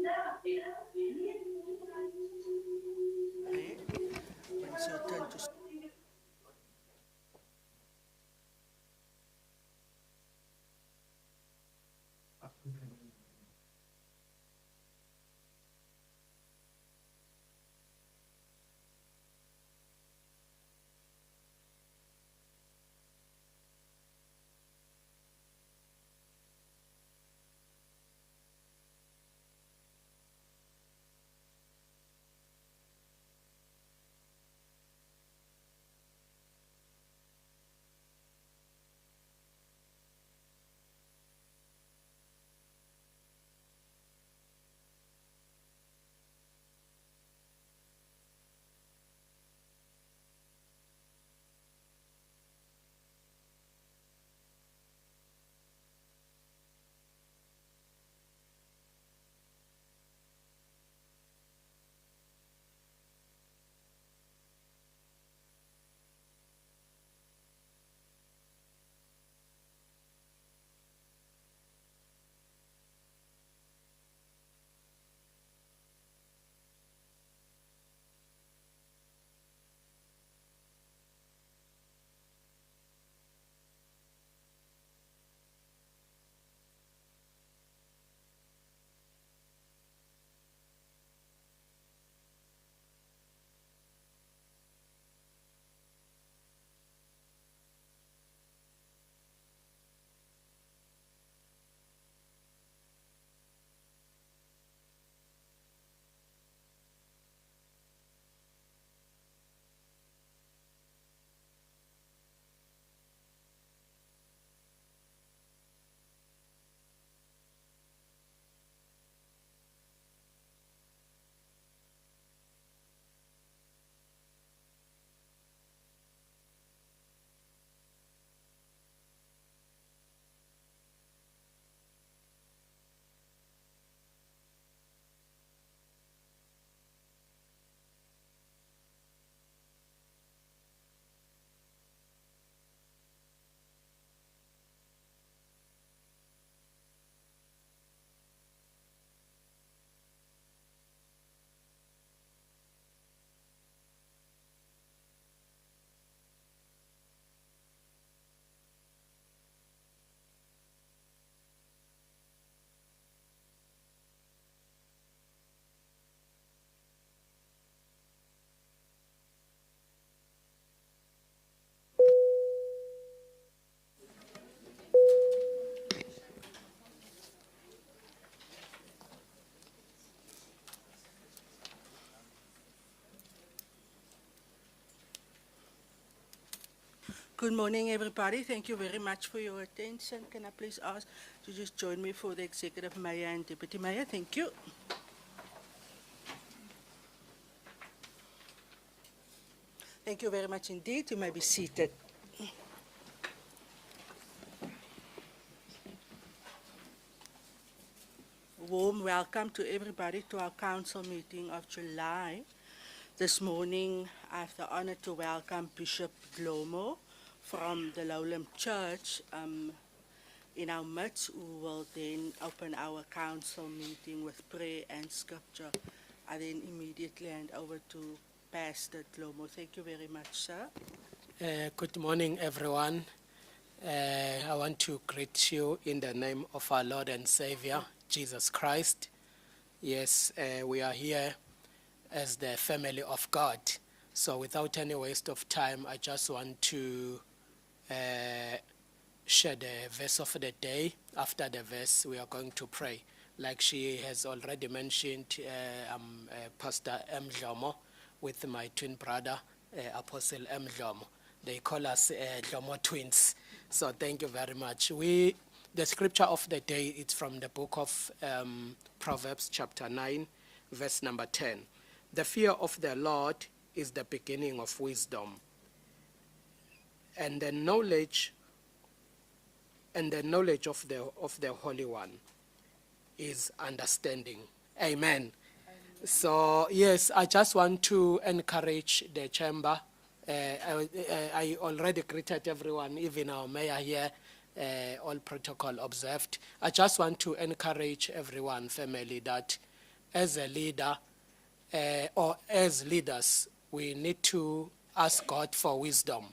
Okay. When it's your turn to Good morning, everybody. Thank you very much for your attention. Can I please ask to just join me for the Executive Mayor and Deputy Mayor? Thank you. Thank you very much indeed. You may be seated. Warm welcome to everybody to our council meeting of July. This morning, I have the honor to welcome Bishop Dlomo from the Lowland Church in our midst, who will then open our council meeting with prayer and scripture. I then immediately hand over to Pastor Dlomo. Thank you very much, sir. Good morning, everyone. I want to greet you in the name of our Lord and Savior, Jesus Christ. Yes, we are here as the family of God. So without any waste of time, I just want to share the verse of the day. After the verse, we are going to pray. Like she has already mentioned, I'm Pastor M. Dlomo with my twin brother, Apostle M. Dlomo. They call us Dlomo twins. So thank you very much. The scripture of the day is from the book of Proverbs chapter 9, verse number 10. The fear of the Lord is the beginning of wisdom, and the knowledge of the Holy One is understanding. Amen. So yes, I just want to encourage the chamber. I already greeted everyone, even our mayor here, all protocol observed. I just want to encourage everyone, family, that as a leader or as leaders, we need to ask God for wisdom.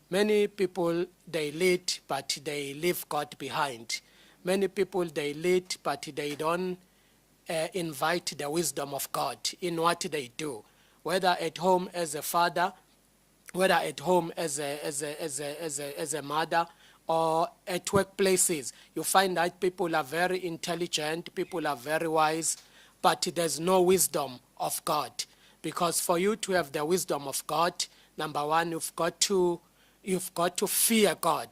Many people, they lead, but they leave God behind. Many people, they lead, but they don't invite the wisdom of God in what they do, whether at home as a father, whether at home as a mother, or at workplaces. You find that people are very intelligent, people are very wise, but there's no wisdom of God. Because for you to have the wisdom of God, number one, you've got to fear God.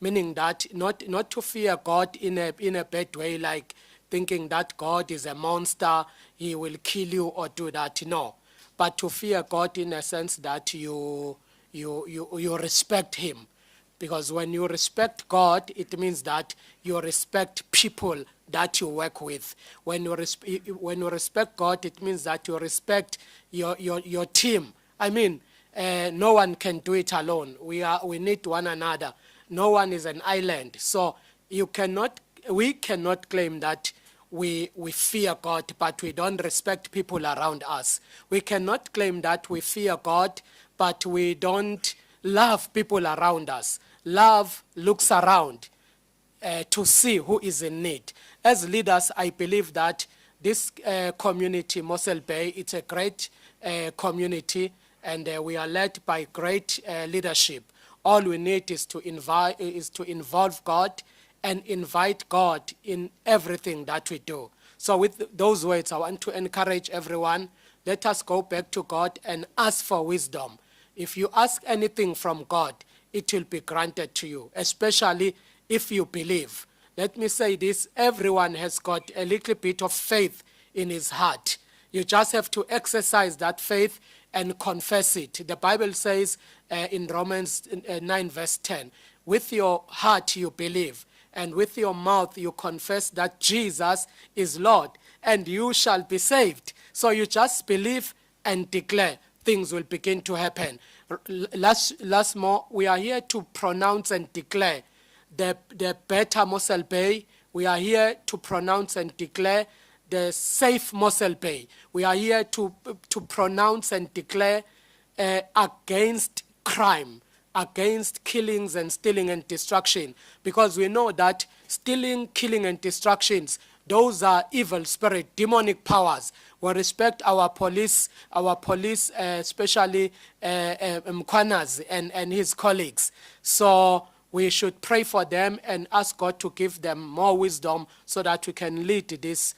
Meaning that not to fear God in a bad way, like thinking that God is a monster, he will kill you or do that. No. But to fear God in a sense that you respect him. Because when you respect God, it means that you respect people that you work with. When you respect God, it means that you respect your team. I mean, no one can do it alone. We need one another. No one is an island. So we cannot claim that we fear God, but we don't respect people around us. We cannot claim that we fear God, but we don't love people around us. Love looks around to see who is in need. As leaders, I believe that this community, Mossel Bay, it's a great community, and we are led by great leadership. All we need is to involve God and invite God in everything that we do. So with those words, I want to encourage everyone, let us go back to God and ask for wisdom. If you ask anything from God, it will be granted to you, especially if you believe. Let me say this, everyone has got a little bit of faith in his heart. You just have to exercise that faith and confess it. The Bible says in Romans 9 verse 10, with your heart you believe, and with your mouth you confess that Jesus is Lord, and you shall be saved. So you just believe and declare, things will begin to happen. Last more, we are here to pronounce and declare the better Mossel Bay. We are here to pronounce and declare the safe Mossel Bay. We are here to pronounce and declare against crime, against killings and stealing and destruction, because we know that stealing, killing, and destructions, those are evil spirit, demonic powers. We respect our police, especially Mkwanas and his colleagues. So we should pray for them and ask God to give them more wisdom so that we can lead this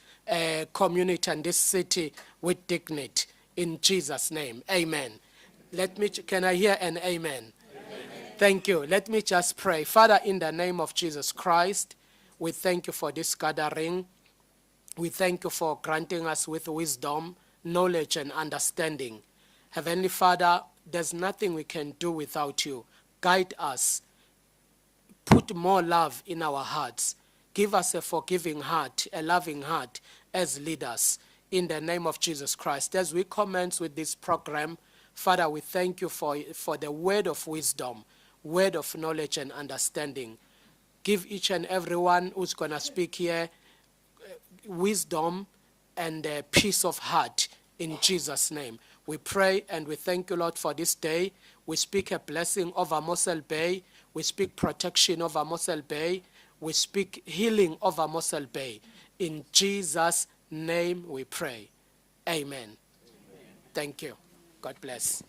community and this city with dignity. In Jesus' name, amen. Can I hear an amen? Thank you. Let me just pray. Father, in the name of Jesus Christ, we thank you for this gathering. We thank you for granting us with wisdom, knowledge, and understanding. Heavenly Father, there's nothing we can do without you. Guide us. Put more love in our hearts. Give us a forgiving heart, a loving heart as leaders. In the name of Jesus Christ. As we commence with this program, Father, we thank you for the word of wisdom, word of knowledge and understanding. Give each and everyone who's going to speak here wisdom and peace of heart in Jesus' name. We pray and we thank you, Lord, for this day. We speak a blessing over Mossel Bay. We speak protection over Mossel Bay. We speak healing over Mossel Bay. In Jesus' name we pray. Amen. Thank you. God bless.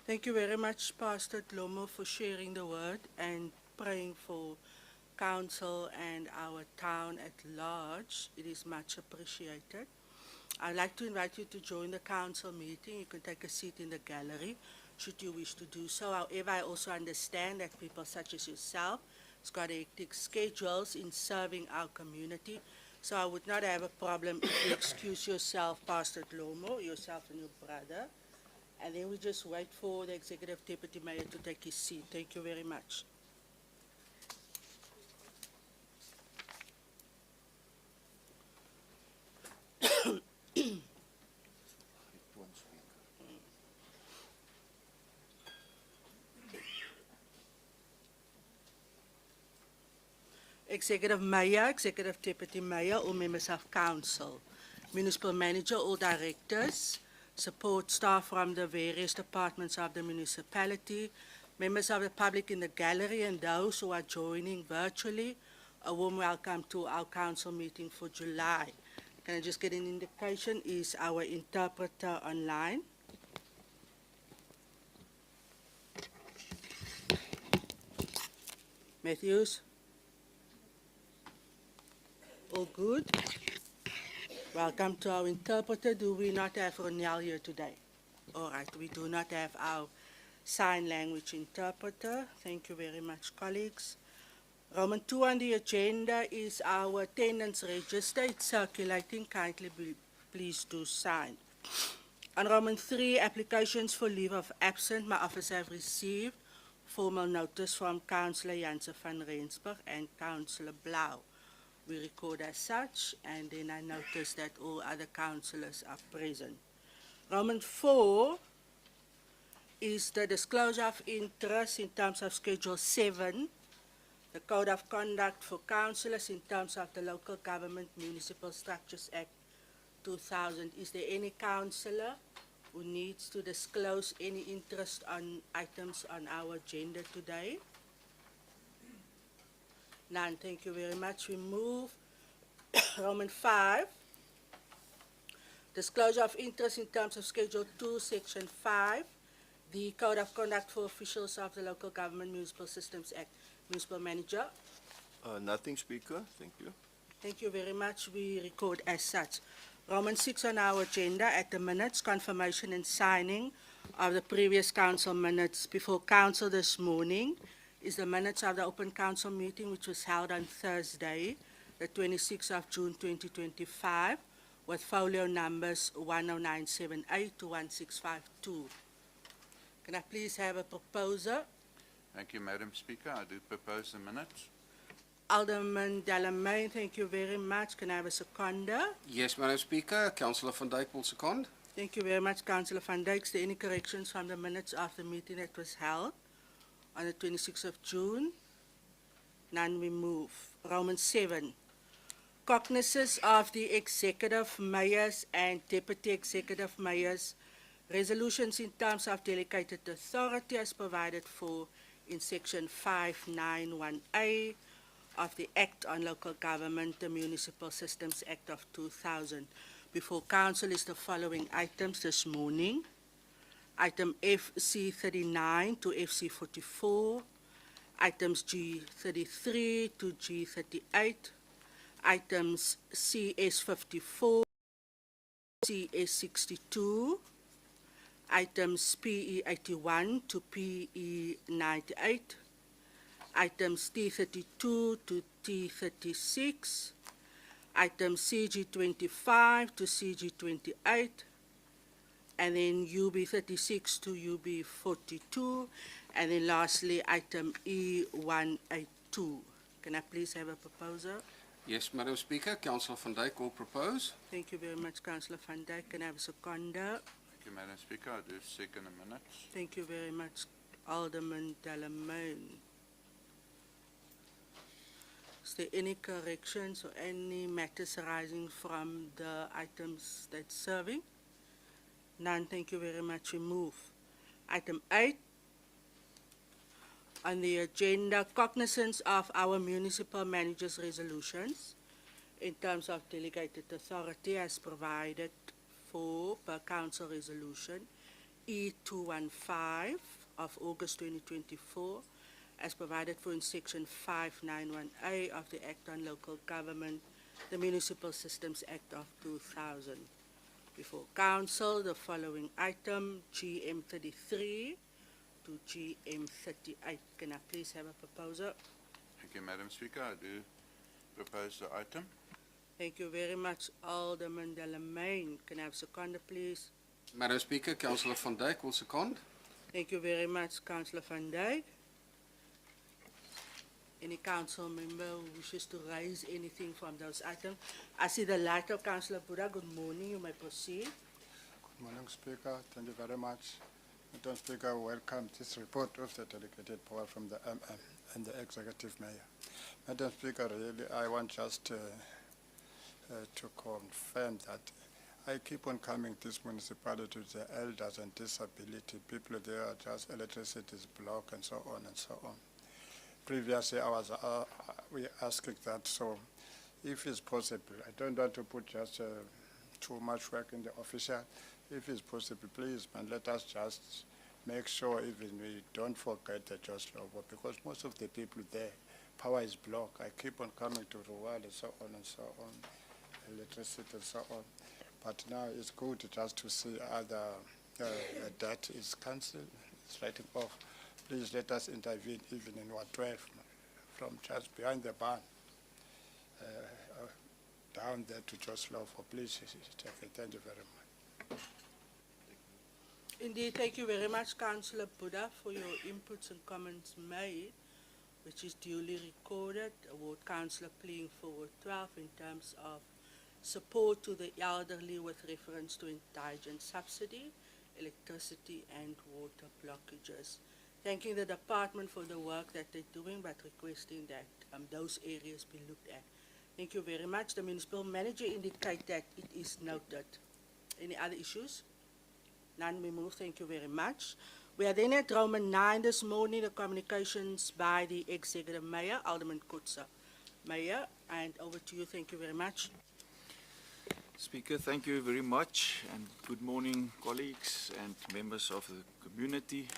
Thank you very much, Pastor Dlomo, for sharing the word and praying for council and our town at large. It is much appreciated. I'd like to invite you to join the council meeting. You can take a seat in the gallery should you wish to do so. However, I also understand that people such as yourself has got hectic schedules in serving our community. So I would not have a problem if you excuse yourself, Pastor Dlomo, yourself and your brother. And then we just wait for the Executive Deputy Mayor to take his seat. Thank you very much. Executive Mayor, Executive Deputy Mayor, or members of council. municipal manager, all directors, support staff from the various departments of the municipality, members of the public in the gallery and those who are joining virtually. A warm welcome to our council meeting for July. Can I just get an indication? Is our interpreter online? Matthews? All good? Welcome to our interpreter. Do we not have Ronel here today? All right, we do not have our sign language interpreter. Thank you very much, colleagues. Roman 2 on the agenda is our attendance register. It's circulating. Kindly please do sign. On Roman 3, applications for leave of absence. My office have received formal notice from Councillor Janse van Rensburg and Councillor Blau. We record as such, and then I notice that all other councillors are present. Roman 4 is the disclosure of interest in terms of Schedule 7, the Code of Conduct for Councillors in terms of the Local Government Municipal Structures Act 2000. Is there any councillor who needs to disclose any interest on items on our agenda today? None. Thank you very much. We move Roman 5. Disclosure of interest in terms of Schedule 2, Section 5, the Code of Conduct for Officials of the Local Government Municipal Systems Act. Municipal Manager. Nothing, Speaker. Thank you. Thank you very much. We record as such. Roman 6 on our agenda at the minutes, confirmation and signing of the previous council minutes before council this morning is the minutes of the open council meeting which was held on Thursday, the 26th of June 2025, with folio numbers 10978 to 1652. Can I please have a proposer? Thank you, Madam Speaker. I do propose the minutes. Alderman Delamain, thank you very much. Can I have a seconder? Yes, Madam Speaker. Councillor van Dijk will second. Thank you very much, Councillor van Dijk. Is there any corrections from the minutes of the meeting that was held on the 26th of June? None, we move. Roman 7. Cognizance of the executive mayors and deputy executive mayors resolutions in terms of delegated authority as provided for in Section 591A of the Act on Local Government, the Municipal Systems Act of 2000. Before council is the following items this morning. Item FC 39 to FC 44, items G 33 to G 38, items CS 54, CS 62, items PE 81 to PE 98, items T32 to T36, items CG 25 to CG 28, and then UB 36 to UB 42, and then lastly item E182. Can I please have a proposer? Yes, Madam Speaker. Councillor van Dijk will propose. Thank you very much, Councillor van Dijk. Can I have a seconder? Thank you, Madam Speaker. I do second the minutes. Thank you very much, Alderman Delamain. Is there any corrections or any matters arising from the items that's serving? None. Thank you very much. We move. Item 8 on the agenda, cognizance of our municipal manager's resolutions in terms of delegated authority as provided for per council resolution E215 of August 2024 as provided for in Section 591A of the Act on Local Government, the Municipal Systems Act of 2000. Before council, the following item, GM33 to GM38. Can I please have a proposer? Thank you, Madam Speaker. I do propose the item. Thank you very much, Alderman Delamain. Can I have a seconder, please? Madam Speaker. Councillor van Dijk will second. Thank you very much, Councillor van Dijk. Any council member who wishes to raise anything from those items? I see the light of Councillor Buddha. Good morning. You may proceed. Good morning, Speaker. Thank you very much. Madam Speaker, welcome this report of the delegated power from the MM and the Executive Mayor. Madam Speaker, really, I want just to confirm that I keep on coming to this municipality with the elders and disability. People there are just electricity is blocked and so on and so on. Previously, I was we asking that, so if it's possible, I don't want to put just too much work in the official. If it's possible, please, man, let us just make sure even we don't forget the Just Lobo, because most of the people there, power is blocked. I keep on coming to Ruwal and so on and so on, electricity and so on. But now it's good just to see other that is cancelled, it's writing off. Please let us intervene even in Ward 12, from just behind the barn, down there to Just Lobo. Please take it. Thank you very much. Indeed, thank you very much, Councillor Buddha, for your inputs and comments made, which is duly recorded. Ward Councillor pleading for Ward 12 in terms of support to the elderly with reference to indigent subsidy, electricity and water blockages. Thanking the department for the work that they're doing, but requesting that those areas be looked at. Thank you very much. The municipal manager indicated that it is noted. Any other issues? None, we move. Thank you very much. We are then at Roman 9 this morning, the communications by the Executive Mayor, Alderman Kutsa. Mayor, and over to you. Thank you very much. Speaker, thank you very much, and good morning, colleagues and members of the community.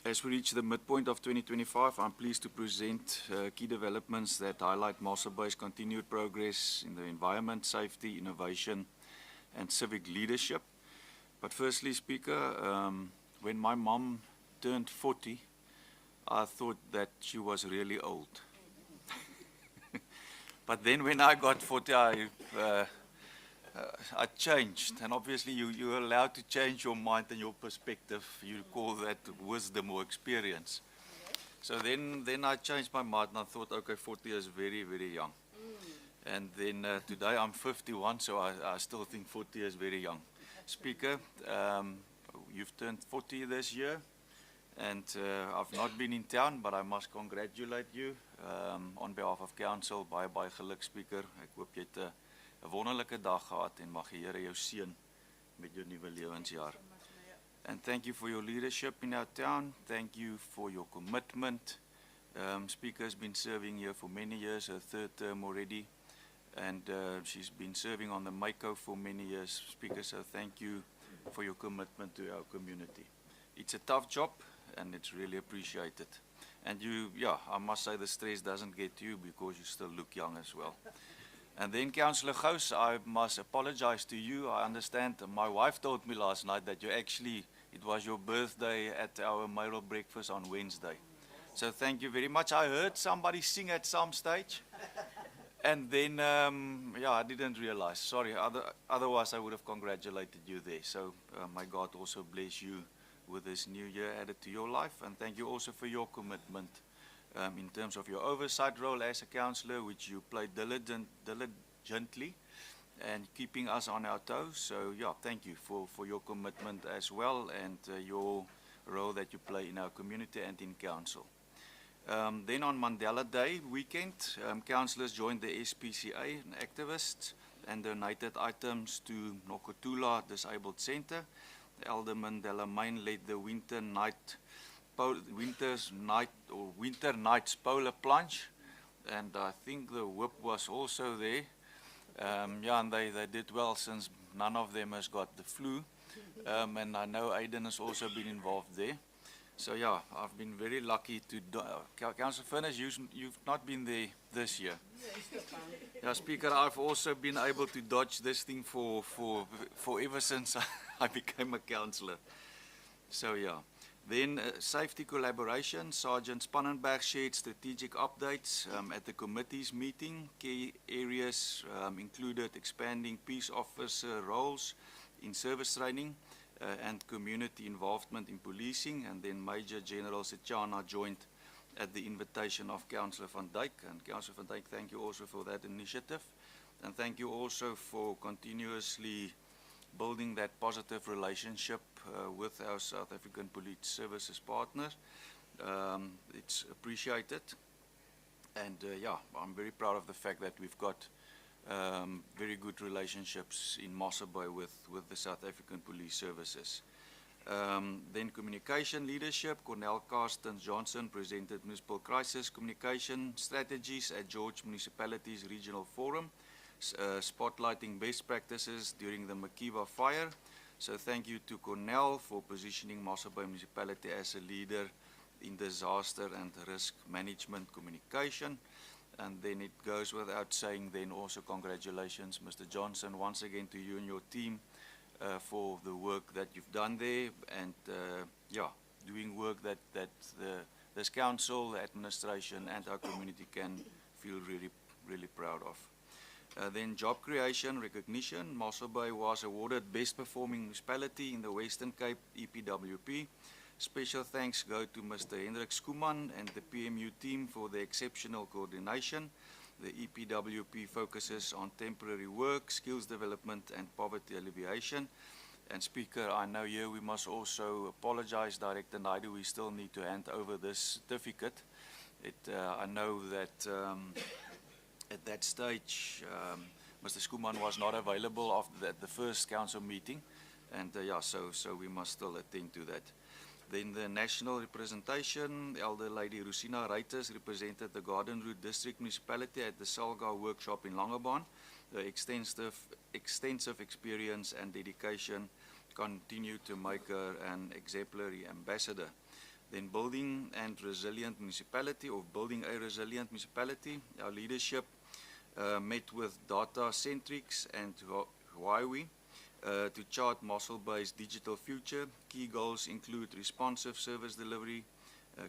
As we reach the midpoint of 2025, I'm pleased to present key developments that highlight Mossel Bay's continued progress in the environment, safety, innovation, and civic leadership. But firstly, Speaker, when my mom turned 40, I thought that she was really old. But then when I got 40, I changed. And obviously you're allowed to change your mind and your perspective. You call that wisdom or experience. So then I changed my mind and I thought, okay, 40 is very, very young. And then today I'm 51, so I still think 40 is very young. Speaker, you've turned 40 this year, and I've not been in town, but I must congratulate you on behalf of council. Baie geluk, Speaker. Ek hoop jy het 'n wonderlike dag gehad en mag die Here jou seën met jou nuwe lewensjaar. And thank you for your leadership in our town. Thank you for your commitment. Speaker has been serving here for many years, her third term already. And she's been serving on the MACO for many years, Speaker, so thank you for your commitment to our community. It's a tough job, and it's really appreciated. And you, yeah, I must say the stress doesn't get you because you still look young as well. And then, Councillor Gous, I must apologize to you. I understand my wife told me last night that you actually, it was your birthday at our Mayoral breakfast on Wednesday. So thank you very much. I heard somebody sing at some stage. And then, yeah, I didn't realize. Sorry, otherwise I would have congratulated you there. So may God also bless you with this new year added to your life. And thank you also for your commitment in terms of your oversight role as a councillor, which you played diligently and keeping us on our toes. So, yeah, thank you for your commitment as well, and your role that you play in our community and in council. Then on Mandela Day weekend, councillors joined the SPCA and activists and donated items to Nokotula Disabled Centre. Alderman Delamain led the winter nights polar plunge, and I think the whip was also there. Yeah, and they did well since none of them has got the flu, and I know Aiden has also been involved there. So yeah, I've been very lucky to Councillor Furness, you've not been there this year. Yeah, Speaker, I've also been able to dodge this thing for ever since I became a councillor. So yeah. Then safety collaboration, Sergeant Spannenberg shared strategic updates at the committee's meeting. Key areas included expanding peace officer roles in service training, and community involvement in policing, and then Major General Sechana joined at the invitation of Councillor van Dijk. And Councillor van Dijk, thank you also for that initiative, and thank you also for continuously building that positive relationship with our South African Police Services partners. It's appreciated. And yeah, I'm very proud of the fact that we've got very good relationships in Mossel Bay with the South African Police Services. Then communication leadership, Cornell Carsten Johnson presented municipal crisis communication strategies at George Municipality's regional forum, spotlighting best practices during the Makiva fire. So thank you to Cornell for positioning Mossel Bay Municipality as a leader in disaster and risk management communication. And then it goes without saying then also congratulations, Mr. Johnson, once again to you and your team for the work that you've done there, and yeah, doing work that this council, the administration and our community can feel really proud of. Then job creation recognition, Mossel Bay was awarded best performing municipality in the Western Cape EPWP. Special thanks go to Mr. Hendrik Skuman and the PMU team for the exceptional coordination. The EPWP focuses on temporary work, skills development and poverty alleviation. And Speaker, I know here we must also apologize, Director Naidu, we still need to hand over this certificate. I know that at that stage, Mr. Skuman was not available after the first council meeting. And yeah, so we must still attend to that. Then the national representation, Elder Lady Rusina Reiters represented the Garden Route District Municipality at the Salga workshop in Langebaan. The extensive experience and dedication continue to make her an exemplary ambassador. Then building and resilient municipality, or building a resilient municipality, our leadership met with data centrics and Huawei to chart Mossel Bay's digital future. Key goals include responsive service delivery,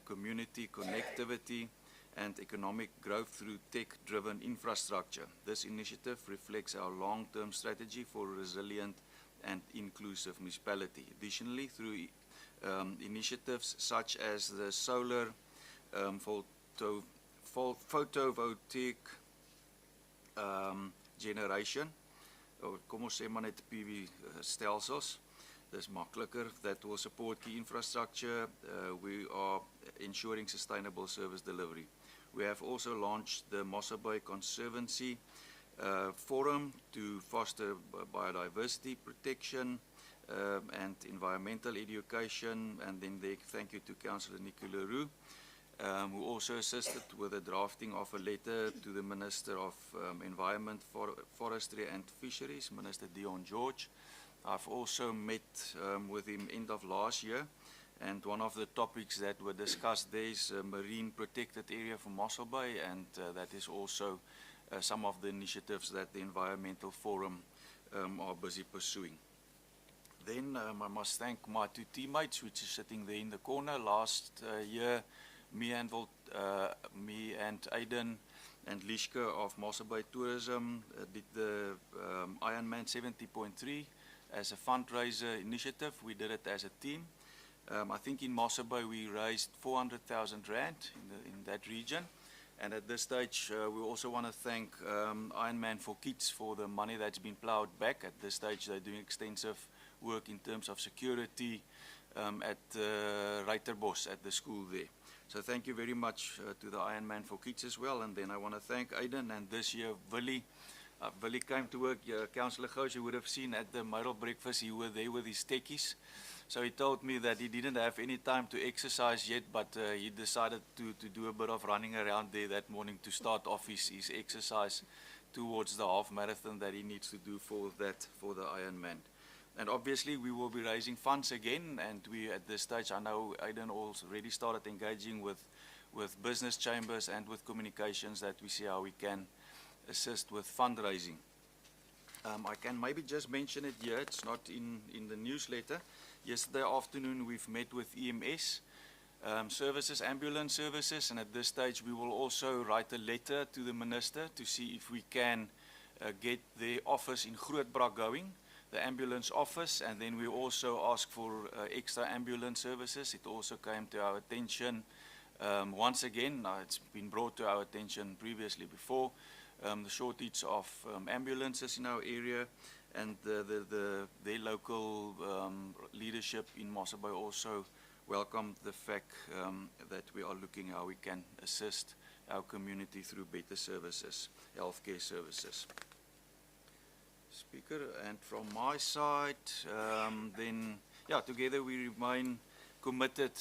community connectivity, and economic growth through tech-driven infrastructure. This initiative reflects our long-term strategy for a resilient and inclusive municipality. Additionally, through initiatives such as the solar photovoltaic generation, or kom ons sê maar net PV stelsels, dis makliker, that will support key infrastructure. We are ensuring sustainable service delivery. We have also launched the Mossel Bay Conservancy Forum to foster biodiversity protection and environmental education. And then thank you to Councillor Nicola Roux, who also assisted with the drafting of a letter to the Minister of Environment, Forestry and Fisheries, Minister Dion George. I've also met with him end of last year, and one of the topics that were discussed there is a marine protected area for Mossel Bay, and that is also some of the initiatives that the Environmental Forum are busy pursuing. Then I must thank my two teammates, which is sitting there in the corner. Last year, me and Aiden and Lishka of Mossel Bay Tourism did the Ironman 70.3 as a fundraiser initiative. We did it as a team. I think in Mossel Bay we raised 400,000 rand in that region. And at this stage, we also want to thank Ironman for Kids for the money that's been plowed back. At this stage, they're doing extensive work in terms of security at Reiterbos at the school there. So thank you very much to the Ironman for Kids as well. And then I want to thank Aiden, and this year Willie. Willie came to work. Councillor Gous, you would have seen at the Mayoral breakfast, he was there with his techies. So he told me that he didn't have any time to exercise yet, but he decided to do a bit of running around there that morning to start off his exercise towards the half marathon that he needs to do for the Ironman. And obviously we will be raising funds again, and we at this stage, I know Aiden already started engaging with business chambers and with communications that we see how we can assist with fundraising. I can maybe just mention it here, it's not in the newsletter. Yesterday afternoon we've met with EMS services, ambulance services, and at this stage we will also write a letter to the Minister to see if we can get their office in Grootbrak going, the ambulance office, and then we also ask for extra ambulance services. It also came to our attention once again, it's been brought to our attention previously before, the shortage of ambulances in our area, and their local leadership in Mossel Bay also welcomed the fact that we are looking how we can assist our community through better services, healthcare services. Speaker, and from my side, then, yeah, together we remain committed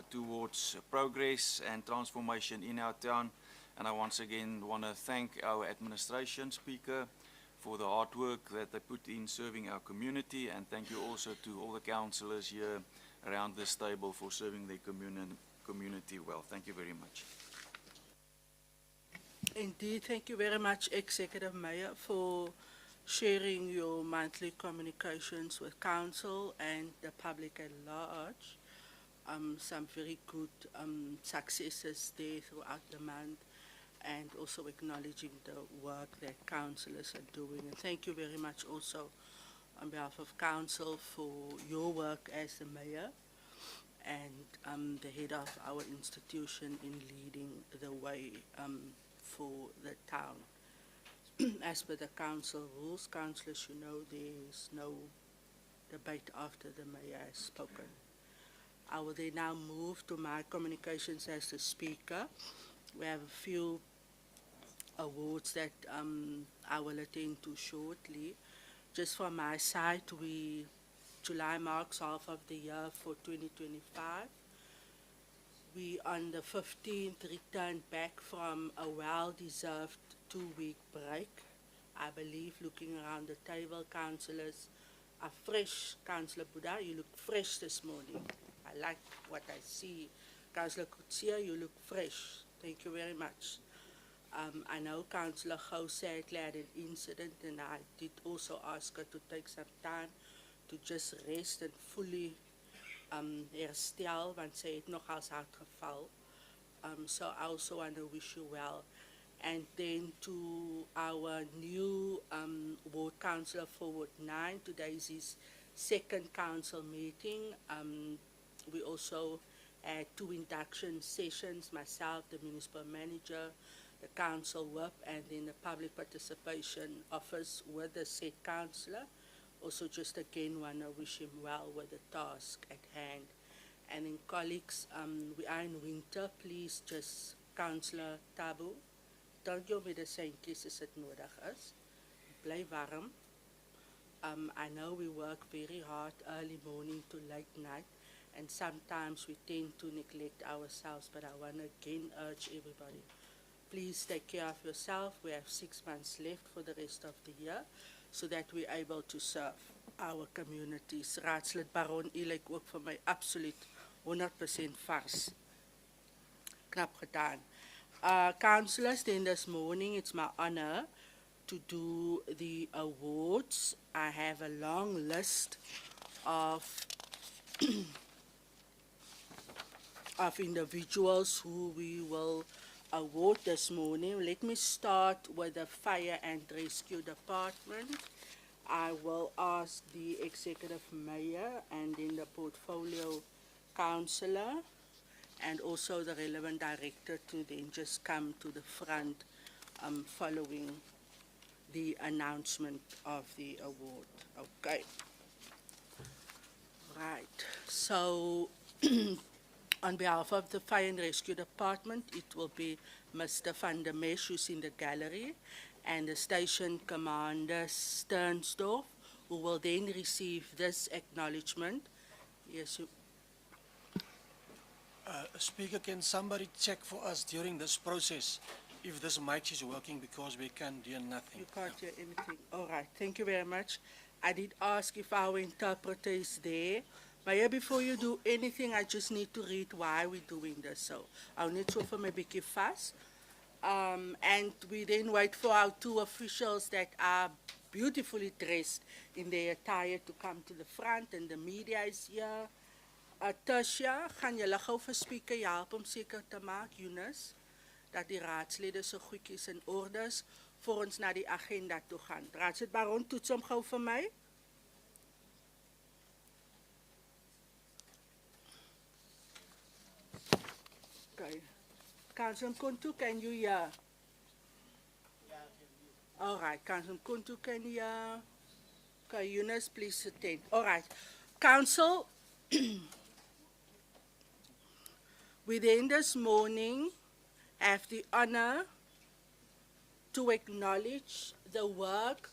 towards progress and transformation in our town. And I once again want to thank our administration, Speaker, for the hard work that they put in serving our community. And thank you also to all the councillors here around this table for serving their community well. Thank you very much. Indeed, thank you very much, Executive Mayor, for sharing your monthly communications with council and the public at large. Some very good successes there throughout the month, and also acknowledging the work that councillors are doing. And thank you very much also on behalf of council for your work as the mayor and the head of our institution in leading the way for the town. As per the council rules, councillors, you know, there's no debate after the mayor has spoken. I will then now move to my communications as the speaker. We have a few awards that I will attend to shortly. Just from my side, July marks half of the year for 2025. We on the 15th returned back from a well-deserved 2-week break. I believe, looking around the table, councillors are fresh. Councillor Buddha, you look fresh this morning. I like what I see. Councillor Kutsia, you look fresh. Thank you very much. I know Councillor Gou sadly had an incident, and I did also ask her to take some time to just rest and fully herstel, want sy het nogals hard geval. So I also want to wish you well. And then to our new ward councillor for Ward 9, today is his second council meeting. We also had 2 induction sessions, myself, the municipal manager, the council whip, and then the public participation office with the said councillor. Also just again want to wish him well with the task at hand. And then colleagues, we are in winter, please just Councillor Tabu, don't jou medisyntjies as dit nodig is. Bly warm. I know we work very hard early morning to late night, and sometimes we tend to neglect ourselves, but I want to again urge everybody, please take care of yourself. We have 6 months left for the rest of the year, so that we're able to serve our communities. Raadslid Baron, u lyk ook vir my absoluut 100% vars. Knap gedaan. Councillors, then this morning it's my honor to do the awards. I have a long list of of individuals who we will award this morning. Let me start with the Fire and Rescue Department. I will ask the Executive Mayor and then the Portfolio Councillor and also the relevant director to then just come to the front following the announcement of the award. Okay. Right. So on behalf of the Fire and Rescue Department, it will be Mr. Van der Mesh, who's in the gallery, and the Station Commander Sternsdorf, who will then receive this acknowledgement. Yes, you. Speaker, can somebody check for us during this process if this mic is working, because we can't hear nothing. You can't hear anything. All right, thank you very much. I did ask if our interpreter is there. But before you do anything, I just need to read why we're doing this. So I'll need to offer my biggie fast. And we then wait for our 2 officials that are beautifully dressed in their attire to come to the front, and the media is here. Tasha, gaan julle gou vir speaker help om seker te maak, Eunice, dat die raadslede so goedjies in ordes voor ons na die agenda toe gaan. Raadslid Baron, toets hom gou vir my. Okay. Councilor Kuntu, can you hear? All right, Councilor Kuntu can hear. Okay, Eunice, please attend. All right. Council, we then this morning have the honor to acknowledge the work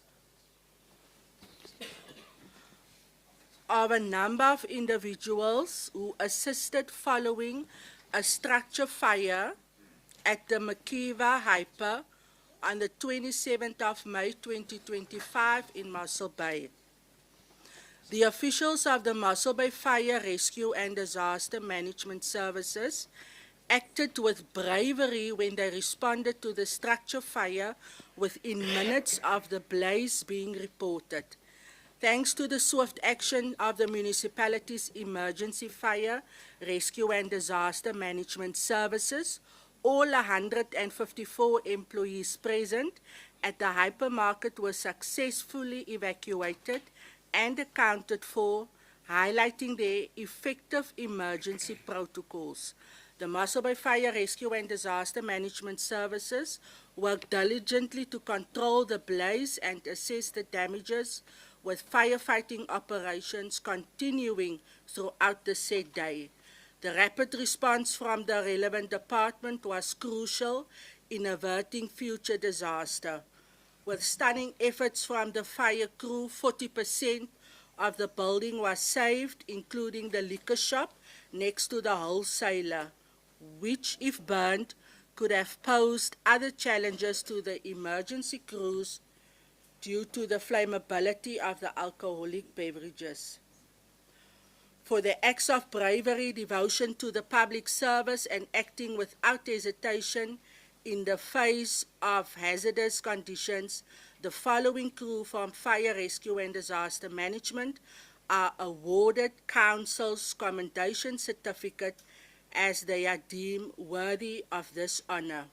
of a number of individuals who assisted following a structure fire at the Makiva Hyper on the 27th of May 2025 in Mossel Bay. The officials of the Mossel Bay Fire Rescue and Disaster Management Services acted with bravery when they responded to the structure fire within minutes of the blaze being reported. Thanks to the swift action of the municipality's emergency fire, rescue and disaster management services, all 154 employees present at the hypermarket were successfully evacuated and accounted for, highlighting their effective emergency protocols. The Mossel Bay Fire Rescue and Disaster Management Services worked diligently to control the blaze and assess the damages, with firefighting operations continuing throughout the said day. The rapid response from the relevant department was crucial in averting future disaster. With stunning efforts from the fire crew, 40% of the building was saved, including the liquor shop next to the wholesaler, which, if burned, could have posed other challenges to the emergency crews due to the flammability of the alcoholic beverages. For their acts of bravery, devotion to the public service, and acting without hesitation in the face of hazardous conditions, the following crew from Fire Rescue and Disaster Management are awarded Council's Commendation Certificate as they are deemed worthy of this honor.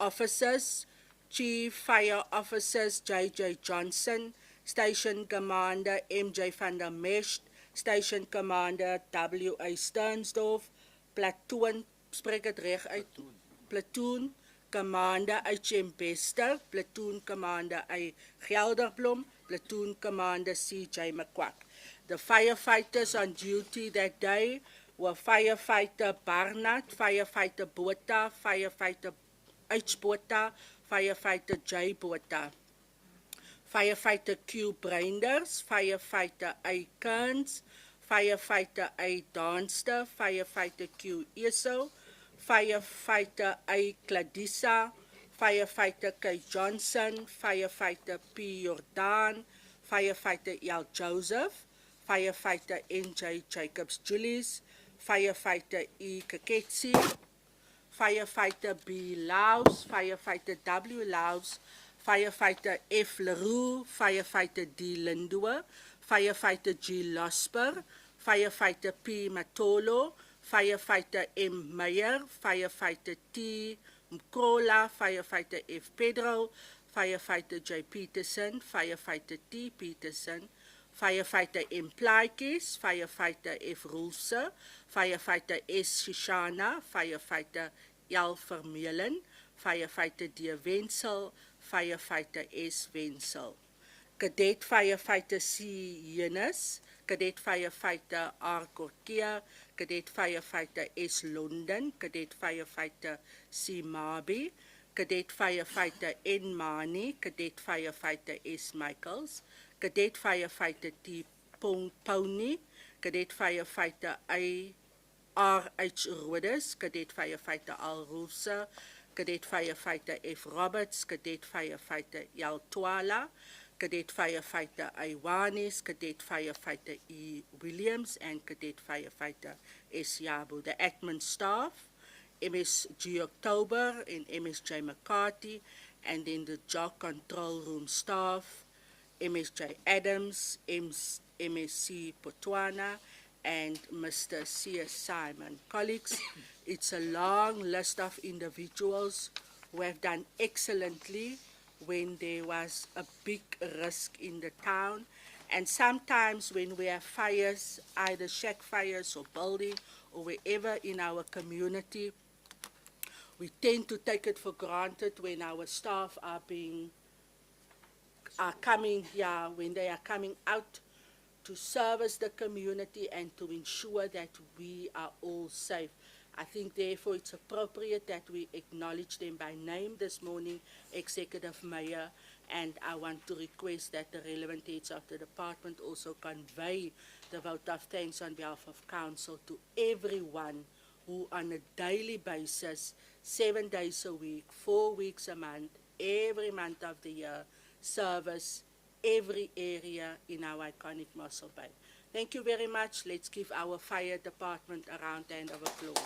Officers: Chief Fire Officers J.J. Johnson, Station Commander M.J. van der Mescht, Station Commander W.A. Sternsdorf, Platoon, spreek het reg uit, Platoon Commander H.M. Bester, Platoon Commander A. Gelderblom, Platoon Commander C.J. McQuack. The firefighters on duty that day were Firefighter Barnard, Firefighter Botha, Firefighter H. Botha, Firefighter J. Botha, Firefighter Q. Breinders, Firefighter A. Kearns, Firefighter A. Donster, Firefighter Q. Eso, Firefighter A. Cladissa, Firefighter K. Johnson, Firefighter P. Jordan, Firefighter L. Joseph, Firefighter N.J. Jacobs Julius, Firefighter E. Kaketsi, Firefighter B. Laus, Firefighter W. Laus, Firefighter F. Leroux, Firefighter D. Lindua, Firefighter G. Losper, Firefighter P. Matolo, Firefighter M. Meyer, Firefighter T. Mkola, Firefighter F. Pedro, Firefighter J. Peterson, Firefighter T. Peterson, Firefighter M. Plaikes, Firefighter F. Roelse, Firefighter S. Shishana, Firefighter L. Vermeulen, Firefighter D. Wenzel, Firefighter S. Wenzel. Cadet Firefighter C. Yenis, Cadet Firefighter R. Corkia, Cadet Firefighter S. London, Cadet Firefighter C. Marby, Cadet Firefighter N. Mani, Cadet Firefighter S. Michaels, Cadet Firefighter T. Pony, Cadet Firefighter A. R. H. Rodes, Cadet Firefighter Al Roelse, Cadet Firefighter F. Roberts, Cadet Firefighter L. Twala, Cadet Firefighter A. Wanis, Cadet Firefighter E. Williams, and Cadet Firefighter S. Yabu. The admin staff, MSG October and MSJ McCarthy, and then the job control room staff, MSJ Adams, MSC Potwana, and Mr. C.S. Simon. Colleagues, it's a long list of individuals who have done excellently when there was a big risk in the town. And sometimes when we have fires, either shack fires or building or wherever in our community, we tend to take it for granted when our staff are coming here, when they are coming out to service the community and to ensure that we are all safe. I think therefore it's appropriate that we acknowledge them by name this morning, Executive Mayor, and I want to request that the relevant heads of the department also convey the vote of thanks on behalf of Council to everyone who on a daily basis, 7 days a week, 4 weeks a month, every month of the year, service every area in our iconic Mossel Bay. Thank you very much. Let's give our fire department a round of applause.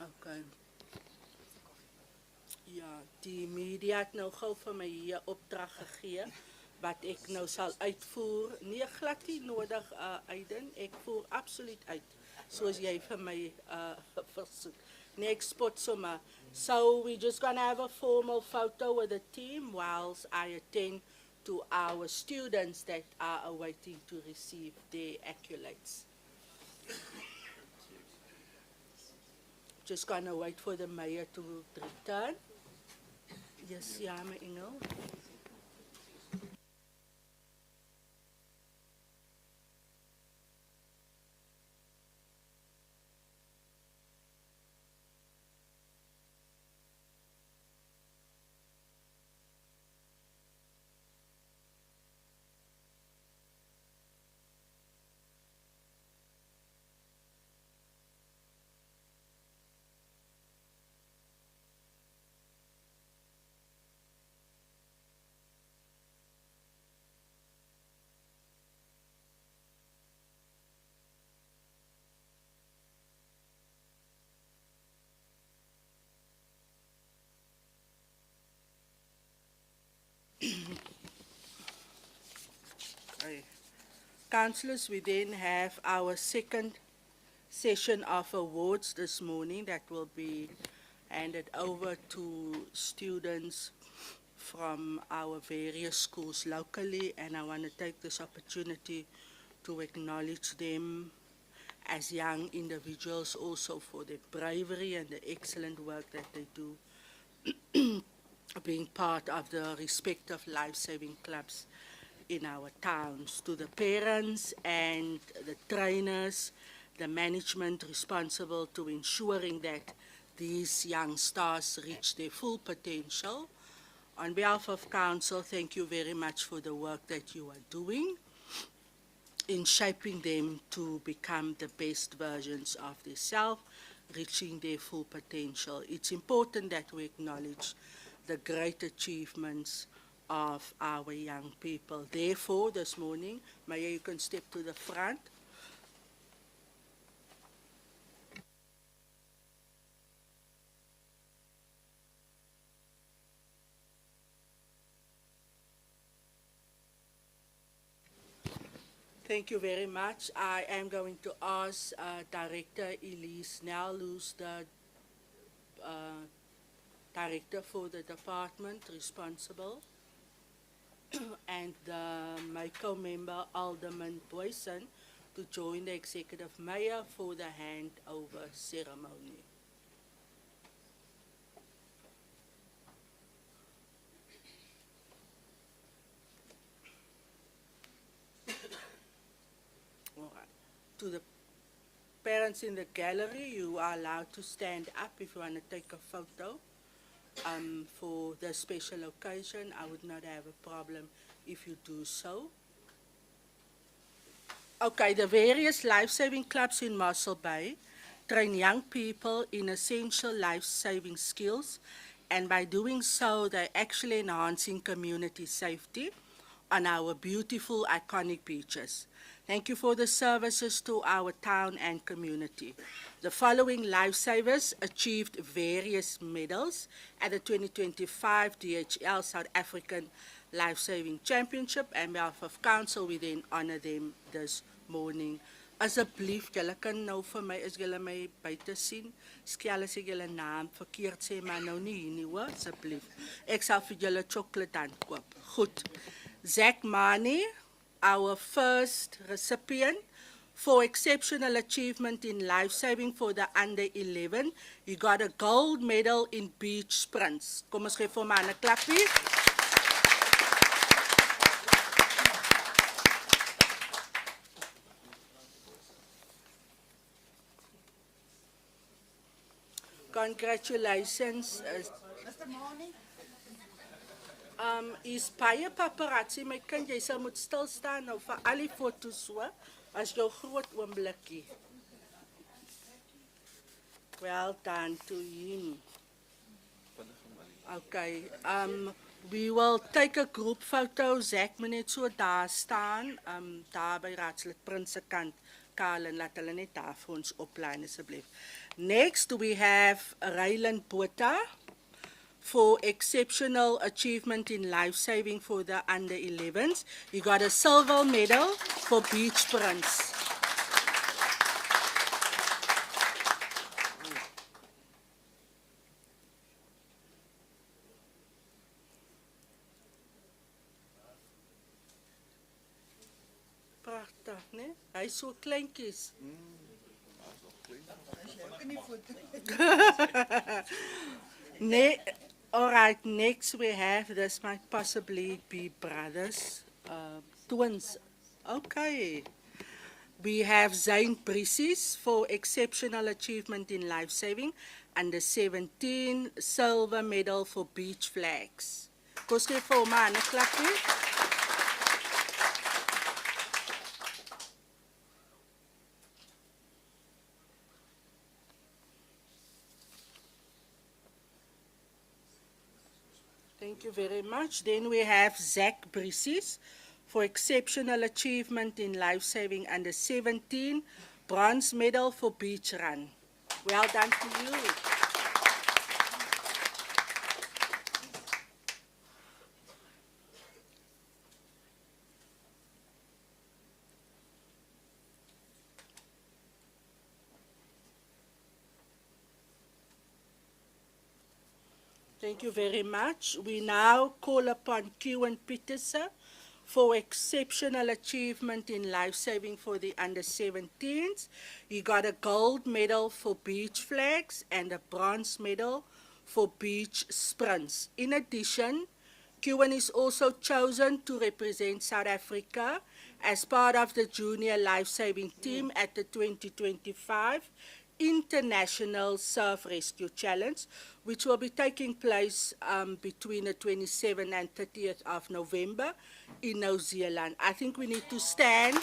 Okay. Ja, die media het nou gou vir my hier opdrag gegee wat ek nou sal uitvoer. Nee, glad nie nodig Aiden. Ek voer absoluut uit soos jy vir my versoek. Nee, ek spot sommer. So we're just going to have a formal photo with the team whilst I attend to our students that are awaiting to receive their accolades. Just going to wait for the mayor to return. Yes, ja, my engel. Okay. Councillors, we then have our second session of awards this morning that will be handed over to students from our various schools locally, and I want to take this opportunity to acknowledge them as young individuals also for their bravery and the excellent work that they do being part of the respective life-saving clubs in our towns. To the parents and the trainers, the management responsible to ensuring that these young stars reach their full potential. On behalf of Council, thank you very much for the work that you are doing in shaping them to become the best versions of themselves, reaching their full potential. It's important that we acknowledge the great achievements of our young people. Therefore, this morning, Maya, you can step to the front. Thank you very much. I am going to ask Director Lease now, who's the director for the department responsible, and my co-member Alderman Boyson to join the Executive Mayor for the handover ceremony. All right. To the parents in the gallery, you are allowed to stand up if you want to take a photo. For the special occasion, I would not have a problem if you do so. Okay, the various life-saving clubs in Mossel Bay train young people in essential life-saving skills, and by doing so, they're actually enhancing community safety on our beautiful, iconic beaches. Thank you for the services to our town and community. The following lifesavers achieved various medals at the 2025 DHL South African Life-Saving Championship, and on behalf of Council, we then honor them this morning. Asseblief, julle kan nou vir my, as julle my buite sien, skel as ek julle naam verkeerd sê, maar nou nie hier nie hoor, asseblief. Ek sal vir julle chocolate aankoop. Goed. Zach Mani, our first recipient for exceptional achievement in life saving for the under 11. He got a gold medal in beach sprints. Kom ons gee vir hom 'n klappie. Congratulations. Mr. Morning. Is baie paparazzi, my kind, jy sal moet stil staan nou vir al die foto's so, as jou groot oomblikkie. Well done to him. Okay, we will take a group photo. Zack moet net so daar staan, daar by Raadslid Prins se kant. Karel, laat hulle net daar vir ons oplyn asseblief. Next we have Ryland Botha for exceptional achievement in life saving for the under 11s. He got a silver medal for beach sprints. Prachtig, né? Hy is so kleintjies. All right, next we have, this might possibly be brothers, twins. Okay. We have Zayn Brisis for exceptional achievement in life saving, under 17, silver medal for beach flags. Kos gee vir hom 'n klapie. Thank you very much. Then we have Zach Brisis for exceptional achievement in life saving under 17, bronze medal for beach run. Well done to you. Thank you very much. We now call upon Kewan Petersen for exceptional achievement in life saving for the under 17s. He got a gold medal for beach flags and a bronze medal for beach sprints. In addition, Kewan is also chosen to represent South Africa as part of the junior life saving team at the 2025 International Surf Rescue Challenge, which will be taking place between the 27th and 30th of November in New Zealand. I think we need to stand.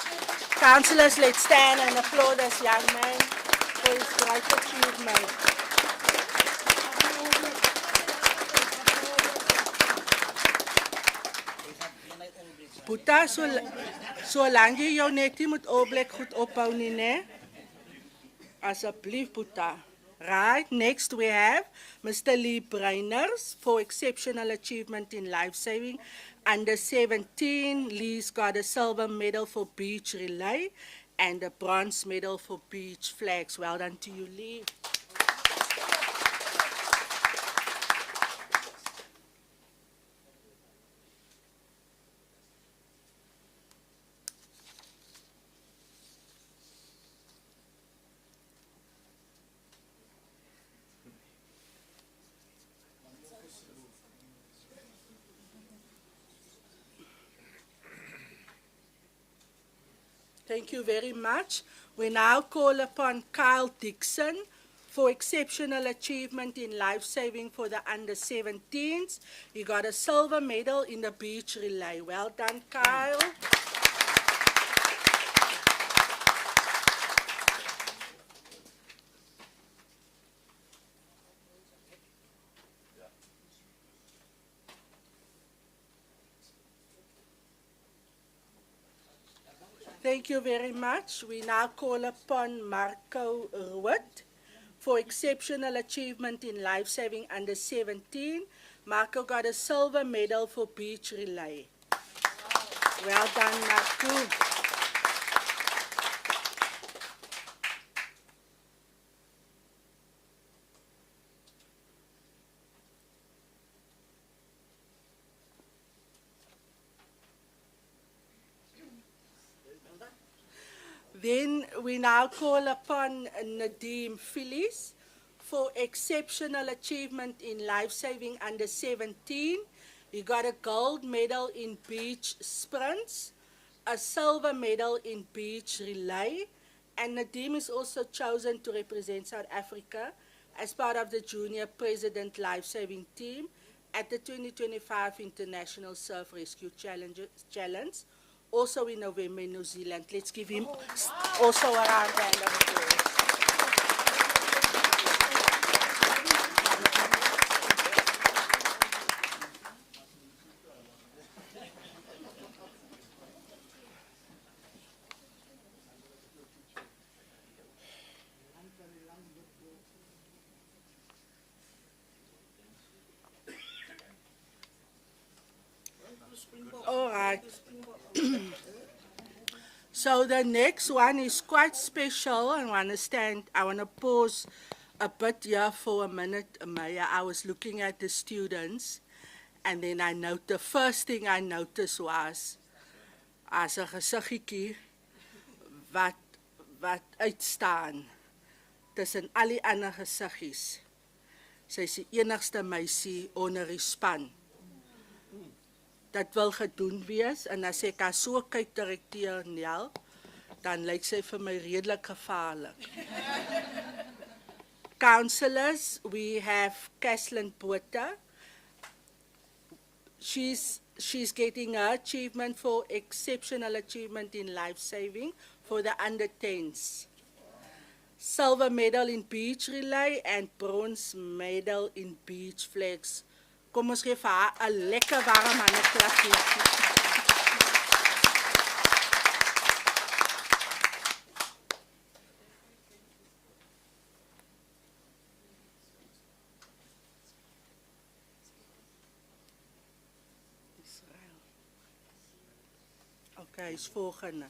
Councillors, let's stand and applaud this young man for his great achievement. Boeta, solank jy jou net nie moet oorblik goed ophou nie, né? Asseblief, Boeta. Right, next we have Mr. Lee Breiners for exceptional achievement in life saving. Under 17, Lee's got a silver medal for beach relay and a bronze medal for beach flags. Well done to you, Lee. Thank you very much. We now call upon Kyle Dixon for exceptional achievement in life saving for the under 17s. He got a silver medal in the beach relay. Well done, Kyle. Thank you very much. We now call upon Marco Ruet for exceptional achievement in life saving under 17. Marco got a silver medal for beach relay. Well done, Marco. Then we now call upon Nadeem Phyllis for exceptional achievement in life-saving under 17. He got a gold medal in beach sprints, a silver medal in beach relay, and Nadeem is also chosen to represent South Africa as part of the Junior President Life-Saving Team at the 2025 International Surf Rescue Challenge, also in November in New Zealand. Let's give him also a round of applause. All right. So the next one is quite special. I want to pause a bit here for a minute, Maya. I was looking at the students, and then the first thing I noticed was as 'n gesiggetjie wat uitstaan tussen al die ander gesiggies. Sy is die enigste meisie onder die span. Dat wil gedoen wees, en as ek haar so kyk direkteur Nel, dan lyk sy vir my redelik gevaarlik. Councillors, we have Kaslin Botha. She's getting her achievement for exceptional achievement in life saving for the under 10s. Silver medal in beach relay and bronze medal in beach flags. Kom ons gee vir haar 'n lekker warm handeklapie. Okay, is volgende.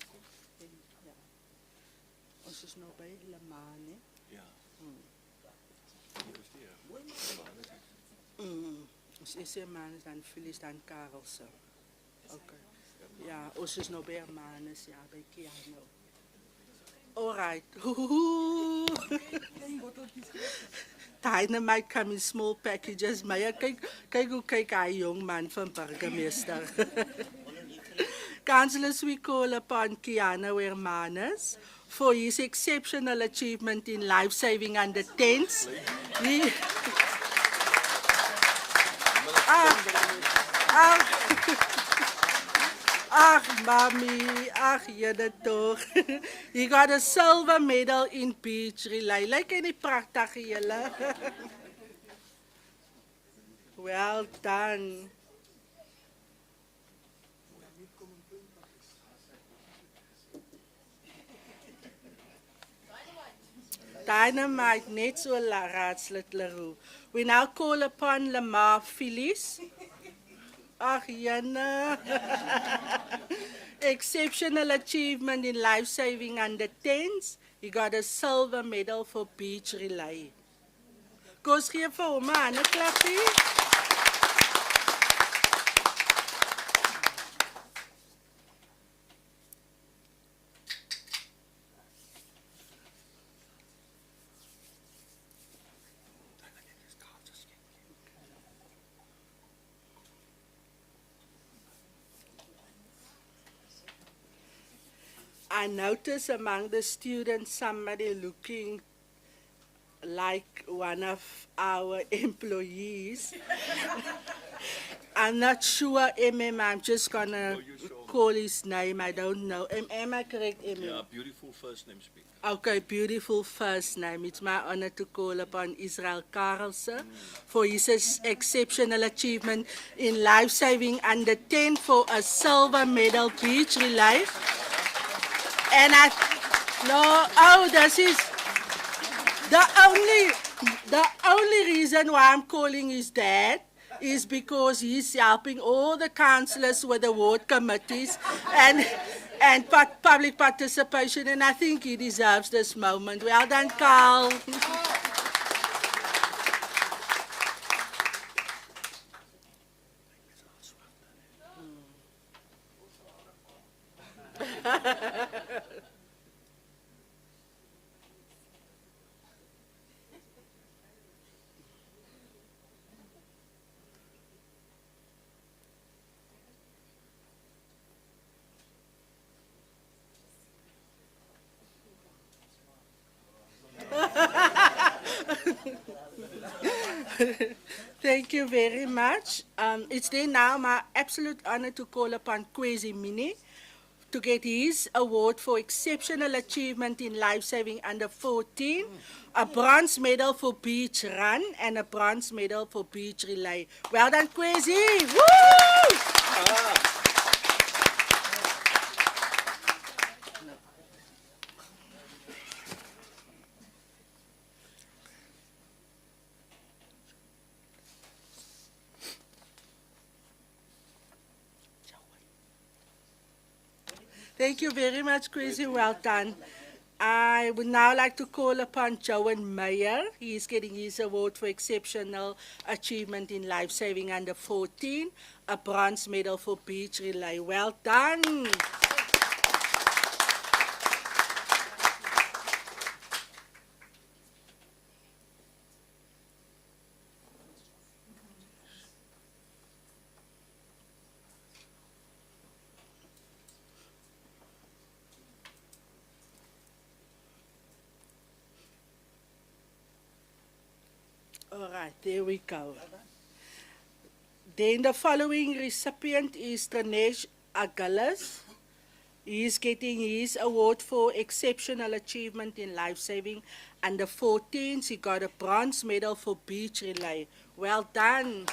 Ja. Ons is nou by Lemane. Ja. Ons eerste man is dan Phyllis, dan Karelse. Okay. Ja, ons is nou by Hermanus, ja, by Kiano. Alright. Dynamite come in small packages. Maya, kyk hoe kyk hy jong man van burgemeester. Councillors, we call upon Kiano Hermanus for his exceptional achievement in life-saving under 10s. Mami, jyde toch. He got a silver medal in beach relay. Lyk hy nie pragtig, julle? Well done. Dynamite, net so raadslid Leroux. We now call upon Lamar Phyllis. Jana. Exceptional achievement in life-saving under 10s. He got a silver medal for beach relay. Kos gee vir hom 'n handeklapie. I noticed among the students somebody looking like one of our employees. I'm not sure, I'm just gonna call his name, I don't know. Am I correct, Yeah, beautiful first name speaker. Okay, beautiful first name. It's my honor to call upon Israel Karelse for his exceptional achievement in life-saving under 10 for a silver medal beach relay. And this is the only reason why I'm calling his dad is because he's helping all the councillors with the ward committees and public participation, and I think he deserves this moment. Well done, Carl. Thank you very much. It's then now my absolute honor to call upon Kwesi Mini to get his award for exceptional achievement in life-saving under 14, a bronze medal for beach run, and a bronze medal for beach relay. Well done, Kwesi! Woo! Thank you very much, Kwesi. Well done. I would now like to call upon Joan Meyer. He is getting his award for exceptional achievement in life-saving under 14, a bronze medal for beach relay. Well done. All right, there we go. Then the following recipient is Tranesh Agalas. He is getting his award for exceptional achievement in life-saving under 14s. He got a bronze medal for beach relay. Well done.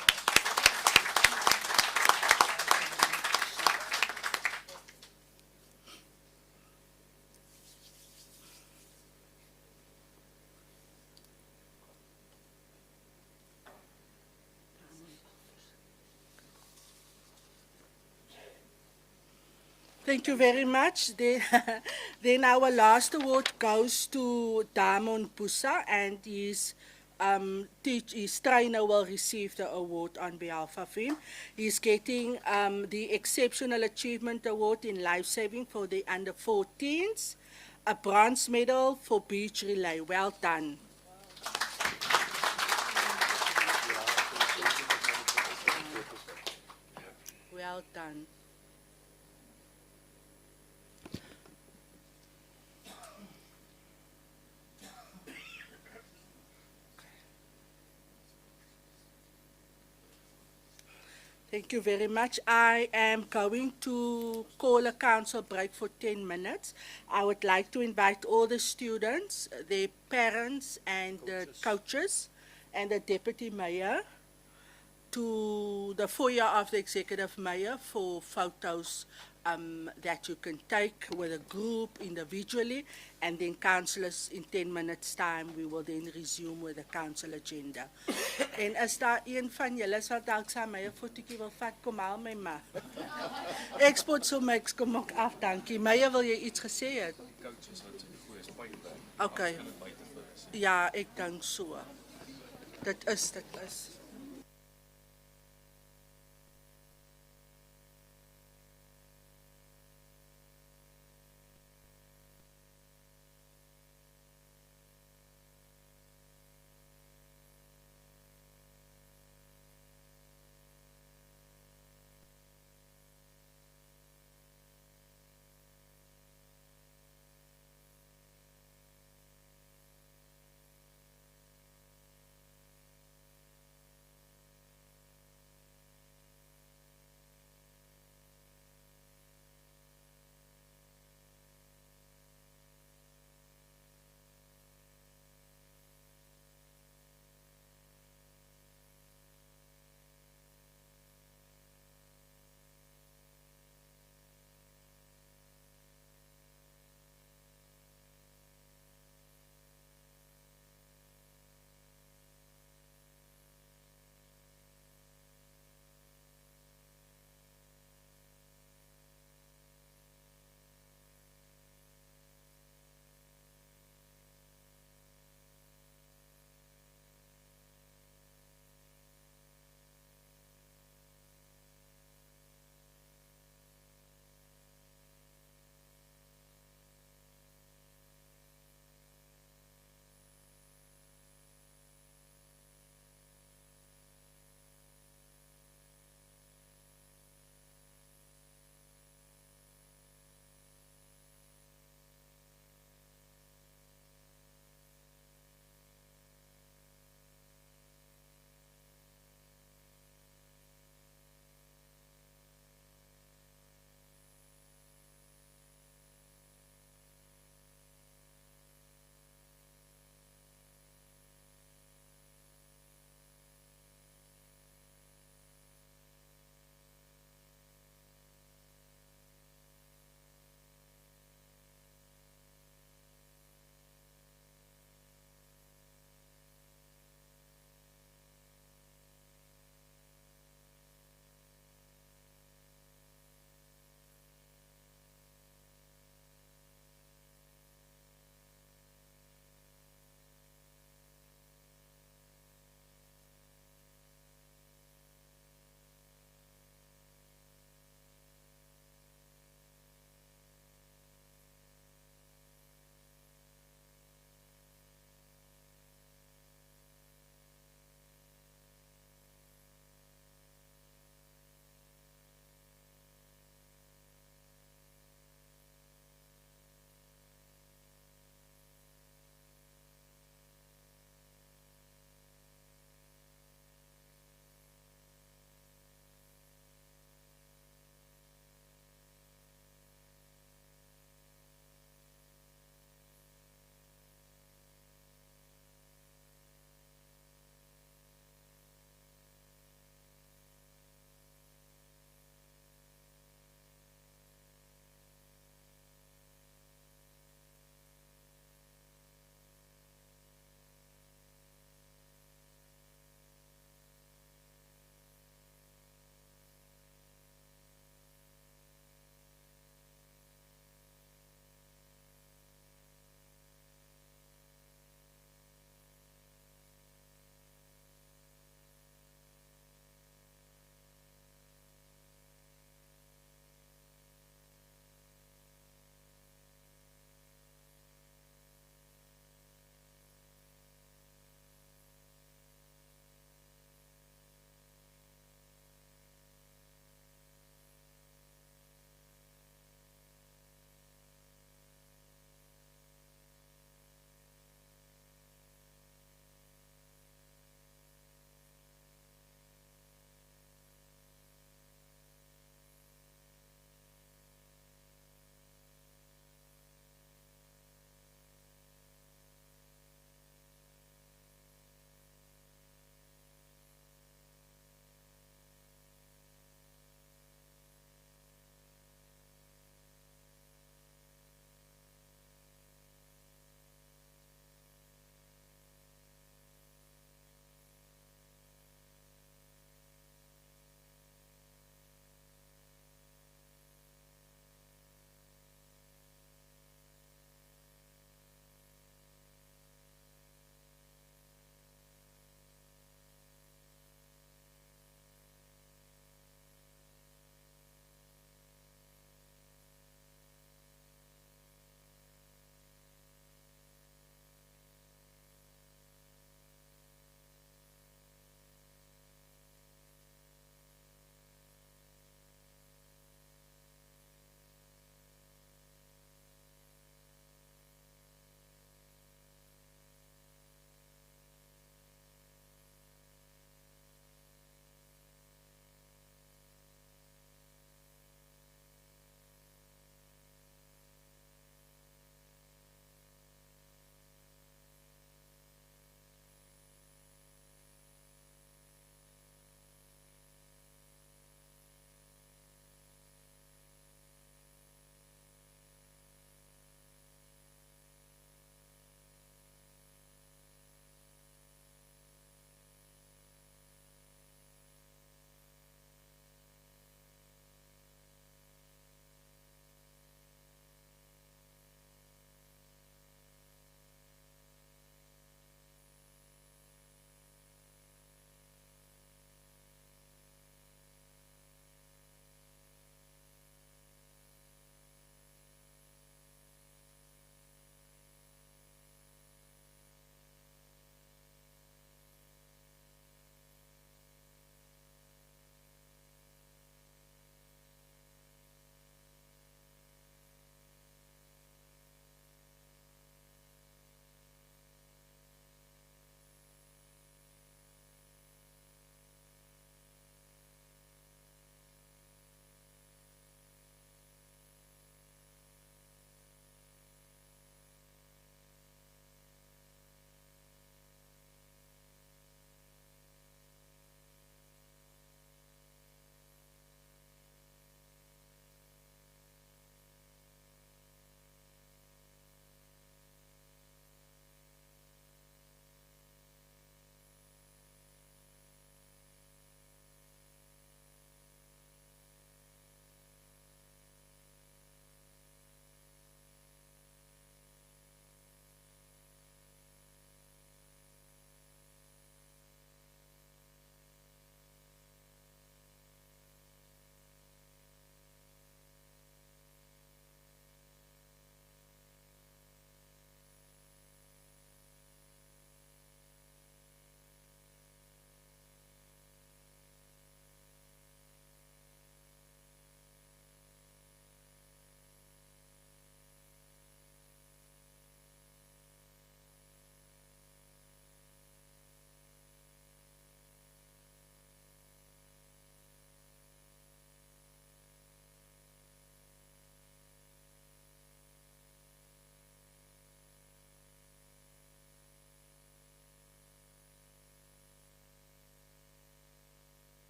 Thank you very much. Then our last award goes to Damon Pusa, and his trainer will receive the award on behalf of him. He's getting the Exceptional Achievement Award in Life Saving for the under 14s, a bronze medal for beach relay. Well done. Well done. Thank you very much. I am going to call a council break for 10 minutes. I would like to invite all the students, their parents, and the coaches, and the deputy mayor to the foyer of the executive mayor for photos that you can take with a group individually, and then councillors in 10 minutes time we will then resume with the council agenda. En as daar een van julle sal dalk saam my 'n fotootjie wil vat, kom haal my maar. Ek spot so my kom ook af, dankie. Meyer, wil jy iets gesê het? Okay. Ja, ek dink so. Dit is.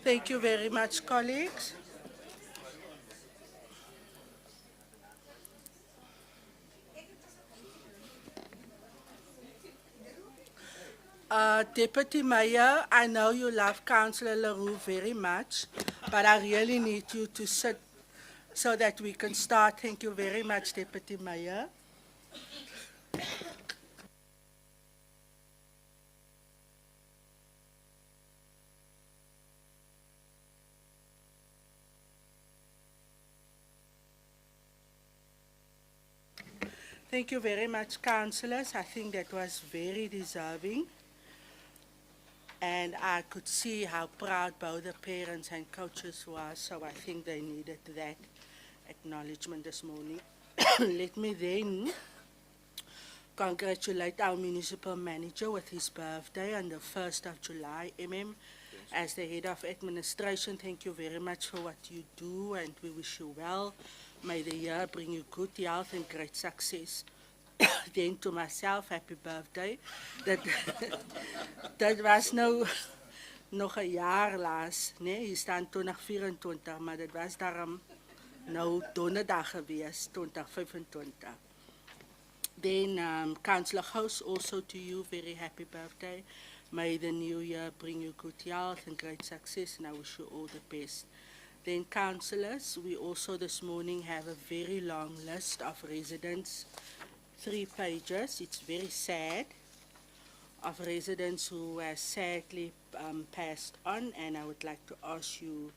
Thank you very much, colleagues. Deputy Mayor, I know you love Councillor Leroux very much, but I really need you to sit so that we can start. Thank you very much, Deputy Mayor. Thank you very much, councillors. I think that was very deserving. And I could see how proud both the parents and coaches were, so I think they needed that acknowledgement this morning. Let me then congratulate our municipal manager with his birthday on the 1st of July. As the head of administration, thank you very much for what you do, and we wish you well. May the year bring you good health and great success. Then to myself, happy birthday. Dat was nou nog een jaar laas. Nee, hier staan 2024, maar dat was daarom nou donderdag geweest, 2025. Then, Councillor House, also to you, very happy birthday. May the new year bring you good health and great success, and I wish you all the best. Then, councillors, we also this morning have a very long list of residents, 3 pages. It's very sad, of residents who have sadly passed on, and I would like to ask you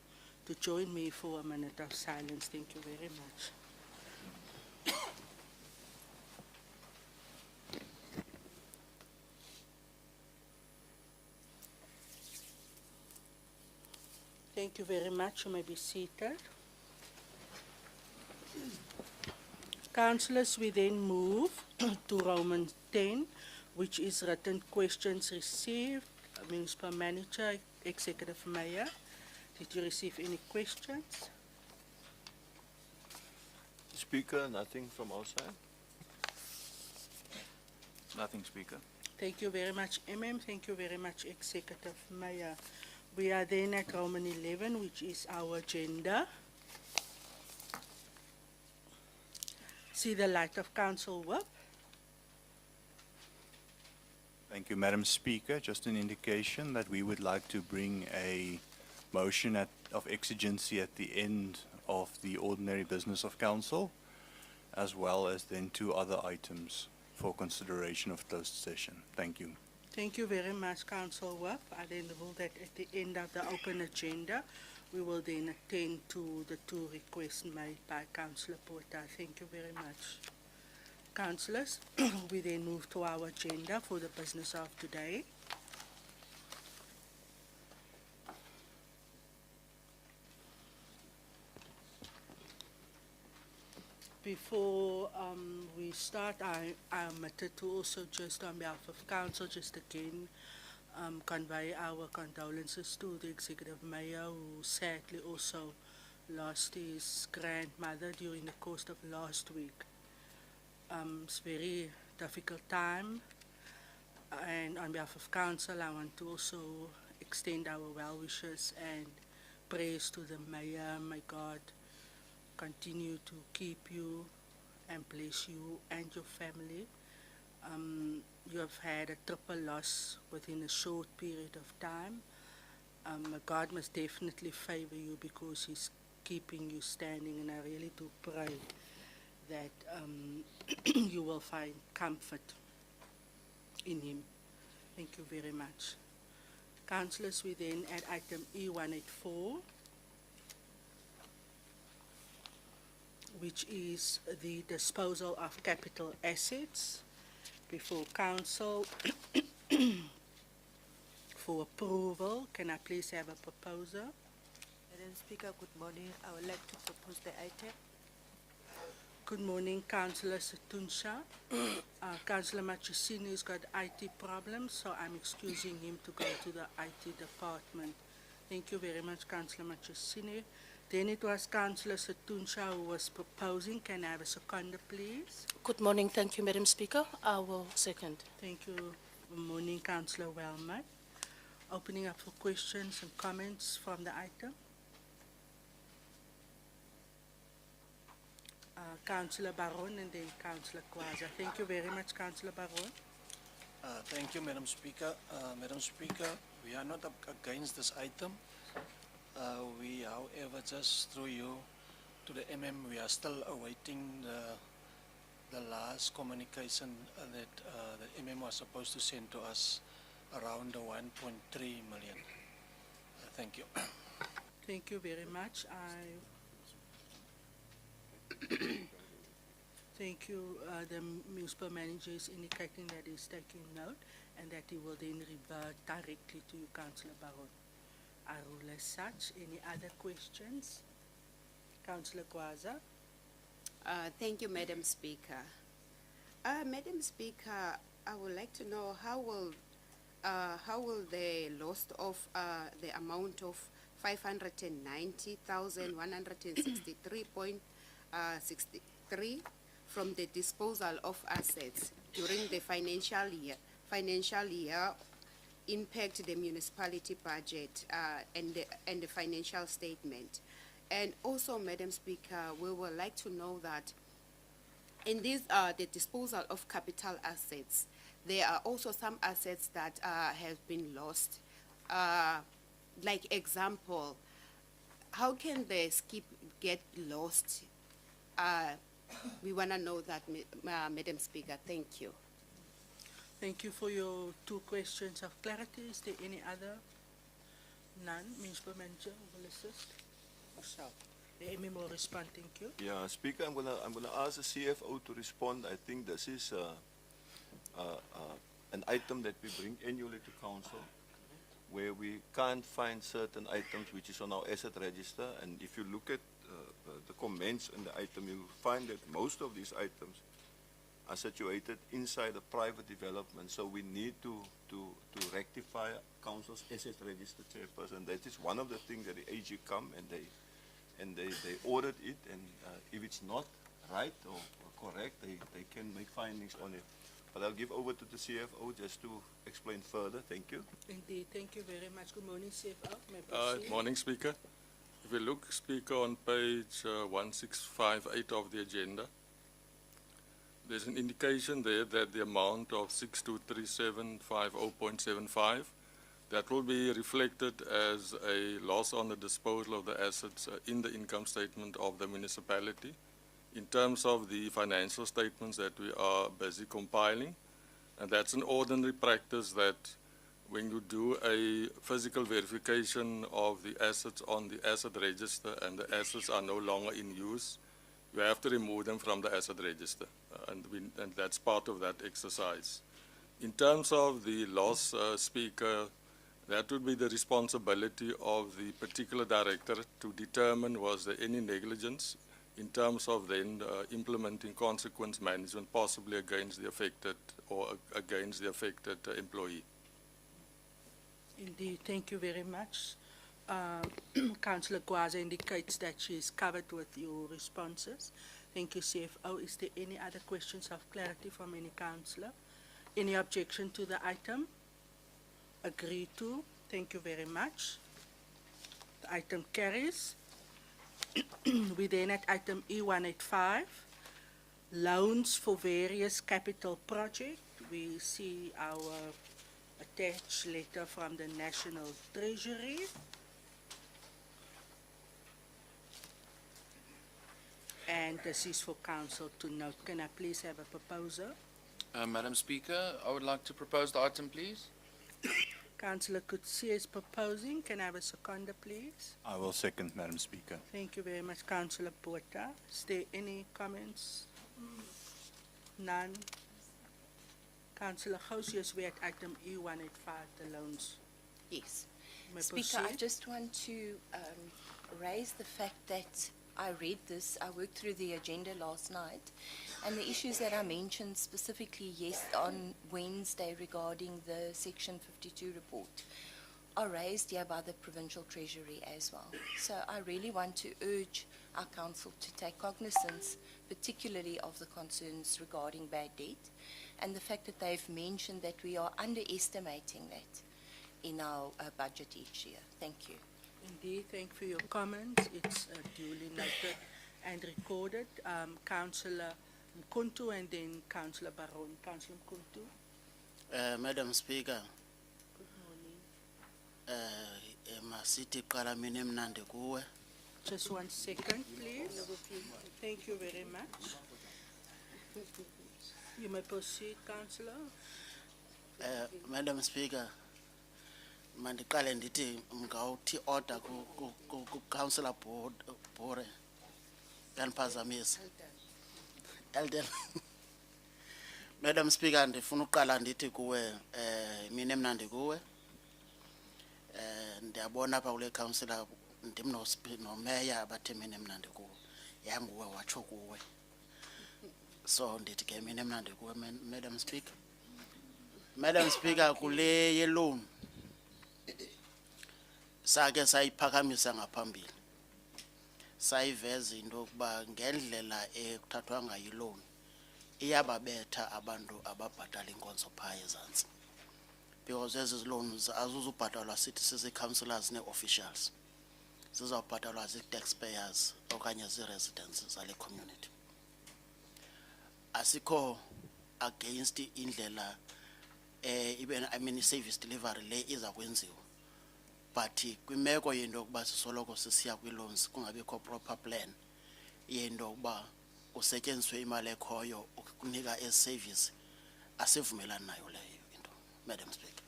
to join me for a minute of silence. Thank you very much. Thank you very much. You may be seated. Councillors, we then move to Roman 10, which is written questions received. Municipal Manager, Executive Mayor, did you receive any questions? Speaker, nothing from our side. Nothing, Speaker. Thank you very much, Thank you very much, Executive Mayor. We are then at Roman 11, which is our agenda. See the light of Council Whip. Thank you, Madam Speaker. Just an indication that we would like to bring a motion of exigency at the end of the ordinary business of council, as well as then 2 other items for consideration of closed session. Thank you. Thank you very much, Council Whip. I then rule that at the end of the open agenda, we will then attend to the 2 requests made by Councillor Porter. Thank you very much. Councillors, we then move to our agenda for the business of today. Before we start, I omitted to also just on behalf of council, just again convey our condolences to the Executive Mayor, who sadly also lost his grandmother during the course of last week. It's a very difficult time, and on behalf of council, I want to also extend our well wishes and prayers to the mayor. May God continue to keep you and bless you and your family. You have had a triple loss within a short period of time. God must definitely favor you because He's keeping you standing, and I really do pray that you will find comfort in Him. Thank you very much. Councillors, we then at item E184, which is the disposal of capital assets before council for approval. Can I please have a proposer? Madam Speaker, good morning. I would like to propose the item. Good morning, Councillor Setunsha. Councillor Machusini has got IT problems, so I'm excusing him to go to the IT department. Thank you very much, Councillor Machusini. Then it was Councillor Setunsha who was proposing. Can I have a seconder, please? Good morning. Thank you, Madam Speaker. I will second. Thank you. Good morning, Councillor Wellman. Opening up for questions and comments from the item. Councillor Baron and then Councillor Kwaza. Thank you very much, Councillor Baron. Thank you, Madam Speaker. Madam Speaker, we are not against this item. We, however, just through you to the MM, we are still awaiting the last communication that the MM was supposed to send to us around the 1.3 million. Thank you. Thank you very much. Thank you. The municipal manager is indicating that he's taking note and that he will then revert directly to you, Councillor Baron. I rule as such. Any other questions? Councillor Kwaza. Thank you, Madam Speaker. Madam Speaker, I would like to know how will the loss of the amount of 590,163.63 from the disposal of assets during the financial year impact the municipality budget and the financial statement. And also, Madam Speaker, we would like to know that in this the disposal of capital assets, there are also some assets that have been lost. Like example, how can the skip get lost? We want to know that, Madam Speaker. Thank you. Thank you for your two questions of clarity. Is there any other? None. Municipal manager will assist. Yourself. The MM will respond. Thank you. Yeah, Speaker, I'm gonna ask the CFO to respond. I think this is an item that we bring annually to council, where we can't find certain items which is on our asset register. And if you look at the comments in the item, you'll find that most of these items are situated inside a private development. So we need to rectify council's asset register, chairperson. That is one of the things that the AG come and they audit it, and if it's not right or correct, they can make findings on it. But I'll give over to the CFO just to explain further. Thank you. Indeed. Thank you very much. Good morning, CFO. May I proceed? Morning, Speaker. If you look, Speaker, on page 1658 of the agenda, there's an indication there that the amount of 623750.75, that will be reflected as a loss on the disposal of the assets in the income statement of the municipality. In terms of the financial statements that we are busy compiling, and that's an ordinary practice that when you do a physical verification of the assets on the asset register and the assets are no longer in use, you have to remove them from the asset register, and that's part of that exercise. In terms of the loss, Speaker, that would be the responsibility of the particular director to determine was there any negligence in terms of then implementing consequence management, possibly against the affected or against the affected employee. Indeed. Thank you very much. Councillor Kwaza indicates that she is covered with your responses. Thank you, CFO. Is there any other questions of clarity from any councillor? Any objection to the item? Agreed to. Thank you very much. The item carries. We then at item E185, loans for various capital projects. We see our attached letter from the National Treasury. And this is for council to note. Can I please have a proposal? Madam Speaker, I would like to propose the item, please. Councillor Kutsi is proposing. Can I have a seconder, please? I will second, Madam Speaker. Thank you very much, Councillor Porta. Is there any comments? None. Councillor Gausius, we're at item E185, the loans. Yes. May Speaker, I proceed? just want to raise the fact that I read this, I worked through the agenda last night, and the issues that I mentioned specifically on Wednesday regarding the Section 52 report are raised here by the Provincial Treasury as well. So I really want to urge our council to take cognizance, particularly of the concerns regarding bad debt, and the fact that they've mentioned that we are underestimating that. in our budget each year. Thank you. Indeed, thank you for your comments. It's duly noted and recorded. Councillor Mkuntu and then Councillor Baron. Councillor Mkuntu. Madam Speaker, Good morning. masithi qala mina emnandi kuwe. Just 1 second, please. Thank you very much. You may proceed, Councillor. Madam Speaker, mandiqale ndithi ngawuthi order ku Councillor Bore. Yanphazamisa. Elden. Madam Speaker, ndifuna uqala ndithi kuwe mina emnandi kuwe. Ndiyabona apha kule councillor ndim no mayor abathe mina emnandi kuwe. Yanguwe watsho kuwe. So ndithi ke mina emnandi kuwe Madam Speaker. Madam Speaker, kule ye-loan sake sayiphakamisa ngaphambili. Sayiveza into yokuba ngendlela ekuthathwa ngayo i-loan iyababetha abantu ababhatala inkonzo phaa ezantsi. Because ezi loans azuzubhatalwa sithi sisi-councillors nee-officials. Zizawubhatalwa zii-taxpayers okanye zii-residents zale community. Asikho against indlela even i-service delivery le iza kwenziwa. But kwimeko yento yokuba sisoloko sisiya kwi-loans kungabikho proper plan yento yokuba kusetyenziswe imali ekhoyo ukunika ezi-service asivumelani nayo leyo into, Madam Speaker.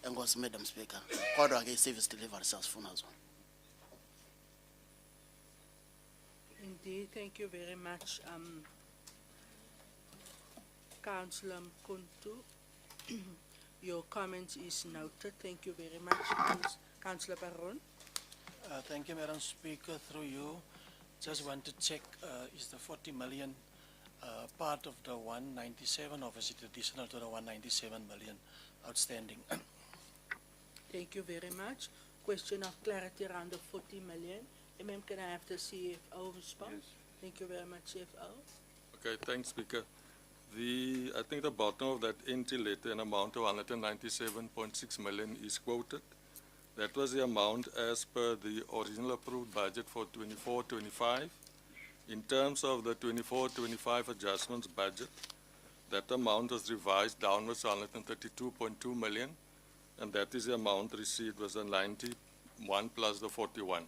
Enkosi, Madam Speaker. Kodwa ke i-service delivery siyazifuna zona. Indeed, thank you very much, Councillor Mkuntu. Your comment is noted. Thank you very much, Councillor Baron. Thank you, Madam Speaker. Through you, just want to check, is the 40 million part of the 197, or is it additional to the 197 million outstanding? Thank you very much. Question of clarity around the 40 million. Ma'am, can I have the CFO respond? Yes. Thank you very much, CFO. Okay, thanks, Speaker. I think the bottom of that entry letter, an amount of 197.6 million is quoted. That was the amount as per the original approved budget for 24-25. In terms of the 24-25 adjustments budget, that amount was revised downwards to 132.2 million, and that is the amount received was the 91 plus the 41.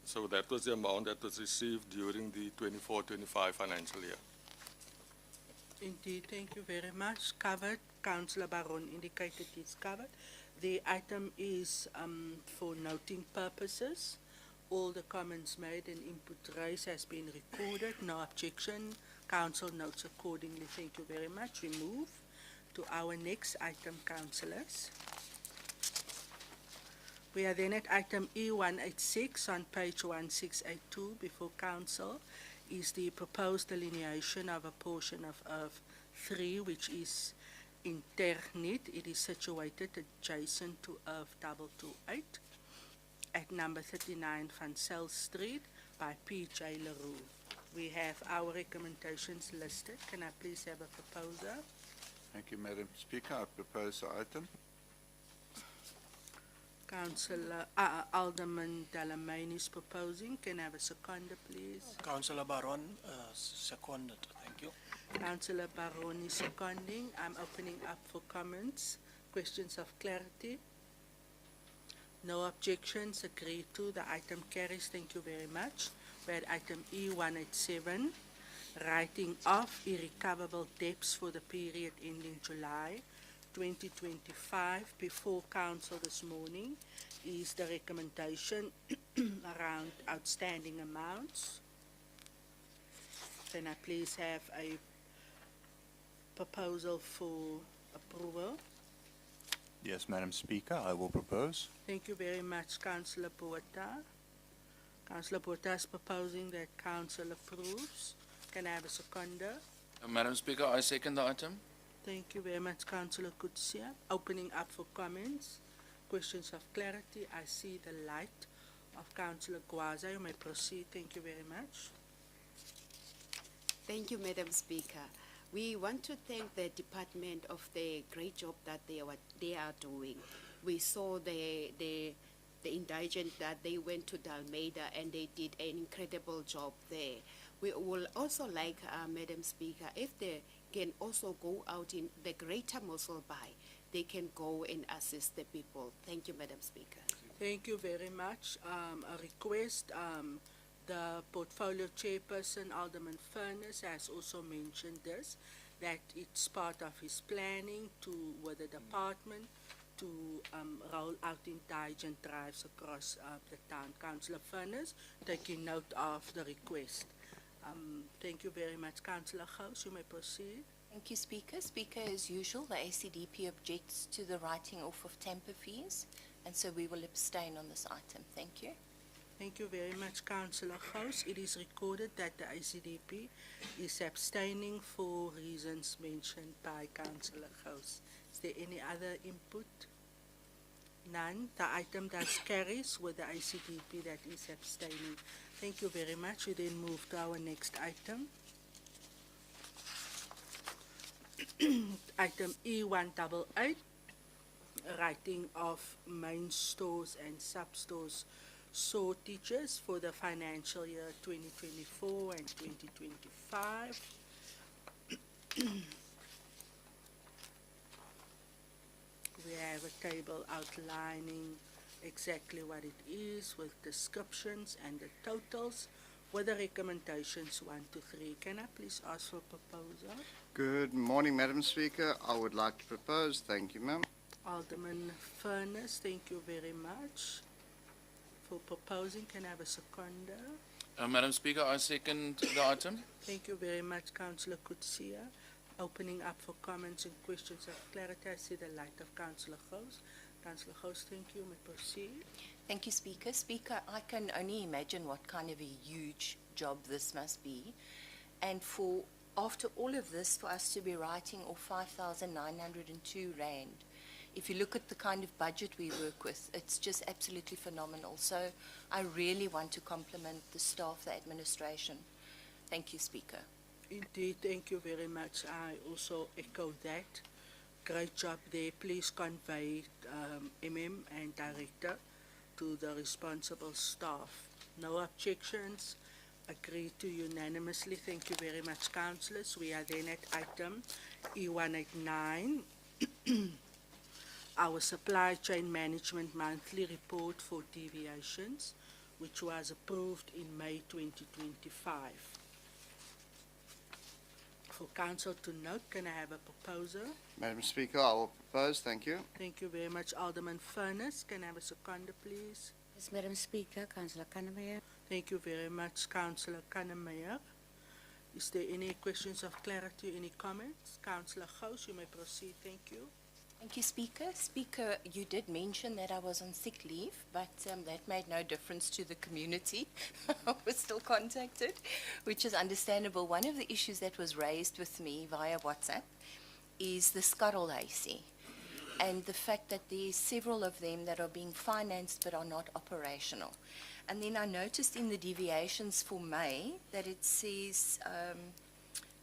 So that was the amount that was received during the 24-25 financial year. Indeed, thank you very much. Covered. Councillor Baron indicated it's covered. The item is for noting purposes. All the comments made and input raised has been recorded. No objection. Council notes accordingly. Thank you very much. We move to our next item, councillors. We are then at item E186 on page 1682 before council is the proposed delineation of a portion of Earth 3, which is in Ternit. It is situated adjacent to Earth 228 at number 39 Van Zyl Street by P.J. LaRue. We have our recommendations listed. Can I please have a proposer? Thank you, Madam Speaker. I propose the item. Councillor Alderman Delamain is proposing. Can I have a seconder, please? Councillor Baron, seconded. Thank you. Councillor Baron is seconding. I'm opening up for comments, questions of clarity. No objections, agreed to. The item carries. Thank you very much. We're at item E187, writing off irrecoverable debts for the period ending July 2025. Before council this morning is the recommendation around outstanding amounts. Can I please have a proposal for approval? Yes, Madam Speaker, I will propose. Thank you very much, Councillor Botha. Councillor Botha is proposing that council approves. Can I have a seconder? Madam Speaker, I second the item. Thank you very much, Councillor Kutsia. Opening up for comments, questions of clarity. I see the light of Councillor Gwaza. You may proceed. Thank you very much. Thank you, Madam Speaker. We want to thank the department of the great job that they are doing. we saw the indigent that they went to Dalmeida and they did an incredible job there. We will also like, Madam Speaker, if they can also go out in the greater Mossel Bay, they can go and assist the people. Thank you, Madam Speaker. Thank you very much. A request, the portfolio chairperson, Alderman Furness, has also mentioned this, that it's part of his planning with the department to roll out intelligent drives across the town. Councillor Furness, taking note of the request. Thank you very much. Councillor Gous, you may proceed. Thank you, Speaker. Speaker, as usual, the ACDP objects to the writing off of tamper fees, and so we will abstain on this item. Thank you. Thank you very much, Councillor Gous. It is recorded that the ICDP is abstaining for reasons mentioned by Councillor Gous. Is there any other input? None. The item thus carries with the ICDP that is abstaining. Thank you very much. We then move to our next item. Item E188, writing of main stores and sub-stores shortages for the financial year 2024 and 2025. We have a table outlining exactly what it is with descriptions and the totals with the recommendations 1 to 3. Can I please ask for a proposal? Good morning, Madam Speaker. I would like to propose. Thank you, ma'am. Alderman Furness, thank you very much for proposing. Can I have a seconder? Madam Speaker, I second the item. Thank you very much, Councillor Kutsia. Opening up for comments and questions of clarity, I see the light of Councillor Gous. Councillor Gous, thank you. May proceed. Thank you, Speaker. Speaker, I can only imagine what kind of a huge job this must be. And after all of this, for us to be writing off 5,902 Rand, if you look at the kind of budget we work with, it's just absolutely phenomenal. So I really want to compliment the staff, the administration. Thank you, Speaker. Indeed, thank you very much. I also echo that. Great job there. Please convey MM and Director to the responsible staff. No objections. Agreed to unanimously. Thank you very much, councillors. We are then at item E189, our supply chain management monthly report for deviations, which was approved in May 2025. For council to note, can I have a proposal? Madam Speaker, I will propose. Thank you. Thank you very much, Alderman Furness. Can I have a seconder, please? Yes, Madam Speaker, Councillor Kannemeyer. Thank you very much, Councillor Kannemeyer. Is there any questions of clarity, any comments? Councillor Gous, you may proceed. Thank you. Thank you, Speaker. Speaker, you did mention that I was on sick leave, but that made no difference to the community. I was still contacted, which is understandable. One of the issues that was raised with me via WhatsApp is the scuttle AC, and the fact that there's several of them that are being financed but are not operational. And then I noticed in the deviations for May that it says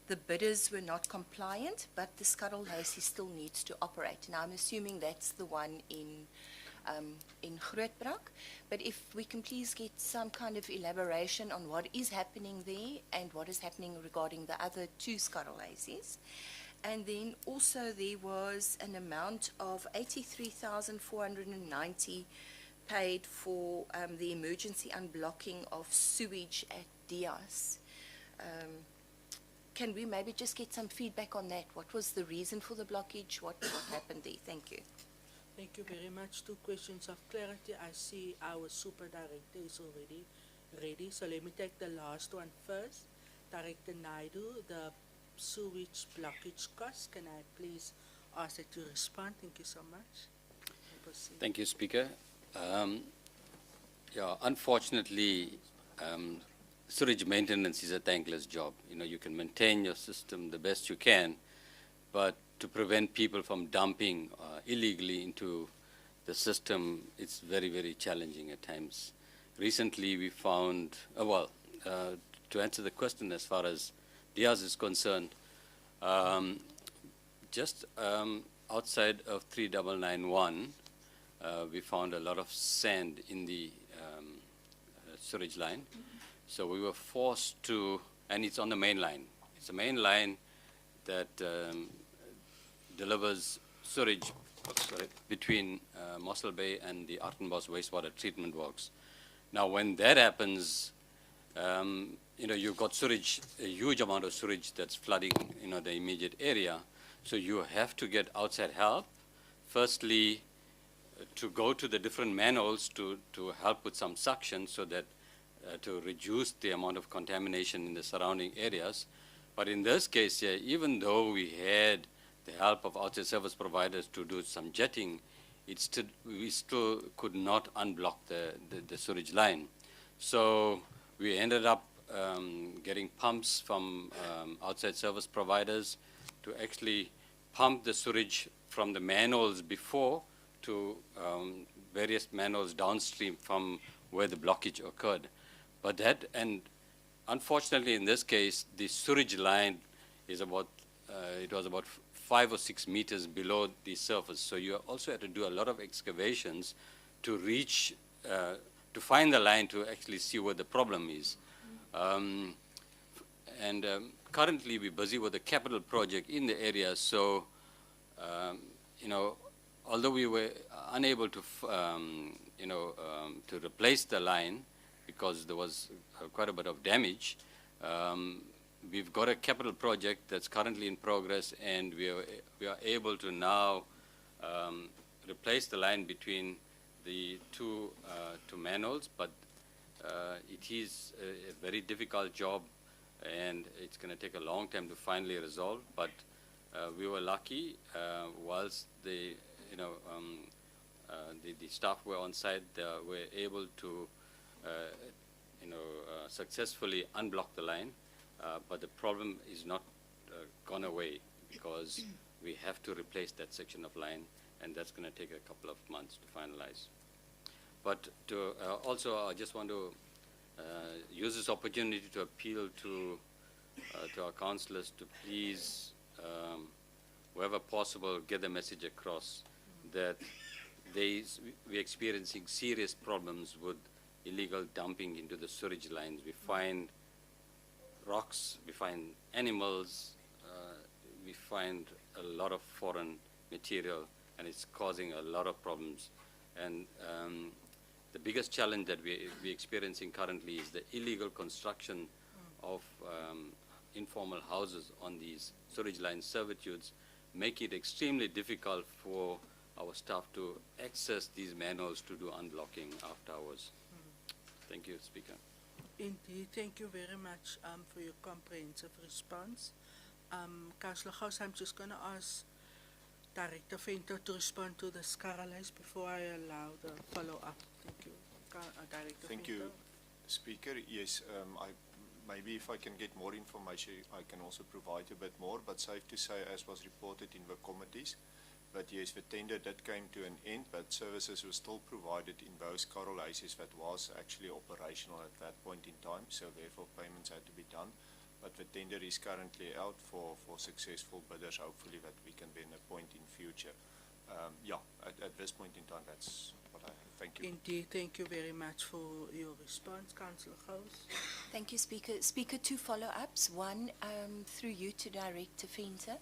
the bidders were not compliant, but the scuttle AC still needs to operate. Now I'm assuming that's the one in Grootbrak, but if we can please get some kind of elaboration on what is happening there and what is happening regarding the other two scuttle ACs. And then also there was an amount of 83,490 paid for the emergency unblocking of sewage at Dias. Can we maybe just get some feedback on that? What was the reason for the blockage? What happened there? Thank you. Thank you very much. 2 questions of clarity. I see our super director is already ready. So let me take the last one first. Director Naidu, the sewage blockage cost. Can I please ask that you respond? Thank you so much. Thank you, Speaker. Unfortunately, sewage maintenance is a thankless job. You can maintain your system the best you can, but to prevent people from dumping illegally into the system, it's very, very challenging at times. Recently, we found, to answer the question as far as Diaz is concerned, just outside of 3991, we found a lot of sand in the sewage line. So we were forced to, and it's on the main line. It's a main line that delivers sewage between Mossel Bay and the Artenbos wastewater treatment works. Now, when that happens, you've got sewage, a huge amount of sewage that's flooding, the immediate area. So you have to get outside help. Firstly, to go to the different manholes to help with some suction so that to reduce the amount of contamination in the surrounding areas. But in this case here, even though we had the help of outside service providers to do some jetting, we still could not unblock the sewage line. So we ended up getting pumps from outside service providers to actually pump the sewage from the manholes before to various manholes downstream from where the blockage occurred. But and unfortunately in this case, the sewage line is about, it was about 5 or 6 meters below the surface. So you also had to do a lot of excavations to reach, to find the line to actually see where the problem is. Currently we're busy with a capital project in the area, so, although we were unable to, to replace the line because there was quite a bit of damage, we've got a capital project that's currently in progress, and we are able to now replace the line between the two manholes, but it is a very difficult job, and it's going to take a long time to finally resolve. But we were lucky, whilst the staff were on site, they were able to successfully unblock the line. But the problem is not gone away, because we have to replace that section of line, and that's going to take a couple of months to finalize. But also, I just want to use this opportunity to appeal to our councillors to please, wherever possible, get the message across that we're experiencing serious problems with illegal dumping into the sewage lines. We find rocks, we find animals, we find a lot of foreign material, and it's causing a lot of problems. And the biggest challenge that we're experiencing currently is the illegal construction of informal houses on these sewage line servitudes, make it extremely difficult for our staff to access these manholes to do unblocking after hours. Thank you, Speaker. Indeed, thank you very much for your comprehensive response. Councillor Gauss, I'm just going to ask Director Venter to respond to the Scaralise before I allow the follow-up. Thank you. Director Thank Venter. you, Speaker. Yes, maybe if I can get more information, I can also provide a bit more, but safe to say, as was reported in the committees, but yes, the tender did come to an end, but services were still provided in those correlations that was actually operational at that point in time, so therefore payments had to be done. But the tender is currently out for successful bidders, hopefully that we can then appoint in future. At this point in time, that's what I have. Thank you. Indeed, thank you very much for your response, Councillor Gauss. Thank you, Speaker. Speaker, 2 follow-ups. One, through you to Director Venter.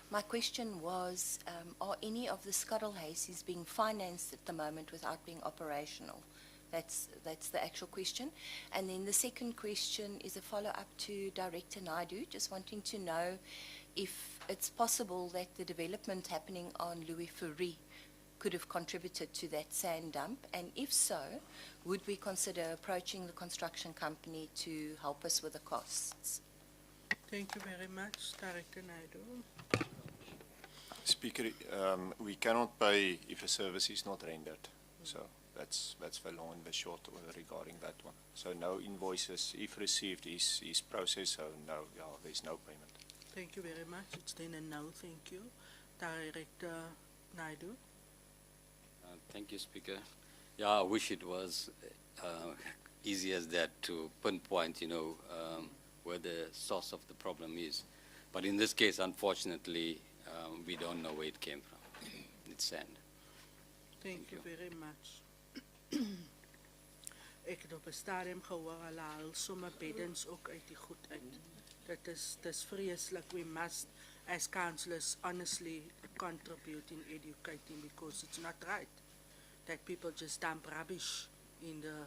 My question was, are any of the Scuttle Hazies being financed at the moment without being operational? That's the actual question. And then the second question is a follow-up to Director Naidu, just wanting to know if it's possible that the development happening on Louis Fourie could have contributed to that sand dump, and if so, would we consider approaching the construction company to help us with the costs? Thank you very much, Director Naidu. Speaker, we cannot pay if a service is not rendered. So that's the long and the short regarding that one. So no invoices, if received, is processed, so no, there's no payment. Thank you very much. It's then a no, thank you. Director Naidu. Thank you, Speaker. Yeah, I wish it was easy as that to pinpoint, where the source of the problem is. But in this case, unfortunately, we don't know where it came from. It's sand. Thank you very much. Ek het op 'n stadium gehoor hulle haal sommer beddens ook uit die goed uit. Dis vreeslik. We must as councillors honestly contribute in educating because it's not right that people just dump rubbish in the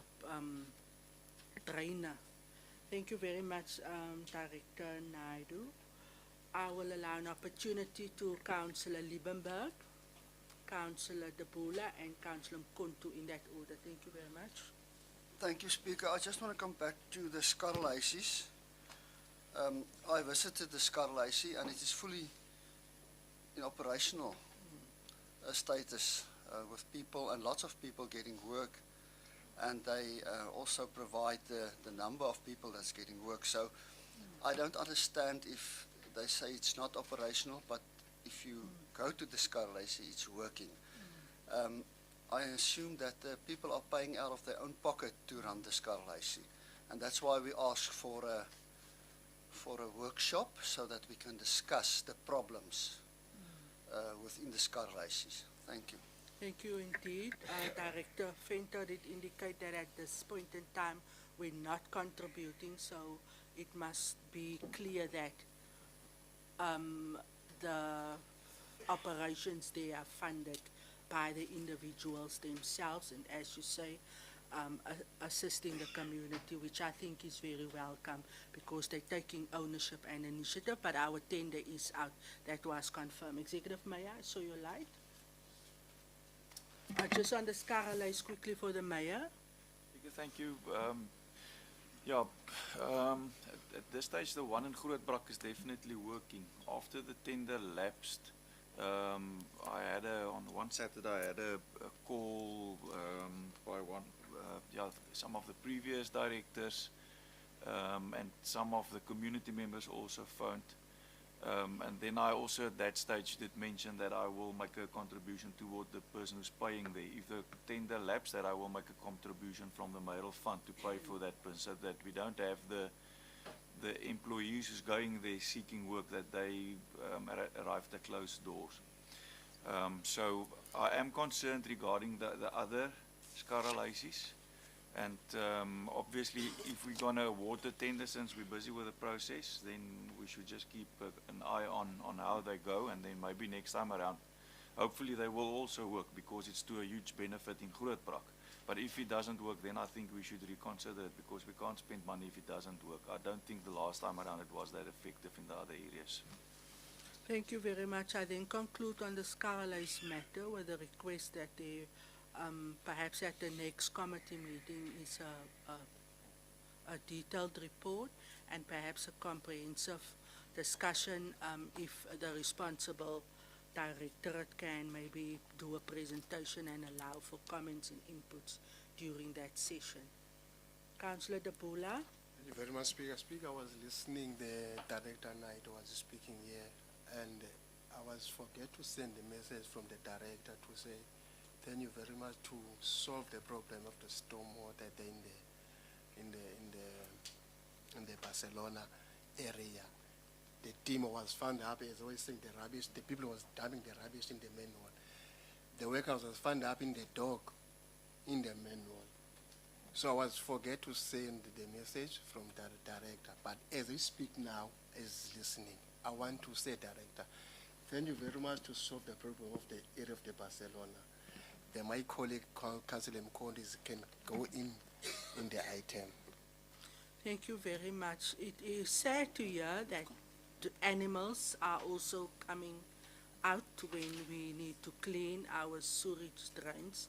drainer. Thank you very much, Director Naidu. I will allow an opportunity to Councillor Liebenberg, Councillor De Bola, and Councillor Mkontu in that order. Thank you very much. Thank you, Speaker. I just want to come back to the Scarlacies. I visited the Scarlacy and it is fully in operational status with people and lots of people getting work, and they also provide the number of people that's getting work. So I don't understand if they say it's not operational, but if you go to the Scarlacy, it's working. I assume that people are paying out of their own pocket to run the Scarlacy, and that's why we ask for a workshop so that we can discuss the problems within the Scarlacies. Thank you. Thank you indeed. Director Venter did indicate that at this point in time we're not contributing, so it must be clear that the operations they are funded by the individuals themselves, and as you say, assisting the community, which I think is very welcome because they're taking ownership and initiative, but our tender is out. That was confirmed. Executive Mayor, I saw your light. Just on the Scarlacy quickly for the Mayor. Thank you. At this stage, the one in Grootbrak is definitely working. After the tender lapsed, I had on one Saturday I had a call by some of the previous directors, and some of the community members also phoned. And then I also at that stage did mention that I will make a contribution toward the person who's paying there. If the tender lapses, that I will make a contribution from the Mayoral fund to pay for that person, so that we don't have the employees who's going there seeking work, that they arrive at closed doors. So I am concerned regarding the other Scarlacies, and obviously if we're going to award the tender, since we're busy with the process, then we should just keep an eye on how they go, and then maybe next time around hopefully they will also work, because it's to a huge benefit in Grootbrak. But if it doesn't work, then I think we should reconsider it, because we can't spend money if it doesn't work. I don't think the last time around it was that effective in the other areas. Thank you very much. I then conclude on the Scarlacy matter with a request that they perhaps at the next committee meeting is a detailed report and perhaps a comprehensive discussion if the responsible directorate can maybe do a presentation and allow for comments and inputs during that session. Councillor De Bola. Thank you very much, Speaker. Speaker, I was listening, the Director Knight was speaking here, and I was forget to send a message from the Director to say thank you very much to solve the problem of the stormwater there in the Barcelona area. The team was found up, as always saying, the rubbish, the people was dumping the rubbish in the main wall. The workers was found up in the dock in the main wall. So I was forget to send the message from the Director, but as we speak now, is listening. I want to say, Director, thank you very much to solve the problem of the area of the Barcelona. Then my colleague, Councillor Mkontu, can go in the item. Thank you very much. It is sad to hear that the animals are also coming out when we need to clean our sewage drains.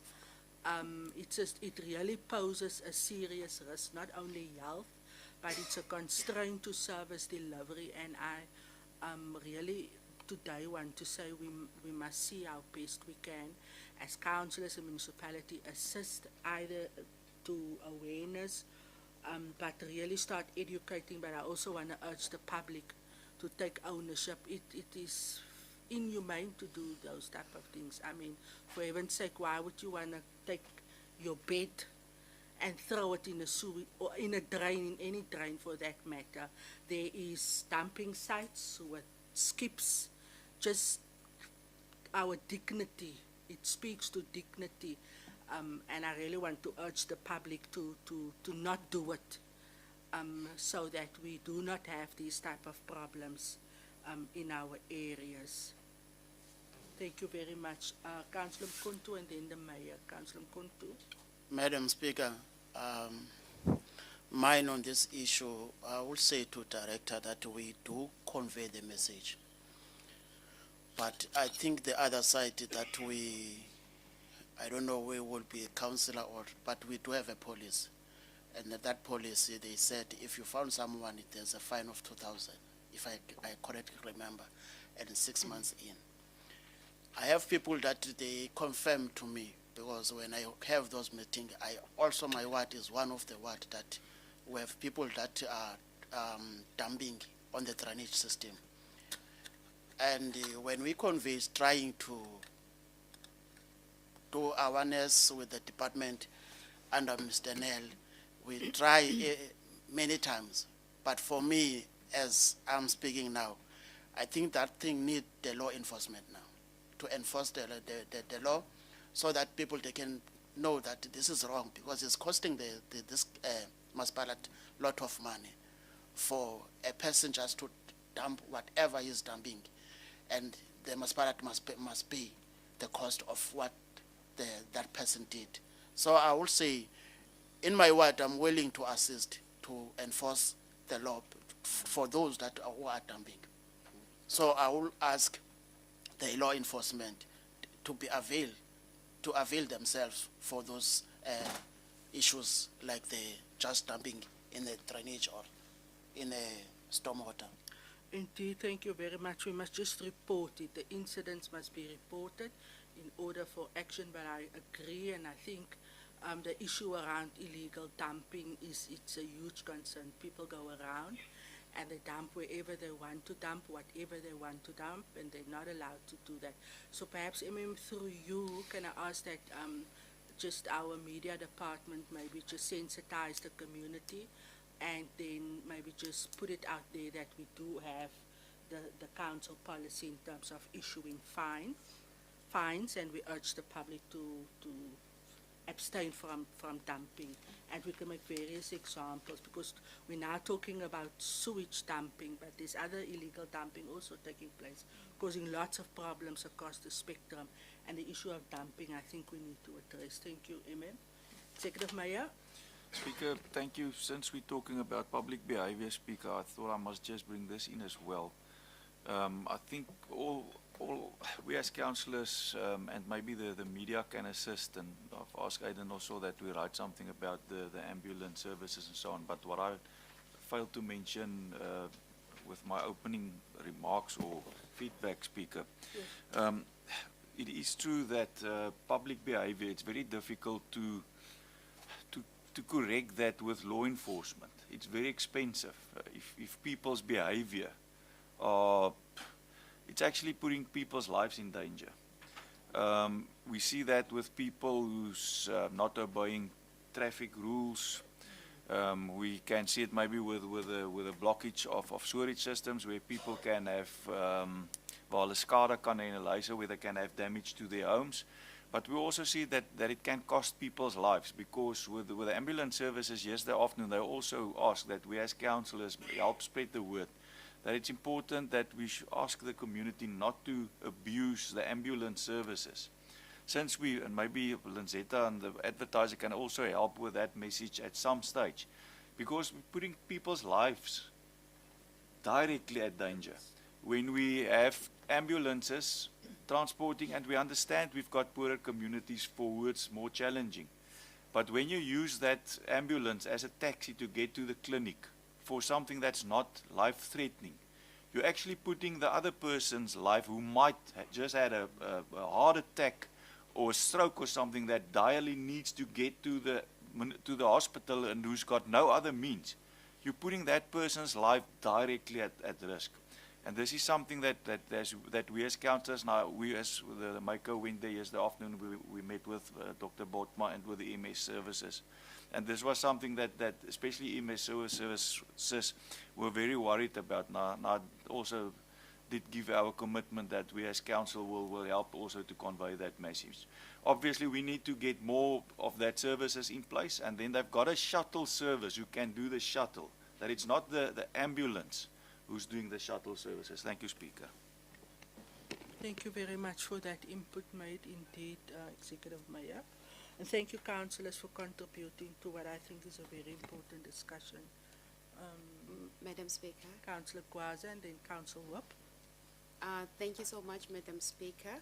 It really poses a serious risk, not only health, but it's a constraint to service delivery, and I really today want to say we must see how best we can as councillors and municipality assist either to awareness, but really start educating. But I also want to urge the public to take ownership. It is inhumane to do those type of things. I mean, for heaven's sake, why would you want to take your bed and throw it in a sewage or in a drain, in any drain for that matter? There is dumping sites with skips. Just our dignity it speaks to dignity, and I really want to urge the public to not do it, so that we do not have these type of problems in our areas. Thank you very much. Councillor Mkhonto and then the Mayor. Councillor Mkhonto. Madam Speaker, mine on this issue, I will say to Director that we do convey the message. But I think the other side that I don't know, we will be a councillor but we do have a policy. And that policy, they said, if you found someone, there's a fine of 2,000, if I correctly remember, and 6 months in. I have people that they confirm to me, because when I have those meetings, also my ward is one of the ward that we have people that are dumping on the drainage system. And when we convey trying to do awareness with the department under Mr. Nell, we try many times. But for me, as I'm speaking now, I think that thing needs the law enforcement now, to enforce the law, so that people, they can know that this is wrong, because it's costing this municipality a lot of money for a person just to dump whatever he's dumping, and the municipality must pay the cost of what that person did. So I will say, in my ward, I'm willing to assist to enforce the law for those who are dumping. So I will ask the law enforcement to avail themselves for those issues like the just dumping in the drainage or in the stormwater. Indeed, thank you very much. We must just report it. The incidents must be reported in order for action, but I agree, and I think the issue around illegal dumping it's a huge concern. People go around and they dump wherever they want to dump, whatever they want to dump, and they're not allowed to do that. So perhaps, through you, can I ask that just our media department maybe just sensitize the community, and then maybe just put it out there that we do have the council policy in terms of issuing fines, and we urge the public to abstain from dumping. And we can make various examples, because we're now talking about sewage dumping, but there's other illegal dumping also taking place, causing lots of problems across the spectrum. And the issue of dumping, I think we need to address. Thank you, Executive Mayor. Speaker, thank you. Since we're talking about public behavior, Speaker, I thought I must just bring this in as well. I think we as councillors and maybe the media can assist, and I've asked Aiden also that we write something about the ambulance services and so on. But what I failed to mention with my opening remarks or feedback, Speaker, yes. It is true that public behavior, it's very difficult to correct that with law enforcement. It's very expensive. If people's behavior are, it's actually putting people's lives in danger. We see that with people who's not obeying traffic rules. We can see it maybe with a blockage of sewerage systems, where people can have hulle skade kan analyse, where they can have damage to their homes. But we also see that it can cost people's lives, because with the ambulance services yesterday afternoon, they also asked that we as councillors help spread the word, that it's important that we should ask the community not to abuse the ambulance services. Since and maybe Lanzetta and the advertiser can also help with that message at some stage, because we're putting people's lives directly at danger. When we have ambulances transporting, and we understand we've got poorer communities for who it's more challenging. But when you use that ambulance as a taxi to get to the clinic for something that's not life-threatening, you're actually putting the other person's life who might just had a heart attack or a stroke or something that direly needs to get to the hospital and who's got no other means. You're putting that person's life directly at risk. And this is something that we as councillors, now we as the Maiko went there yesterday afternoon, we met with Dr. Botma and with the EMS services. And this was something that especially EMS services were very worried about. Now also did give our commitment that we as council will help also to convey that message. Obviously, we need to get more of that services in place, and then they've got a shuttle service who can do the shuttle, that it's not the ambulance who's doing the shuttle services. Thank you, Speaker. Thank you very much for that input made indeed, Executive Mayor. And thank you, councillors, for contributing to what I think is a very important discussion. Madam Speaker. Councillor Gwaza and then Councillor Whoop. Thank you so much, Madam Speaker.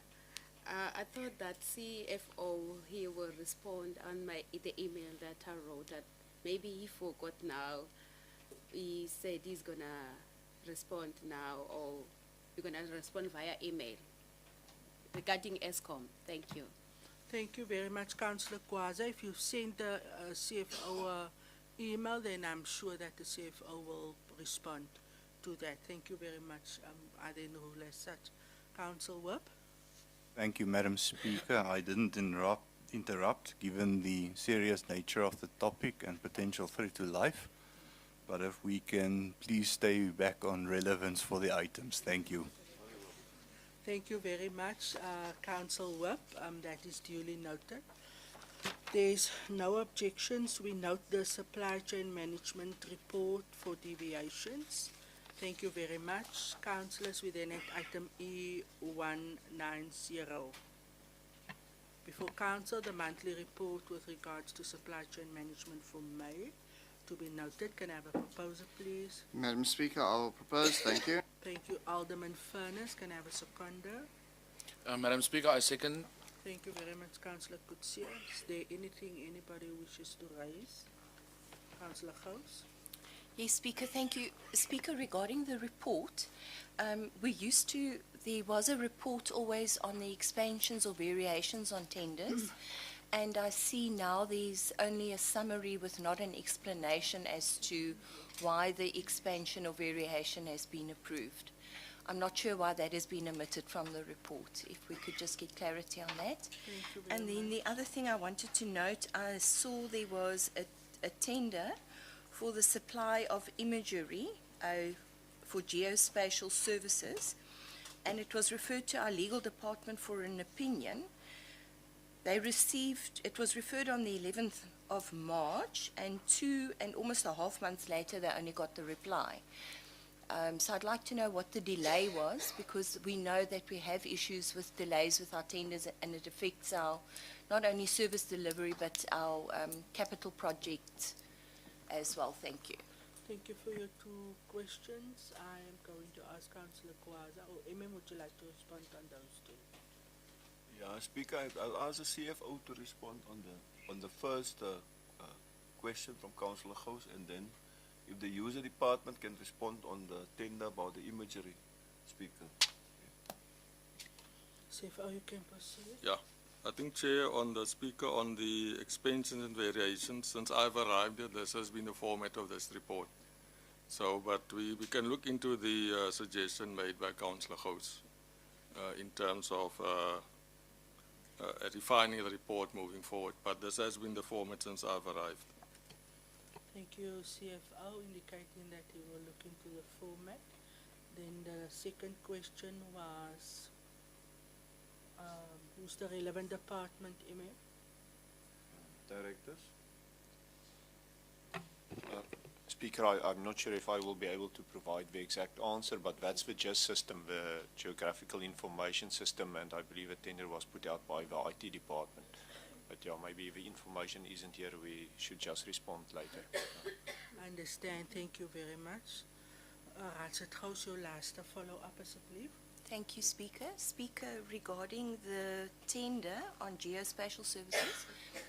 I thought that CFO he will respond on the email that I wrote, that maybe he forgot now. He said he's gonna respond now, or we're gonna respond via email regarding ESCOM. Thank you. Thank you very much, Councillor Gwaza. If you've sent the CFO email, then I'm sure that the CFO will respond to that. Thank you very much. I didn't know who as such. Councillor Whoop. Thank you, Madam Speaker. I didn't interrupt given the serious nature of the topic and potential threat to life. But if we can please stay back on relevance for the items. Thank you. Thank you very much, Councillor Whoop. That is duly noted. There's no objections. We note the supply chain management report for deviations. Thank you very much. Councillors, we then at item E190. Before Council, the monthly report with regards to supply chain management for May. To be noted, can I have a proposer, please? Madam Speaker, I will propose. Thank you. Thank you, Alderman Furness. Can I have a seconder? Madam Speaker, I second. Thank you very much, Councillor Kutsia. Is there anything anybody wishes to raise? Councillor Gous? Yes, Speaker, thank you. Speaker, regarding the report, there was a report always on the expansions or variations on tenders, and I see now there's only a summary with not an explanation as to why the expansion or variation has been approved. I'm not sure why that has been omitted from the report. If we could just get clarity on that. And then the other thing I wanted to note, I saw there was a tender for the supply of imagery for geospatial services, and it was referred to our legal department for an opinion. It was referred on the 11th of March, and almost a half months later they only got the reply. So I'd like to know what the delay was, because we know that we have issues with delays with our tenders, and it affects our not only service delivery but our capital projects as well. Thank you. Thank you for your two questions. I am going to ask Councillor Kwaza, or Emem, would you like to respond on those two? Yeah, Speaker, I'll ask the CFO to respond on the first question from Councillor Gous, and then if the user department can respond on the tender about the imagery, Speaker. CFO, you can proceed. Yeah, I think, Chair, on the Speaker, on the expansions and variations, since I've arrived here, this has been the format of this report. So, but we can look into the suggestion made by Councillor Gous in terms of refining the report moving forward. But this has been the format since I've arrived. Thank you, CFO, indicating that he will look into the format. Then the second question was, who's the relevant department, Emem? Directors? Speaker, I'm not sure if I will be able to provide the exact answer, but that's the GIS system, the Geographical Information System, and I believe a tender was put out by the IT department. But yeah, maybe if the information isn't here, we should just respond later. I understand. Thank you very much. Raadslid Gous, your last follow-up asseblief. Thank you, Speaker. Speaker, regarding the tender on geospatial services,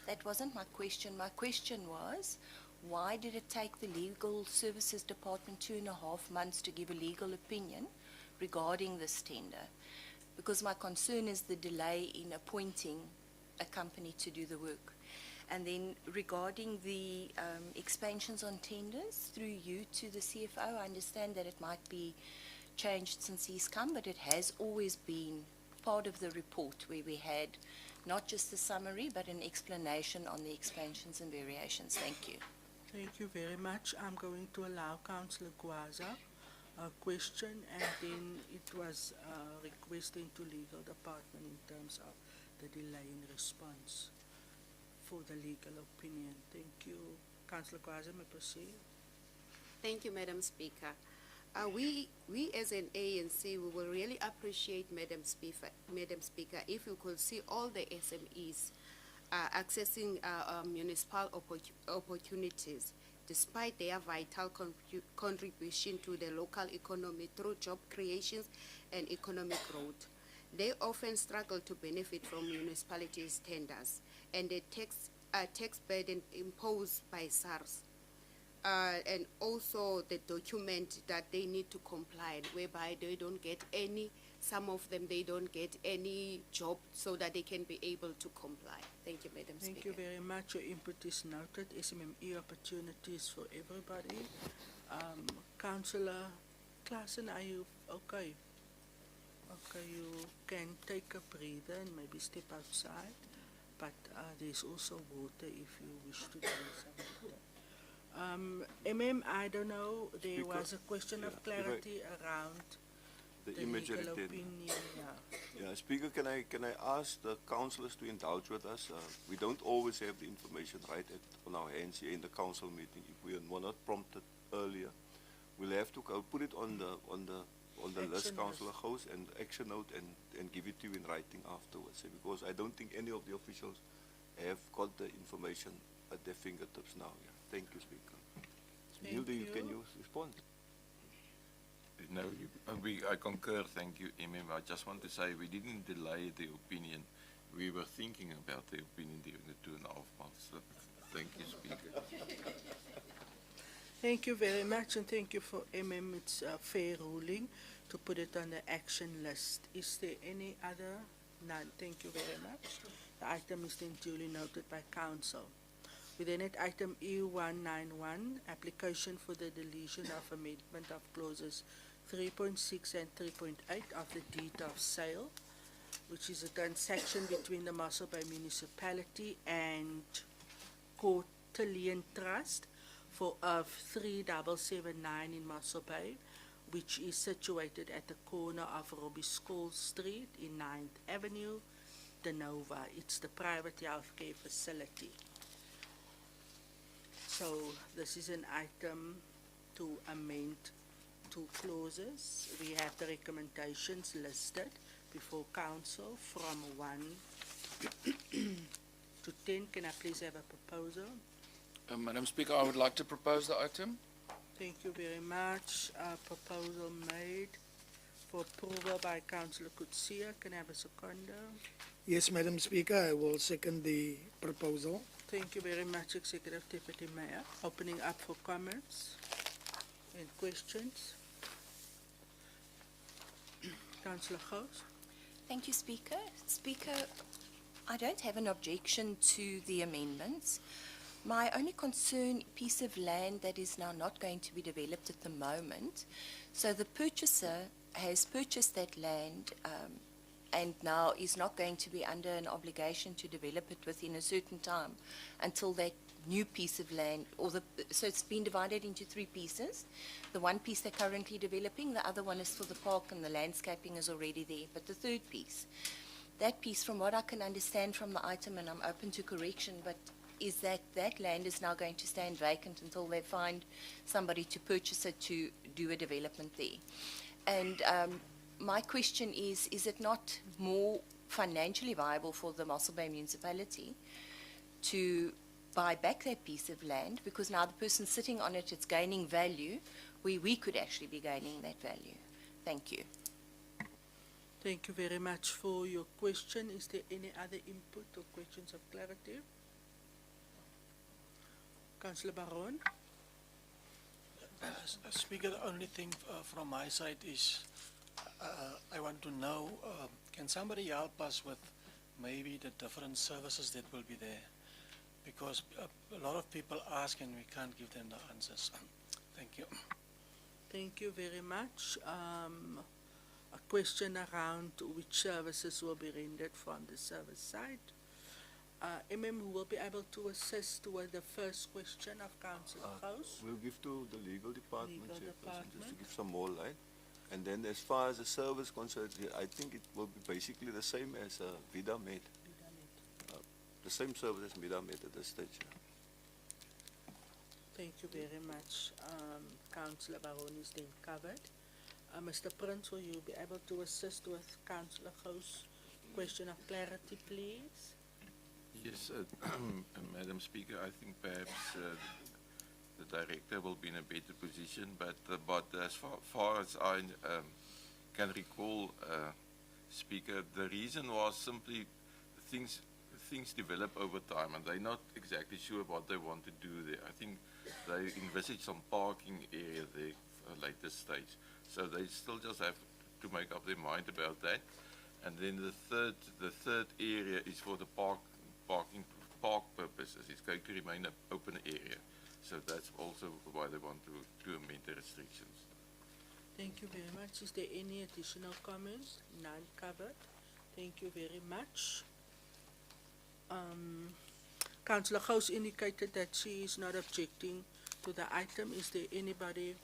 that wasn't my question. My question was, why did it take the Legal Services Department 2.5 months to give a legal opinion regarding this tender? Because my concern is the delay in appointing a company to do the work. And then regarding the expansions on tenders through you to the CFO, I understand that it might be changed since he's come, but it has always been part of the report where we had not just the summary but an explanation on the expansions and variations. Thank you. Thank you very much. I'm going to allow Councillor Gwaza question, and then it was requesting to legal department in terms of the delay in response for the legal opinion. Thank you. Councillor Kwazi, may proceed. Thank you, Madam Speaker. We as an ANC, we will really appreciate, Madam Speaker, if you could see all the SMEs accessing municipal opportunities despite their vital contribution to the local economy through job creations and economic growth. They often struggle to benefit from municipalities' tenders and the tax burden imposed by SARS. And also the document that they need to comply, whereby they don't get any, some of them, they don't get any job so that they can be able to comply. Thank you, Madam Speaker. Thank you very much. Your input is noted. SMME opportunities for everybody. Councillor Klassen, are you okay? Okay, you can take a breather and maybe step outside, but there's also water if you wish to do something. I don't know, there Speaker, was a question of if I- clarity around The the imagery legal then. opinion. Yeah, Speaker, can I ask the councillors to indulge with us? We don't always have the information right on our hands here in the council meeting. If we were not prompted earlier, we'll have to put it on the list, Action Councillor list. Gous, and action note and give it to you in writing afterwards. Because I don't think any of the officials have got the information at their fingertips now. Yeah. Thank you, Speaker. Thank Neil, you. can you respond? No, I concur. Thank you, I just want to say we didn't delay the opinion. We were thinking about the opinion during the 2.5 months. So, thank you, Speaker. Thank you very much, and thank you for its fair ruling to put it on the action list. Is there any other? None. Thank you very much. The item is then duly noted by council. We then at item E191, application for the deletion of amendment of clauses 3.6 and 3.8 of the deed of sale, which is a transaction between the Mossel Municipality and Courtelian Trust for of 3779 in Mossel Bay, which is situated at the corner of Robbie School Street in 9th Avenue, De Nova. It's the private healthcare facility. So this is an item to amend two clauses. We have the recommendations listed before council from 1 to 10. Can I please have a proposal? Madam Speaker, I would like to propose the item. Thank you very much. Proposal made for approval by Councillor Kutsia. Can I have a seconder? Yes, Madam Speaker, I will second the proposal. Thank you very much, Executive Deputy Mayor. Opening up for comments and questions. Councillor Gous. Thank you, Speaker. Speaker, I don't have an objection to the amendments. My only concern, piece of land that is now not going to be developed at the moment. So the purchaser has purchased that land and now is not going to be under an obligation to develop it within a certain time until that new piece of land, so it's been divided into 3 pieces. The one piece they're currently developing, the other one is for the park and the landscaping is already there. But the third piece, that piece, from what I can understand from the item, and I'm open to correction, but is that land is now going to stand vacant until they find somebody to purchase it to do a development there. And my question is it not more financially viable for the Mossel Bay Municipality to buy back that piece of land, because now the person sitting on it, it's gaining value, where we could actually be gaining that value? Thank you. Thank you very much for your question. Is there any other input or questions of clarity? Councillor Baron. Speaker, the only thing from my side is I want to know, can somebody help us with maybe the different services that will be there? Because a lot of people ask and we can't give them the answers. Thank you. Thank you very much. A question around which services will be rendered from the service side. MM, who will be able to assist with the first question of Councillor Gous? We'll give to the legal department, Legal Chairperson, just to department. give some more light. And then as far as the service concerned, I think it will be basically the same as Vida Med. The same service as Vida Med at this stage. Thank you very much. Councillor Baron is then covered. Mr. Prince, will you be able to assist with Councillor Gous' question of clarity, please? Yes, Madam Speaker, I think perhaps the director will be in a better position, but as far as I can recall, Speaker, the reason was simply things develop over time, and they're not exactly sure what they want to do there. I think they envisage some parking area there at a later stage, so they still just have to make up their mind about that. And then the third area is for the park purposes. It's going to remain an open area, so that's also why they want to amend the restrictions. Thank you very much. Is there any additional comments? None covered. Thank you very much. Councillor Gous indicated that she is not objecting to the item. Is there anybody?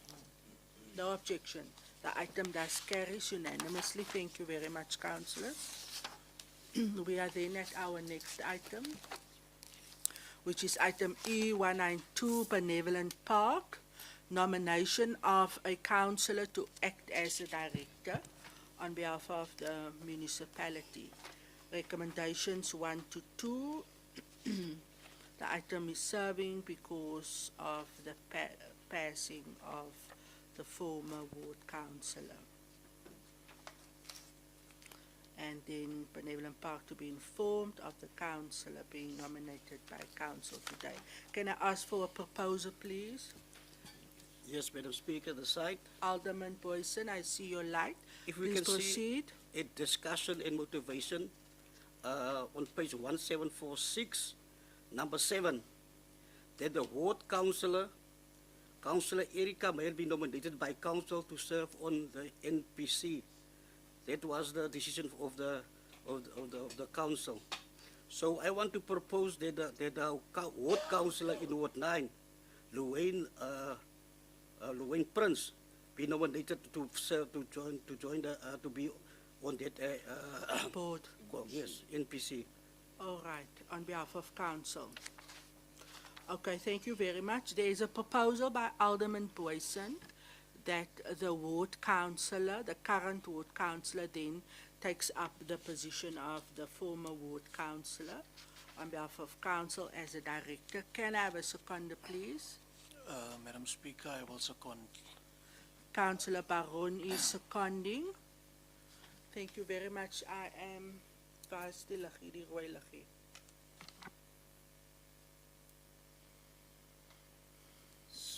No objection. The item does carry unanimously. Thank you very much, Councillor. We are then at our next item, which is item E192, Benevolent Park, nomination of a councillor to act as a director on behalf of the municipality. Recommendations 1 to 2. The item is serving because of the passing of the former ward councillor. And then Benevolent Park to be informed of the councillor being nominated by council today. Can I ask for a proposal, please? Yes, Madam Speaker, the site. Alderman Boyson, I see your light. If we Please can proceed. see a discussion and motivation on page 1746, number 7, that the ward councillor, Councillor Erika, may be nominated by council to serve on the NPC. That was the decision of the council. So I want to propose that the ward councillor in Ward 9, Luwayne Prince, be nominated to serve to be on that board. Yes, NPC. All right, on behalf of council. Okay, thank you very much. There is a proposal by Alderman Boyson that the ward councillor, the current ward councillor, then takes up the position of the former ward councillor on behalf of council as a director. Can I have a seconder, please? Madam Speaker, I will second. Councillor Baron is seconding. Thank you very much. I am Vastilagi, die rooi liggie.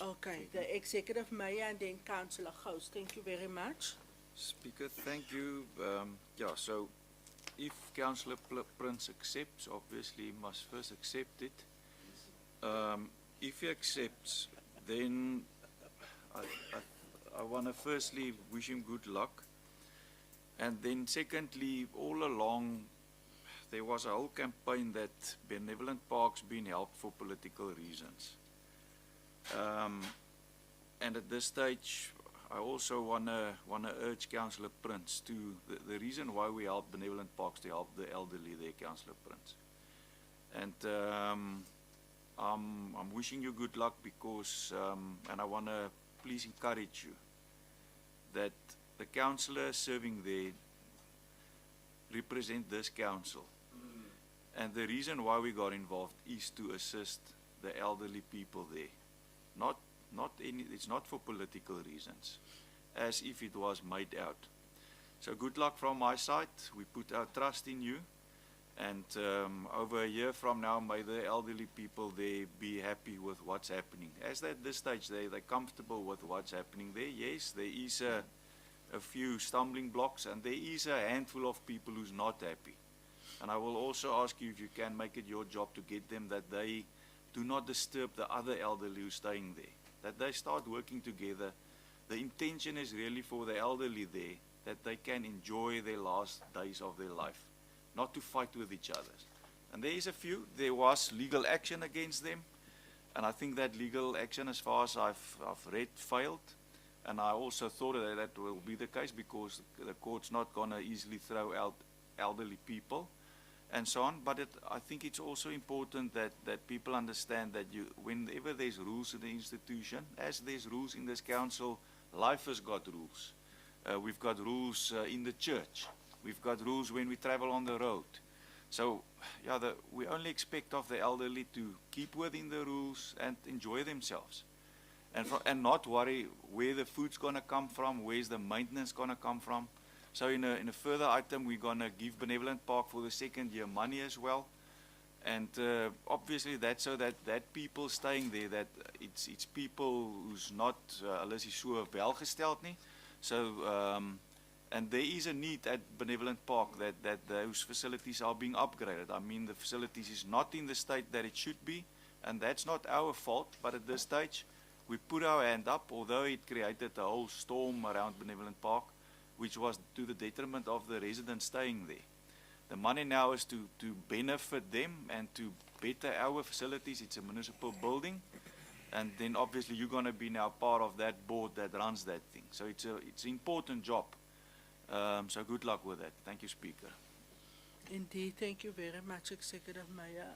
Okay, the executive mayor and then Councillor Gous. Thank you very much. Speaker, thank you. Yeah, so if Councillor Prince accepts, obviously he must first accept it. If he accepts, then I want to firstly wish him good luck. And then secondly, all along, there was a whole campaign that Benevolent Park's been helped for political reasons. And at this stage, I also want to urge Councillor Prince to, the reason why we help Benevolent Parks to help the elderly there, Councillor Prince. And I'm wishing you good luck because, and I want to please encourage you that the councillor serving there represent this council. And the reason why we got involved is to assist the elderly people there. It's not for political reasons, as if it was made out. So good luck from my side. We put our trust in you. And over a year from now, may the elderly people there be happy with what's happening. As at this stage, they're comfortable with what's happening there. Yes, there is a few stumbling blocks, and there is a handful of people who's not happy. And I will also ask you if you can make it your job to get them that they do not disturb the other elderly who's staying there, that they start working together. The intention is really for the elderly there, that they can enjoy their last days of their life, not to fight with each other, And there is a few. There was legal action against them. And I think that legal action, as far as I've read, failed. And I also thought that that will be the case because the court's not going to easily throw out elderly people and so on. But I think it's also important that people understand that whenever there's rules in the institution, as there's rules in this council, life has got rules. We've got rules in the church. We've got rules when we travel on the road. So, yeah, we only expect of the elderly to keep within the rules and enjoy themselves. And not worry where the food's going to come from, where's the maintenance going to come from. So in a further item, we're going to give Benevolent Park for the second year money as well. And obviously that's so that people staying there, that it's people who's not, hulle is so welgesteld nie. So, and there is a need at Benevolent Park that those facilities are being upgraded. I mean, the facilities is not in the state that it should be, and that's not our fault, but at this stage, we put our hand up, although it created a whole storm around Benevolent Park, which was to the detriment of the residents staying there. The money now is to benefit them and to better our facilities. It's a municipal building, and then obviously you're going to be now part of that board that runs that thing. So it's an important job. So good luck with that. Thank you, Speaker. Indeed, thank you very much, Executive Mayor.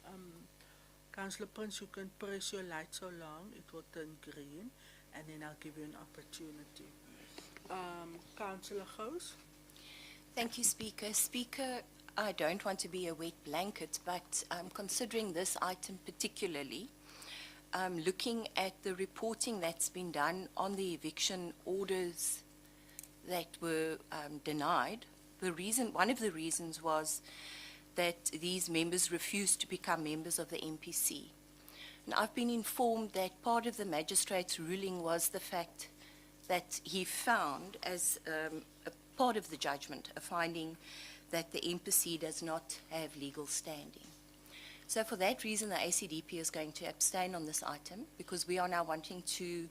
Councillor Prince, you can press your light so long, it will turn green, and then I'll give you an opportunity. Councillor Gous. Thank you, Speaker. Speaker, I don't want to be a wet blanket, but considering this item particularly, looking at the reporting that's been done on the eviction orders that were denied, one of the reasons was that these members refused to become members of the MPC. And I've been informed that part of the magistrate's ruling was the fact that he found, as a part of the judgment, a finding that the MPC does not have legal standing. So for that reason, the ACDP is going to abstain on this item, because we are now wanting to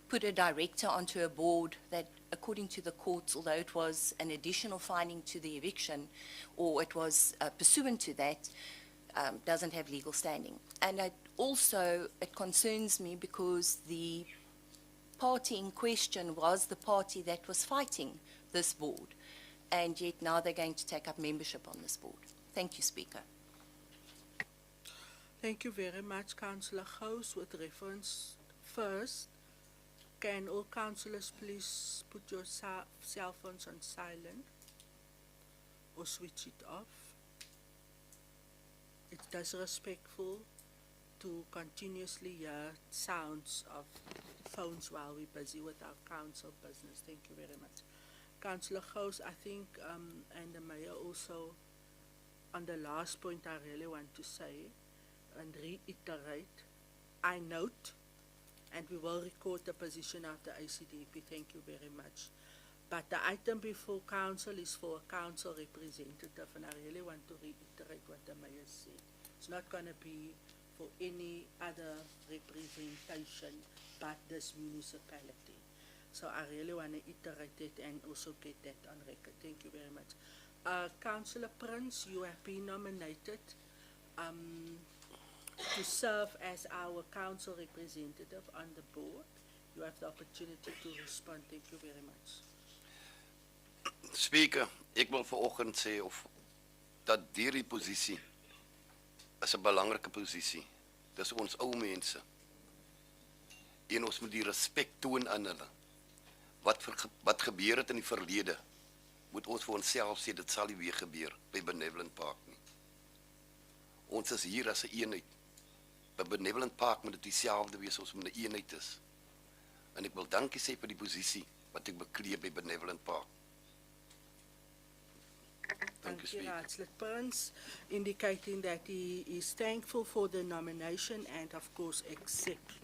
put a director onto a board that, according to the courts, although it was an additional finding to the eviction, or it was pursuant to that, doesn't have legal standing. And it concerns me because the party in question was the party that was fighting this board, and yet now they're going to take up membership on this board. Thank you, Speaker. Thank you very much, Councillor Gous. With reference first, can all councillors please put your cell phones on silent or switch it off? It's disrespectful to continuously hear sounds of phones while we're busy with our council business. Thank you very much. Councillor Gous, I think, and the Mayor also, on the last point I really want to say and reiterate, I note, and we will record the position of the ACDP. Thank you very much. But the item before council is for a council representative, and I really want to reiterate what the Mayor said. It's not going to be for any other representation but this municipality. So I really want to iterate it and also get that on record. Thank you very much. Councillor Prince, you have been nominated to serve as our council representative on the board. You have the opportunity to respond. Thank you very much. Speaker, ek wil vanoggend sê dat hierdie posisie is 'n belangrike posisie. Dis ons ou mense. En ons moet die respek toon aan hulle. Wat gebeur het in die verlede, moet ons vir onsself sê dit sal nie weer gebeur by Benevolent Park nie. Ons is hier as 'n eenheid. By Benevolent Park moet dit dieselfde wees as ons 'n eenheid is. En ek wil dankie sê vir die posisie wat ek beklee by Benevolent Park. Thank you, Raadslid Prince, indicating that he is thankful for the nomination and, of course, accept.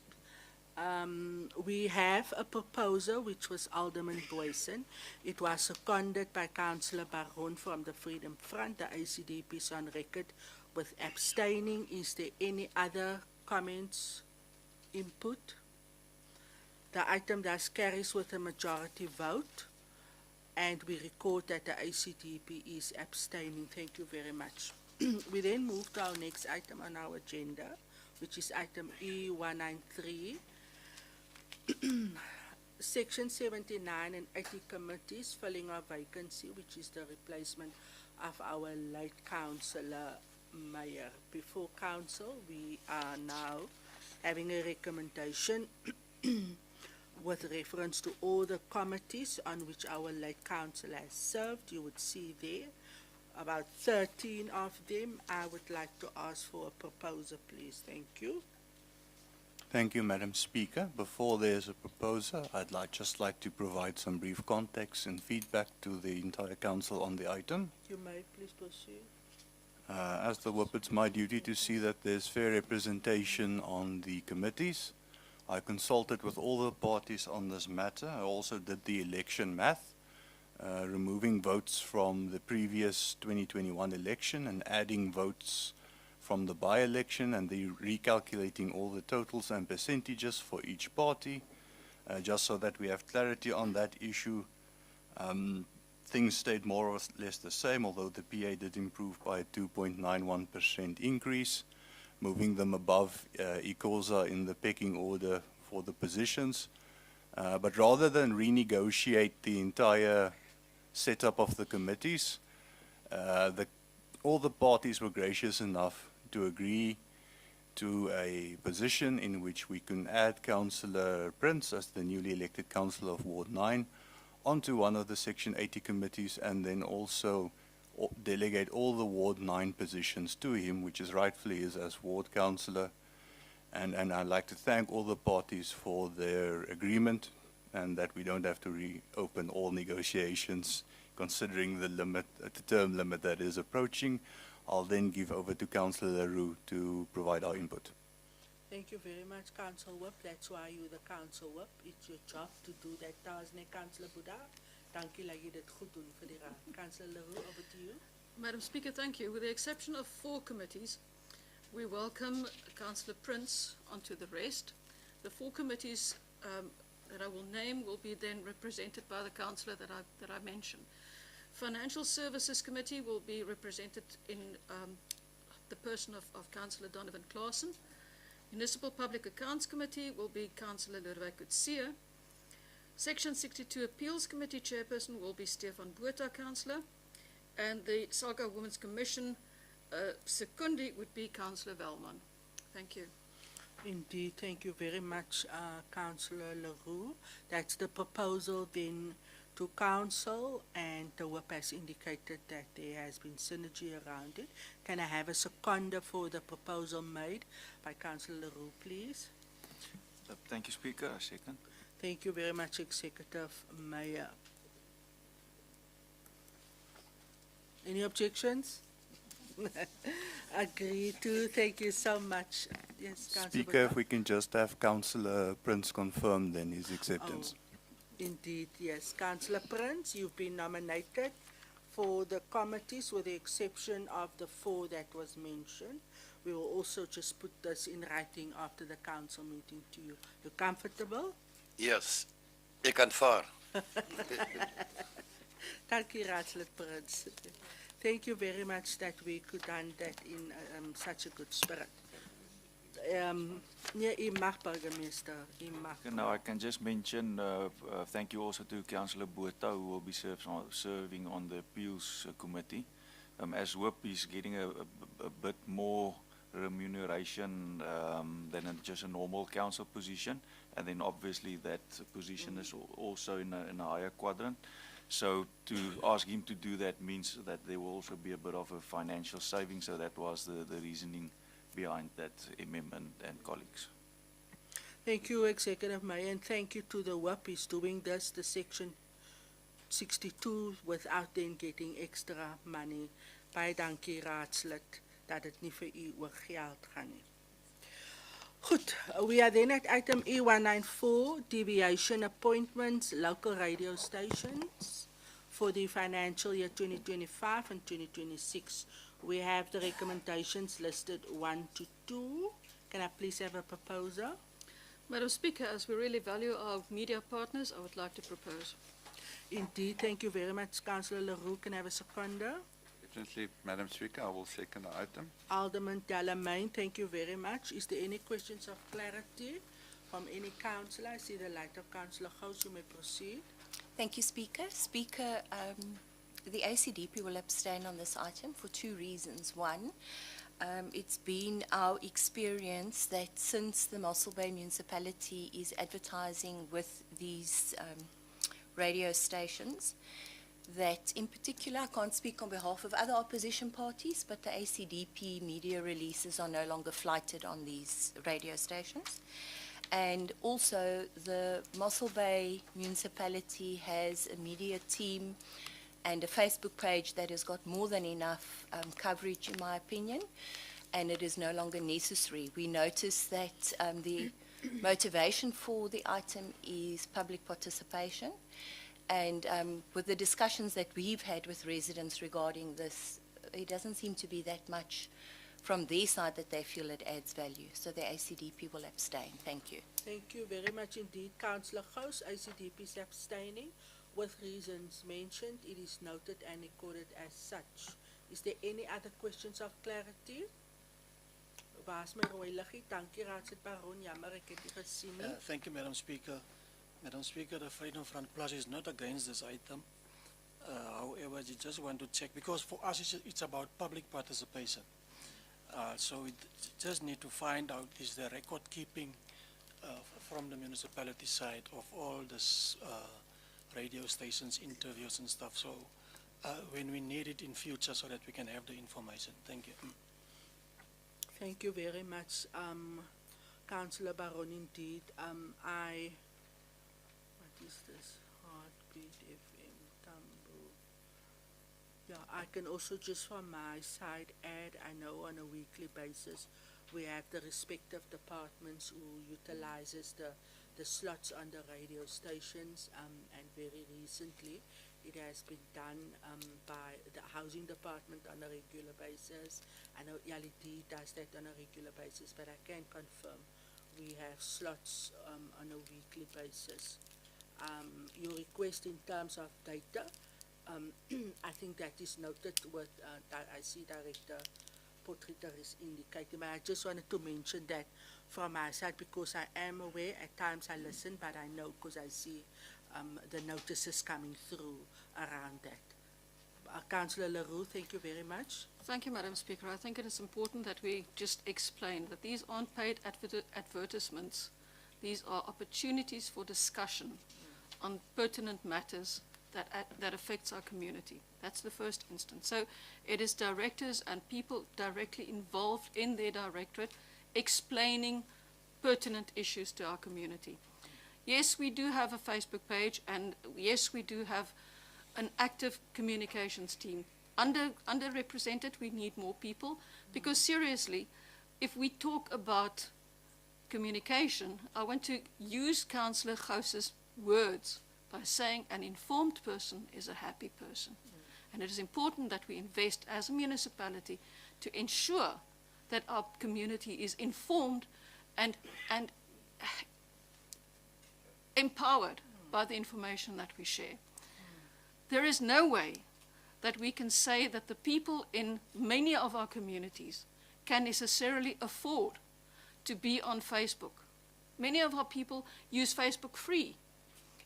We have a proposal which was Alderman Boyson. It was seconded by Councillor Baron from the Freedom Front. The ACDP is on record with abstaining. Is there any other comments, input? The item thus carries with a majority vote, and we record that the ACDP is abstaining. Thank you very much. We then move to our next item on our agenda, which is item E193. Section 79 and 80 committees filling a vacancy, which is the replacement of our late councillor Mayor. Before council, we are now having a recommendation with reference to all the committees on which our late councillor has served. You would see there about 13 of them. I would like to ask for a proposer, please. Thank you. Thank you, Madam Speaker. Before there's a proposer, I'd just like to provide some brief context and feedback to the entire council on the item. You may please proceed. As the whip, it's my duty to see that there's fair representation on the committees. I consulted with all the parties on this matter. I also did the election math, removing votes from the previous 2021 election and adding votes from the by-election, and recalculating all the totals and percentages for each party, just so that we have clarity on that issue. Things stayed more or less the same, although the PA did improve by a 2.91% increase, moving them above ICOSA in the pecking order for the positions. But rather than renegotiate the entire setup of the committees, all the parties were gracious enough to agree to a position in which we can add Councillor Prince as the newly elected councillor of Ward 9 onto one of the Section 80 committees, and then also delegate all the Ward 9 positions to him, which is rightfully his as ward councillor. And I'd like to thank all the parties for their agreement, and that we don't have to reopen all negotiations considering the term limit that is approaching. I'll then give over to Councillor Leroux to provide our input. Thank you very much, Council Whip. That's why you're the Council Whip. It's your job to do that task, Councillor Buddha. Dankie dat jy dit goed doen vir die raad. Councillor Leroux, over to you. Madam Speaker, thank you. With the exception of 4 committees, we welcome Councillor Prince onto the rest. The 4 committees that I will name will be then represented by the councillor that I mentioned. Financial Services Committee will be represented in the person of Councillor Donovan Claassen. Municipal Public Accounts Committee will be Councillor Lodewijk Coetzee. Section 62 Appeals Committee Chairperson will be Stefan Botha, Councillor. And the Salga Women's Commission Secundi would be Councillor Velman. Thank you. Indeed, thank you very much, Councillor Leroux. That's the proposal then to council, and the whip has indicated that there has been synergy around it. Can I have a seconder for the proposal made by Councillor Leroux, please? Thank you, Speaker. I second. Thank you very much, Executive Mayor. Any objections? Agreed to. Thank you so much. Yes, Councillor Speaker, Botha. if we can just have Councillor Prince confirm then his acceptance. Indeed, yes. Councillor Prince, you've been nominated for the committees with the exception of the 4 that was mentioned. We will also just put this in writing after the council meeting to you. You comfortable? Yes, ek aanvaar. Dankie, Raadslid Prince. Thank you very much that we could done that in such a good spirit. Nee, u mag, burgemeester. U mag. Now, I can just mention, thank you also to Councillor Botha, who will be serving on the Appeals Committee. As WIP is getting a bit more remuneration than just a normal council position, and then obviously that position is also in a higher quadrant. So to ask him to do that means that there will also be a bit of a financial saving, so that was the reasoning behind that, and colleagues. Thank you, Executive Mayor, and thank you to the WIP. He's doing this, the Section 62, without then getting extra money. Baie dankie, Raadslid, dat het nie vir u oor geld gaan nie. Goed, we are then at item E194, deviation appointments, local radio stations for the financial year 2025 and 2026. We have the recommendations listed 1 to 2. Can I please have a proposer? Madam Speaker, as we really value our media partners, I would like to propose. Indeed, thank you very much, Councillor Leroux. Can I have a seconder? Definitely, Madam Speaker, I will second the item. Alderman Delamain, thank you very much. Is there any questions of clarity from any councillor? I see the light of Councillor Gous. You may proceed. Thank you, Speaker. Speaker, the ACDP will abstain on this item for two reasons. One, it's been our experience that since the Mossel Bay Municipality is advertising with these radio stations, that in particular, I can't speak on behalf of other opposition parties, but the ACDP media releases are no longer flighted on these radio stations. And also, the Mossel Bay Municipality has a media team and a Facebook page that has got more than enough coverage, in my opinion, and it is no longer necessary. We notice that the motivation for the item is public participation, and with the discussions that we've had with residents regarding this, it doesn't seem to be that much from their side that they feel it adds value. So the ACDP will abstain. Thank you. Thank you very much indeed, Councillor Gous. ACDP is abstaining with reasons mentioned. It is noted and recorded as such. Is there any other questions of clarity? Waar's my rooi liggie? Dankie, Raadslid Baron. Jammer, ek het nie gesien nie. Thank you, Madam Speaker. Madam Speaker, the Freedom Front Plus is not against this item. However, you just want to check, because for us it's about public participation. So we just need to find out, is the record keeping from the municipality side of all this radio stations, interviews and stuff. So when we need it in future so that we can have the information. Thank you. Thank you very much, Councillor Baron. Indeed, what is this? Heartbeat FM, Tambo. Yeah, I can also just from my side add, I know on a weekly basis we have the respective departments who utilizes the slots on the radio stations, and very recently it has been done by the housing department on a regular basis. I know LED does that on a regular basis, but I can confirm we have slots on a weekly basis. Your request in terms of data, I think that is noted with, I see Director Potgieter is indicating, but I just wanted to mention that from my side, because I am aware, at times I listen, but I know because I see the notices coming through around that. Councillor Leroux, thank you very much. Thank you, Madam Speaker. I think it is important that we just explain that these aren't paid advertisements. These are opportunities for discussion on pertinent matters that affects our community. That's the first instance. So it is directors and people directly involved in their directorate explaining pertinent issues to our community. Yes, we do have a Facebook page, and yes, we do have an active communications team. Underrepresented, we need more people, because seriously, if we talk about communication, I want to use Councillor Gous's words by saying an informed person is a happy person. And it is important that we invest as a municipality to ensure that our community is informed and empowered by the information that we share. There is no way that we can say that the people in many of our communities can necessarily afford to be on Facebook. Many of our people use Facebook free,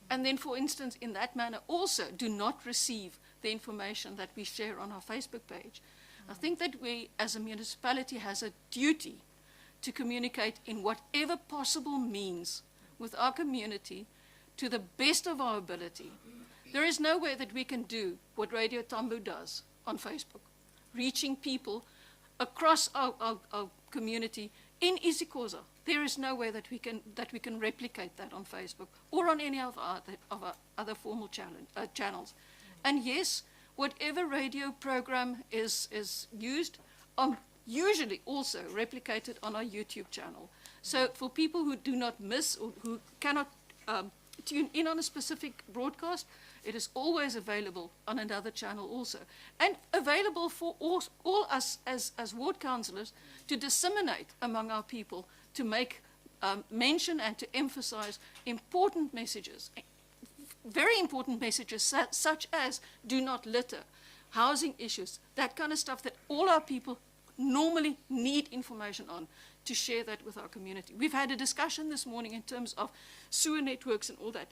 and then, for instance, in that manner also do not receive the information that we share on our Facebook page. I think that we, as a municipality, has a duty to communicate in whatever possible means with our community to the best of our ability. There is no way that we can do what Radio Tambo does on Facebook, reaching people across our community in isiXhosa. There is no way that we can replicate that on Facebook or on any of our other formal channels. And yes, whatever radio program is used, usually also replicated on our YouTube channel. So for people who do not miss or who cannot tune in on a specific broadcast, it is always available on another channel also. And available for all us as ward councillors to disseminate among our people, to make mention and to emphasize important messages, very important messages such as do not litter, housing issues, that kind of stuff that all our people normally need information on, to share that with our community. We've had a discussion this morning in terms of sewer networks and all that.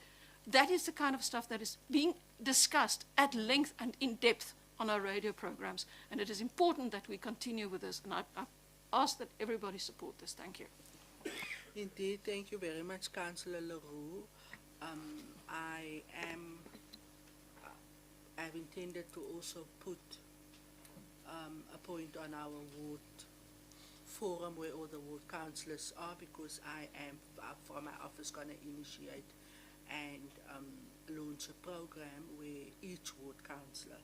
That is the kind of stuff that is being discussed at length and in depth on our radio programs, and it is important that we continue with this, and I ask that everybody support this. Thank you. Indeed, thank you very much, Councillor Leroux. I've intended to also put a point on our ward forum where all the ward councillors are, because I am from my office going to initiate and launch a program where each ward councillor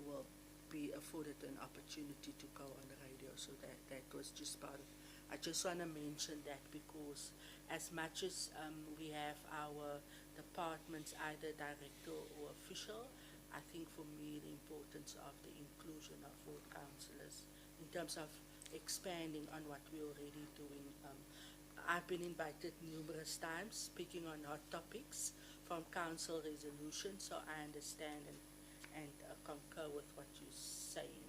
will be afforded an opportunity to go on the radio. So that was just part of, I just want to mention that, because as much as we have our departments, either director or official, I think for me the importance of the inclusion of ward councillors in terms of expanding on what we're already doing. I've been invited numerous times speaking on hot topics from council resolutions, so I understand and concur with what you're saying.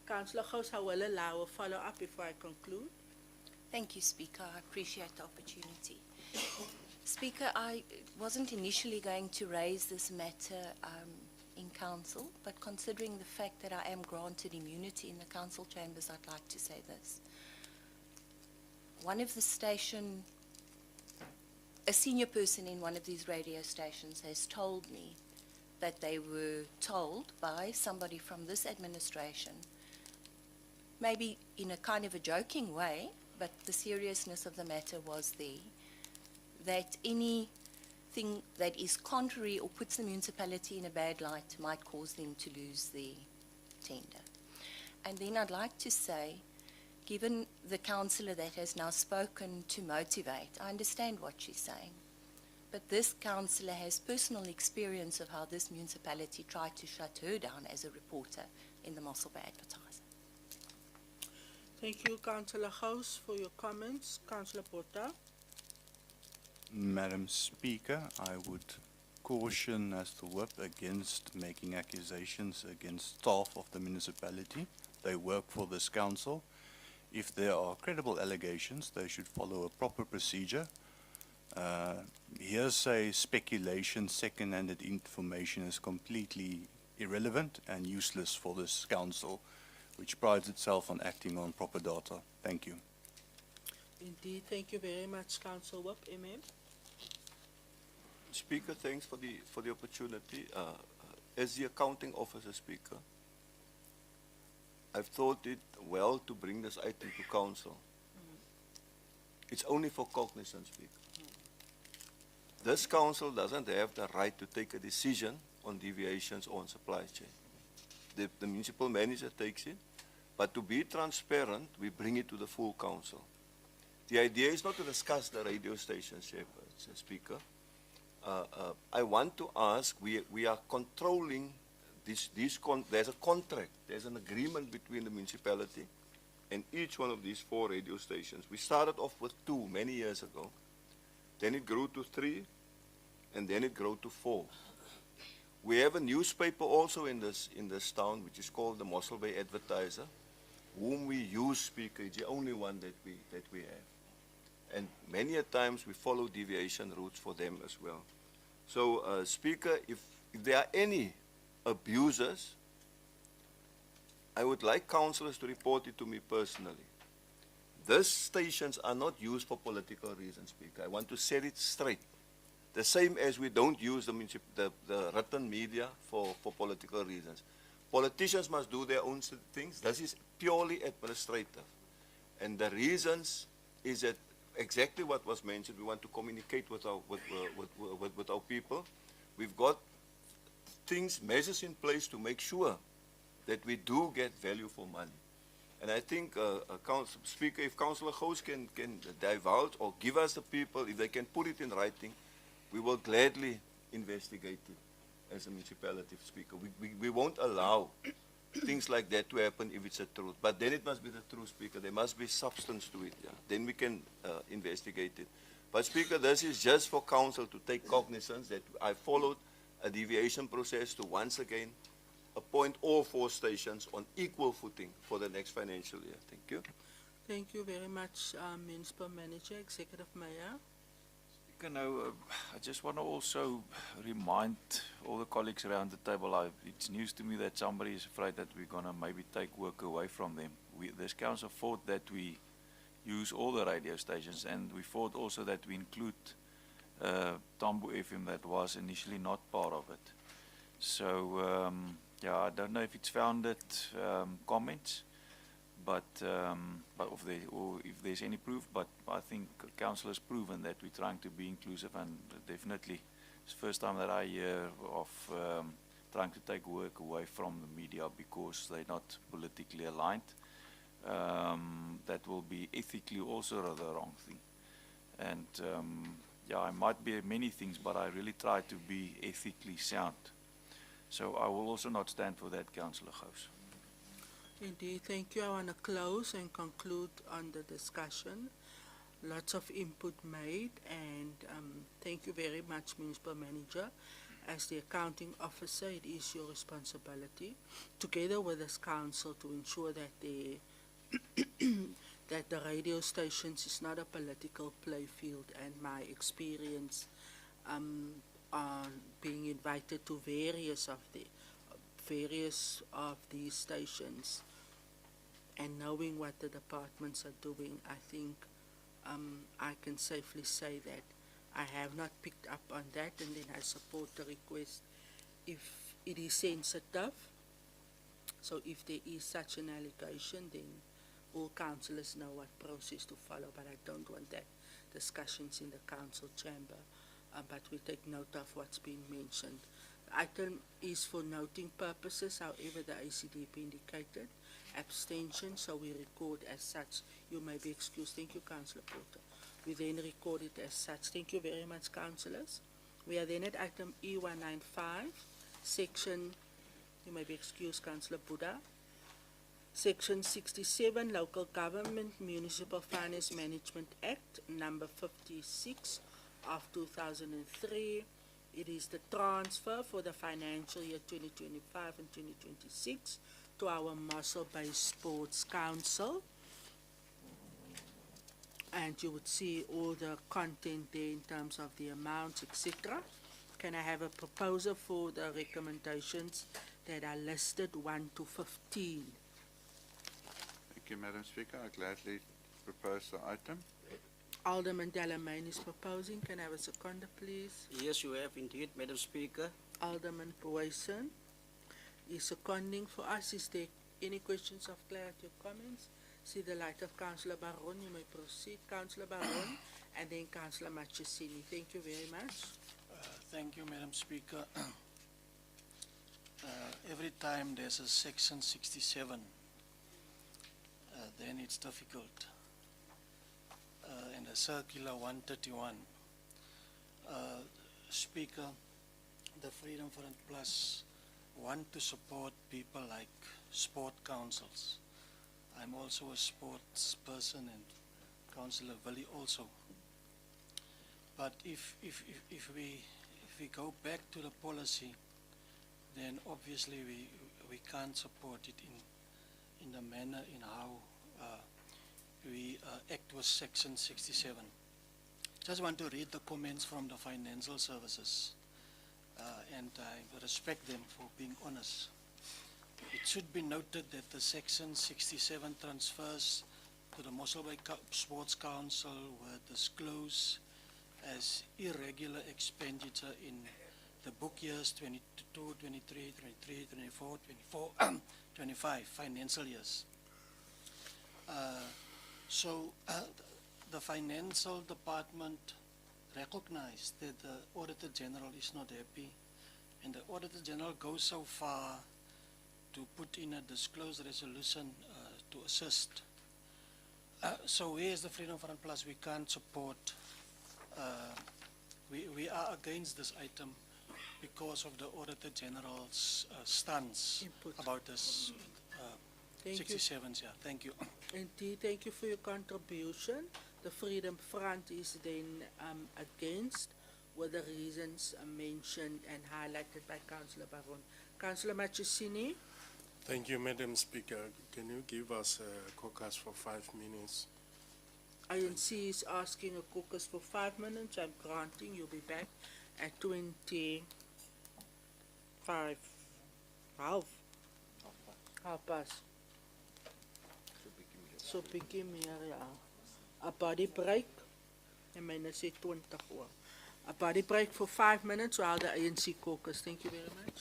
Councillor Gous, I will allow a follow-up before I conclude. Thank you, Speaker. I appreciate the opportunity. Speaker, I wasn't initially going to raise this matter in council, but considering the fact that I am granted immunity in the council chambers, I'd like to say this. One of the a senior person in one of these radio stations has told me that they were told by somebody from this administration, maybe in a kind of a joking way, but the seriousness of the matter was there, that anything that is contrary or puts the municipality in a bad light might cause them to lose the tender. And then I'd like to say, given the councillor that has now spoken to motivate, I understand what she's saying, but this councillor has personal experience of how this municipality tried to shut her down as a reporter in the Mossel Bay Advertiser. Thank you, Councillor Gous, for your comments. Councillor Botha. Madam Speaker, I would caution as the whip against making accusations against staff of the municipality. They work for this council. If there are credible allegations, they should follow a proper procedure. Hearsay, speculation, second-handed information is completely irrelevant and useless for this council, which prides itself on acting on proper data. Thank you. Indeed, thank you very much, Councillor Whip. MM. Speaker, thanks for the opportunity. As the accounting officer, Speaker, I've thought it well to bring this item to council. It's only for cognizance, Speaker. This council doesn't have the right to take a decision on deviations on supply chain. The municipal manager takes it, but to be transparent, we bring it to the full council. The idea is not to discuss the radio station, Speaker. I want to ask, we are controlling there's a contract, there's an agreement between the municipality and each one of these 4 radio stations. We started off with 2 many years ago, then it grew to 3, and then it grew to 4. We have a newspaper also in this town, which is called the Mossel Bay Advertiser, whom we use, Speaker. It's the only one that we have. And many a times we follow deviation routes for them as well. So, Speaker, if there are any abusers, I would like councillors to report it to me personally. These stations are not used for political reasons, Speaker. I want to set it straight. The same as we don't use the written media for political reasons. Politicians must do their own things. This is purely administrative. And the reasons is that exactly what was mentioned. We want to communicate with our people. We've got measures in place to make sure that we do get value for money. And I think, Speaker, if Councillor Gous can divulge or give us the people, if they can put it in writing, we will gladly investigate it as a municipality, Speaker. We won't allow things like that to happen if it's a truth. But then it must be the truth, Speaker. There must be substance to it. Yeah? Then we can investigate it. But, Speaker, this is just for Council to take cognizance that I followed a deviation process to once again appoint all 4 stations on equal footing for the next financial year. Thank you. Thank you very much, Municipal Manager, Executive Mayor. You know, I just want to also remind all the colleagues around the table, it's news to me that somebody is afraid that we're going to maybe take work away from them. This council fought that we use all the radio stations, and we fought also that we include Tambo FM that was initially not part of it. So, yeah, I don't know if it's founded comments, but if there's any proof, but I think council has proven that we're trying to be inclusive, and definitely it's the first time that I hear of trying to take work away from the media because they're not politically aligned. That will be ethically also the wrong thing. And yeah, I might be many things, but I really try to be ethically sound. So I will also not stand for that, Councillor Gous. Indeed, thank you. I want to close and conclude on the discussion. Lots of input made, and thank you very much, Municipal Manager. As the accounting officer, it is your responsibility, together with this council, to ensure that that the radio stations is not a political playfield. And my experience on being invited to various of these stations and knowing what the departments are doing, I think I can safely say that I have not picked up on that, and then I support the request if it is sensitive. So if there is such an allegation, then all councillors know what process to follow, but I don't want that discussions in the council chamber. But we take note of what's been mentioned. The item is for noting purposes, however the ACDP indicated abstention, so we record as such. You may be excused. Thank you, Councillor Porter. We then record it as such. Thank you very much, councillors. We are then at item E195, section, you may be excused, Councillor Buddha. Section 67, Local Government Municipal Finance Management Act, number 56 of 2003. It is the transfer for the financial year 2025 and 2026 to our Mossel-based Sports Council. And you would see all the content there in terms of the amounts, etc. Can I have a proposal for the recommendations that are listed 1 to 15? Thank you, Madam Speaker. I gladly propose the item. Alderman Delamain is proposing. Can I have a seconder, please? Yes, you have indeed, Madam Speaker. Alderman Boyson is seconding for us. Is there any questions of clarity or comments? See the light of Councillor Baron. You may proceed, Councillor Baron, and then Councillor Machesini. Thank you very much. Thank you, Madam Speaker. Every time there's a section 67, then it's difficult. And a circular 131. Speaker, the Freedom Front Plus want to support people like sport councils. I'm also a sports person, and Councillor Willie also. But if we go back to the policy, then obviously we can't support it in the manner in how we act with section 67. Just want to read the comments from the financial services, and I respect them for being honest. It should be noted that the section 67 transfers to the Mossel Bay Sports Council were disclosed as irregular expenditure in the book years 22, 23, 23, 24, 24, 25 financial years. So the financial department recognized that the Auditor General is not happy, and the Auditor General goes so far to put in a disclosed resolution to assist. So here's the Freedom Front Plus. We can't support, we are against this item because of the Auditor General's stance about this 67s. Yeah, thank you. Indeed, thank you for your contribution. The Freedom Front is then against, with the reasons mentioned and highlighted by Councillor Baron. Councillor Machesini. Thank you, Madam Speaker. Can you give us a caucus for 5 minutes? INC is asking a caucus for 5 minutes. I'm granting you'll be back at 25. Half past. So bietjie meer, ja. A body break. En myne sê 20 oor. A body break for 5 minutes while the ANC caucus. Thank you very much.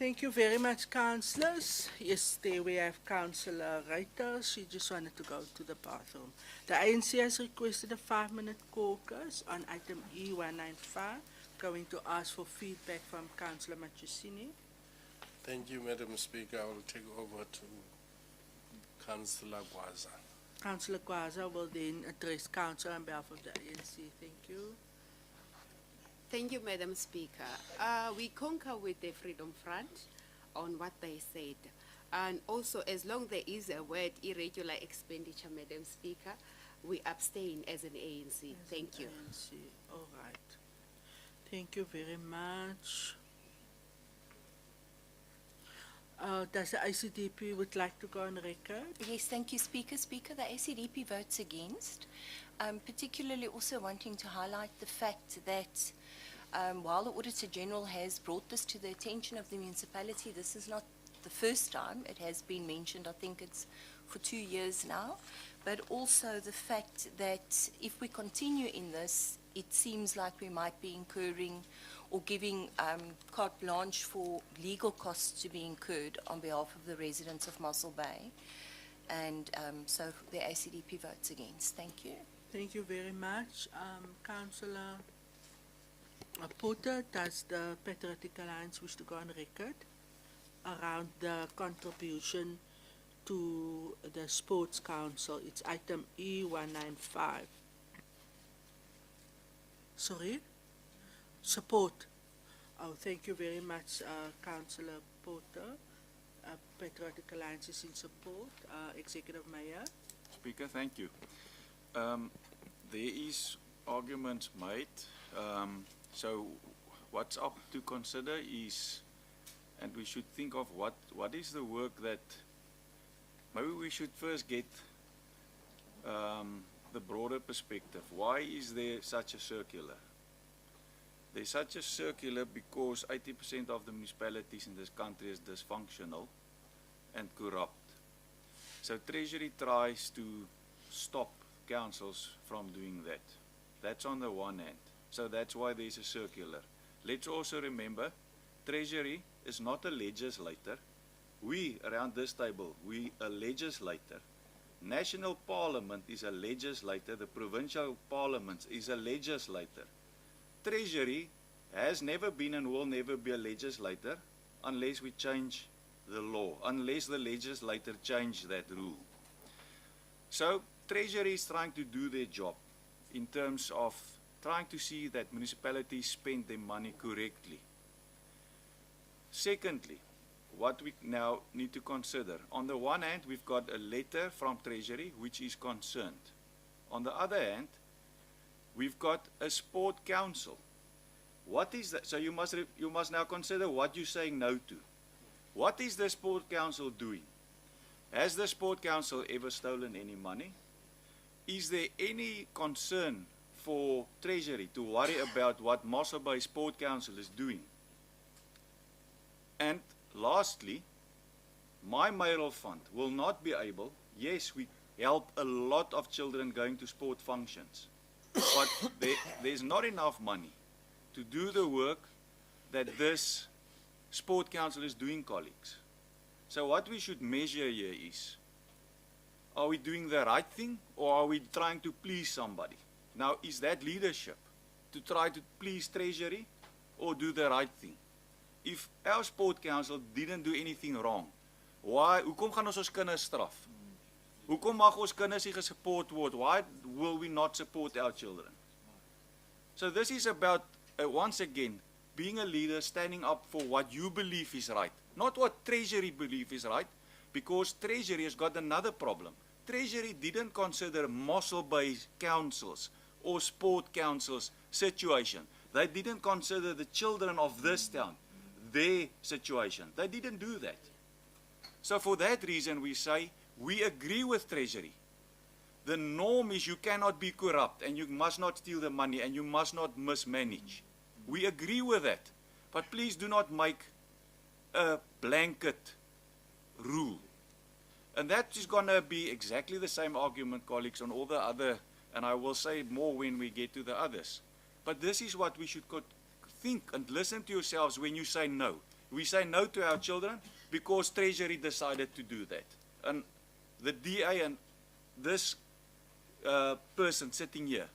Thank you very much, councillors. Yes, there we have Councillor Reiter. She just wanted to go to the bathroom. The ANC has requested a 5-minute caucus on item E195. Going to ask for feedback from Councillor Machusini. Thank you, Madam Speaker. I will take over to Councillor Gwaza. Councillor Kwaza will then address council on behalf of the ANC. Thank you. Thank you, Madam Speaker. We concur with the Freedom Front on what they said. And also, as long there is a word irregular expenditure, Madam Speaker, we abstain as an ANC. Thank you. ANC. All right. Thank you very much. Does the ICDP would like to go on record? Yes, thank you, Speaker. Speaker, the ACDP votes against, particularly also wanting to highlight the fact that while the Auditor General has brought this to the attention of the municipality, this is not the first time. It has been mentioned, I think it's for 2 years now, but also the fact that if we continue in this, it seems like we might be incurring or giving carte blanche for legal costs to be incurred on behalf of the residents of Mossel Bay. And so the ACDP votes against. Thank you. Thank you very much. Councillor Porter, does the Patriotic Alliance wish to go on record around the contribution to the Sports Council? It's item E195. Sorry? Support. Oh, thank you very much, Councillor Porter. Patriotic Alliance is in support. Executive Mayor. Speaker, thank you. There is arguments made. So what's up to consider is, and we should think of what is the work that, maybe we should first get the broader perspective. Why is there such a circular? There's such a circular because 80% of the municipalities in this country is dysfunctional and corrupt. So Treasury tries to stop councils from doing that. That's on the one hand. So that's why there's a circular. Let's also remember, Treasury is not a legislator. We, around this table, we a legislator. National Parliament is a legislator. The provincial parliament is a legislator. Treasury has never been and will never be a legislator unless we change the law, unless the legislator change that rule. So Treasury is trying to do their job in terms of trying to see that municipalities spend their money correctly. Secondly, what we now need to consider, on the one hand, we've got a letter from Treasury which is concerned. On the other hand, we've got a sport council. What is that? So you must now consider what you're saying no to. What is the sport council doing? Has the sport council ever stolen any money? Is there any concern for Treasury to worry about what Mossel Bay Sport Council is doing? And lastly, my Mayoral fund will not be able, yes, we help a lot of children going to sport functions, but there's not enough money to do the work that this Sport Council is doing, colleagues. So what we should measure here is, are we doing the right thing or are we trying to please somebody? Now, is that leadership to try to please Treasury or do the right thing? If our Sport Council didn't do anything wrong, hoekom gaan ons kinders straf? Hoekom mag ons kinders nie gesupport word? Why will we not support our children? So this is about, once again, being a leader, standing up for what you believe is right, not what Treasury believes is right, because Treasury has got another problem. Treasury didn't consider Mossel Bay councils or sport councils' situation. They didn't consider the children of this town, their situation. They didn't do that. So for that reason we say, we agree with Treasury. The norm is you cannot be corrupt and you must not steal the money and you must not mismanage. We agree with that. But please do not make a blanket rule. And that is going to be exactly the same argument, colleagues, on all the other, and I will say more when we get to the others. But this is what we should think and listen to yourselves when you say no. We say no to our children because Treasury decided to do that. And the DA and this person sitting here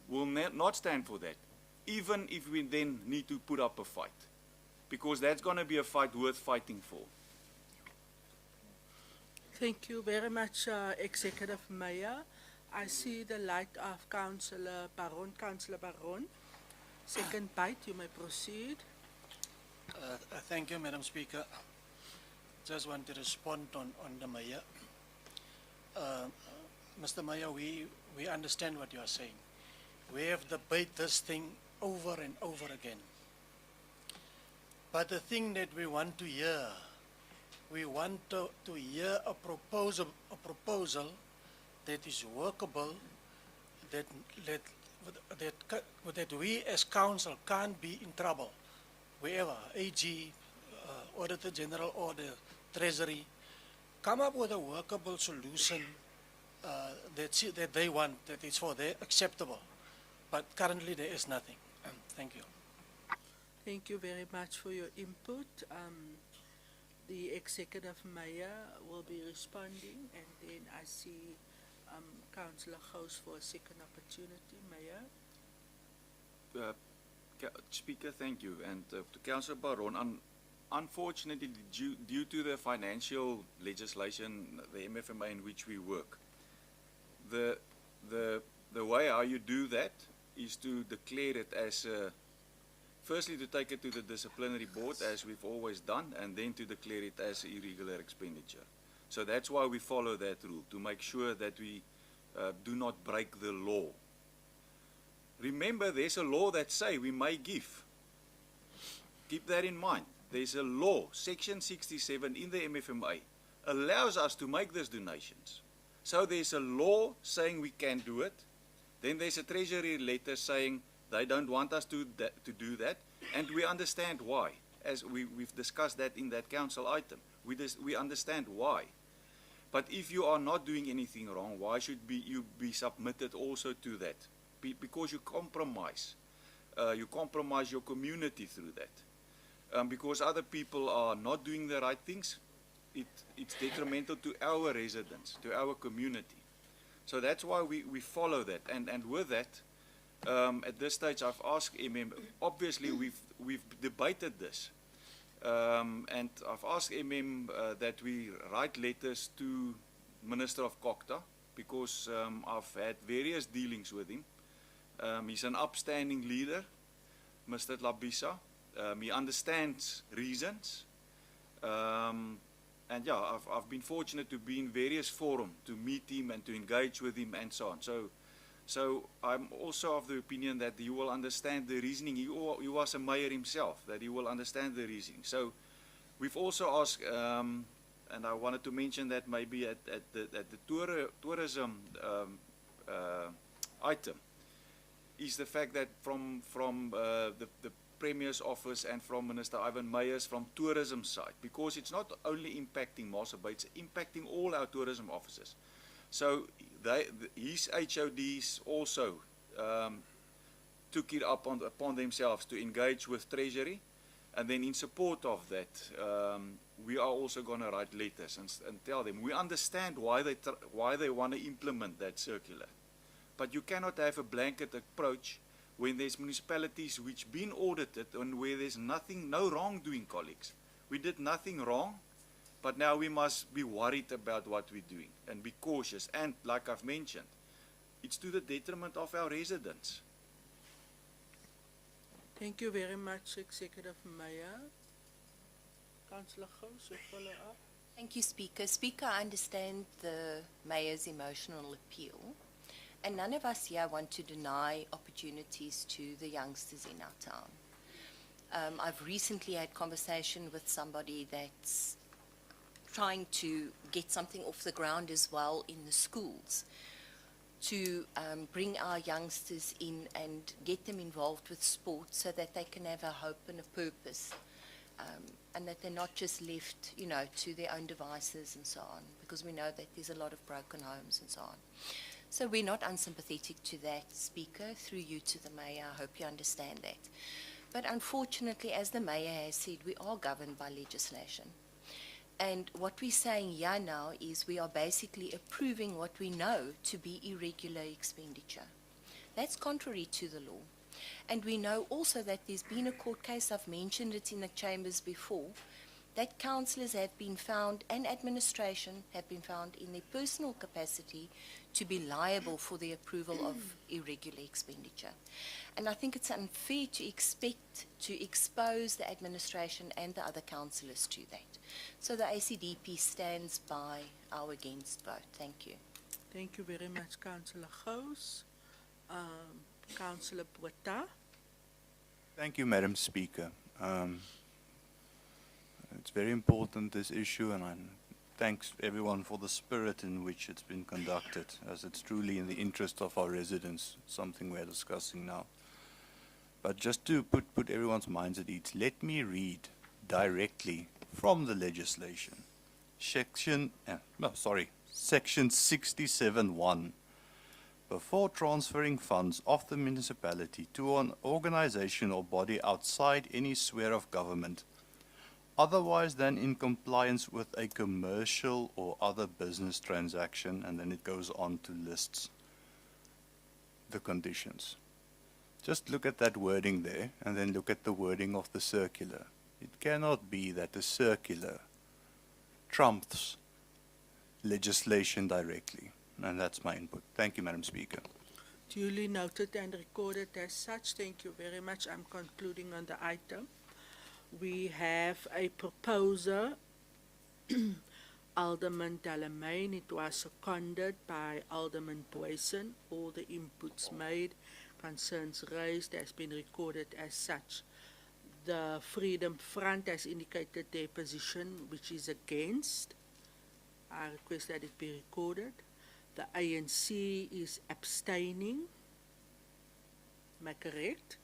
will not stand for that, even if we then need to put up a fight, because that's going to be a fight worth fighting for. Thank you very much, Executive Mayor. I see the light of Councillor Baron. Councillor Baron, second bite, you may proceed. Thank you, Madam Speaker. Just want to respond on the mayor. Mr. Mayor, we understand what you are saying. We have debated this thing over and over again. But the thing that we want to hear, we want to hear a proposal that is workable, that we as council can't be in trouble. Wherever, AG, Auditor General or the Treasury, come up with a workable solution that they want, that is for them acceptable. But currently there is nothing. Thank you. Thank you very much for your input. The Executive Mayor will be responding, and then I see Councillor Gous for a second opportunity. Mayor? Speaker, thank you. And to Councillor Baron, unfortunately, due to the financial legislation, the MFMA in which we work, the way how you do that is to declare it as firstly to take it to the disciplinary board, as we've always done, and then to declare it as irregular expenditure. So that's why we follow that rule, to make sure that we do not break the law. Remember, there's a law that say we may give. Keep that in mind. There's a law, Section 67 in the MFMA, allows us to make these donations. So there's a law saying we can do it. Then there's a Treasury letter saying they don't want us to do that, and we understand why. As we've discussed that in that council item, we understand why. But if you are not doing anything wrong, why should you be submitted also to that? Because you compromise. You compromise your community through that. Because other people are not doing the right things, it's detrimental to our residents, to our community. So that's why we follow that. And with that, at this stage, I've asked obviously we've debated this. And I've asked that we write letters to Minister of Kokta, because I've had various dealings with him. He's an upstanding leader, Mr. Labisa. He understands reasons. And yeah, I've been fortunate to be in various forums to meet him and to engage with him and so on. So I'm also of the opinion that he will understand the reasoning. He was a mayor himself, that he will understand the reasoning. So we've also asked, and I wanted to mention that maybe at the tourism item, is the fact that from the Premier's office and from Minister Ivan Meyer's from tourism side, because it's not only impacting Mossel, but it's impacting all our tourism offices. So his HODs also took it upon themselves to engage with Treasury, and then in support of that, we are also going to write letters and tell them we understand why they want to implement that circular. But you cannot have a blanket approach when there's municipalities which been audited and where there's no wrongdoing, colleagues. We did nothing wrong, but now we must be worried about what we're doing and be cautious. And like I've mentioned, it's to the detriment of our residents. Thank you very much, Executive Mayor. Councillor Gous, a follow-up. Thank you, Speaker. Speaker, I understand the Mayor's emotional appeal. And none of us here want to deny opportunities to the youngsters in our town. I've recently had conversation with somebody that's trying to get something off the ground as well in the schools to bring our youngsters in and get them involved with sports so that they can have a hope and a purpose, and that they're not just left, to their own devices and so on, because we know that there's a lot of broken homes and so on. So we're not unsympathetic to that, Speaker, through you to the Mayor. I hope you understand that. But unfortunately, as the Mayor has said, we are governed by legislation. And what we're saying here now is we are basically approving what we know to be irregular expenditure. That's contrary to the law. And we know also that there's been a court case, I've mentioned it in the chambers before, that councillors have been found and administration have been found in their personal capacity to be liable for the approval of irregular expenditure. And I think it's unfair to expect to expose the administration and the other councillors to that. So the ACDP stands by our against vote. Thank you. Thank you very much, Councillor Gous. Councillor Botha. Thank you, Madam Speaker. It's very important, this issue, and thanks everyone for the spirit in which it's been conducted, as it's truly in the interest of our residents, something we're discussing now. But just to put everyone's minds at ease, let me read directly from the legislation. Section 67(1). Before transferring funds of the municipality to an organization or body outside any sphere of government, otherwise than in compliance with a commercial or other business transaction, and then it goes on to lists the conditions. Just look at that wording there, and then look at the wording of the circular. It cannot be that the circular trumps legislation directly. And that's my input. Thank you, Madam Speaker. Duly noted and recorded as such. Thank you very much. I'm concluding on the item. We have a proposer, Alderman Delamain. It was seconded by Alderman Boyson. All the inputs made, concerns raised, has been recorded as such. The Freedom Front has indicated their position, which is against. I request that it be recorded. The ANC is abstaining. Am I correct?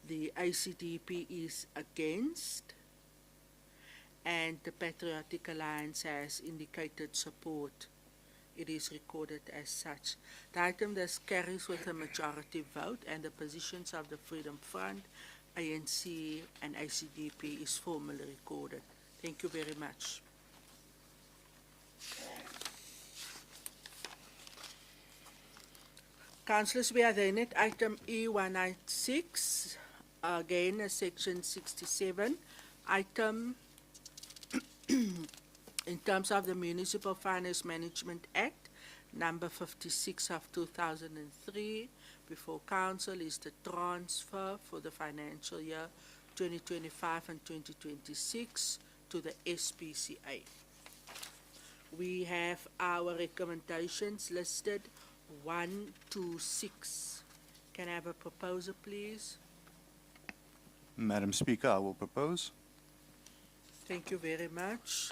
The ACDP is against. And the Patriotic Alliance has indicated support. It is recorded as such. The item thus carries with a majority vote, and the positions of the Freedom Front, ANC and ACDP is formally recorded. Thank you very much. Councillors, we are then at item E196, again section 67, item in terms of the Municipal Finance Management Act, number 56 of 2003, before council is the transfer for the financial year 2025 and 2026 to the SPCA. We have our recommendations listed 1 to 6. Can I have a proposer, please? Madam Speaker, I will propose. Thank you very much.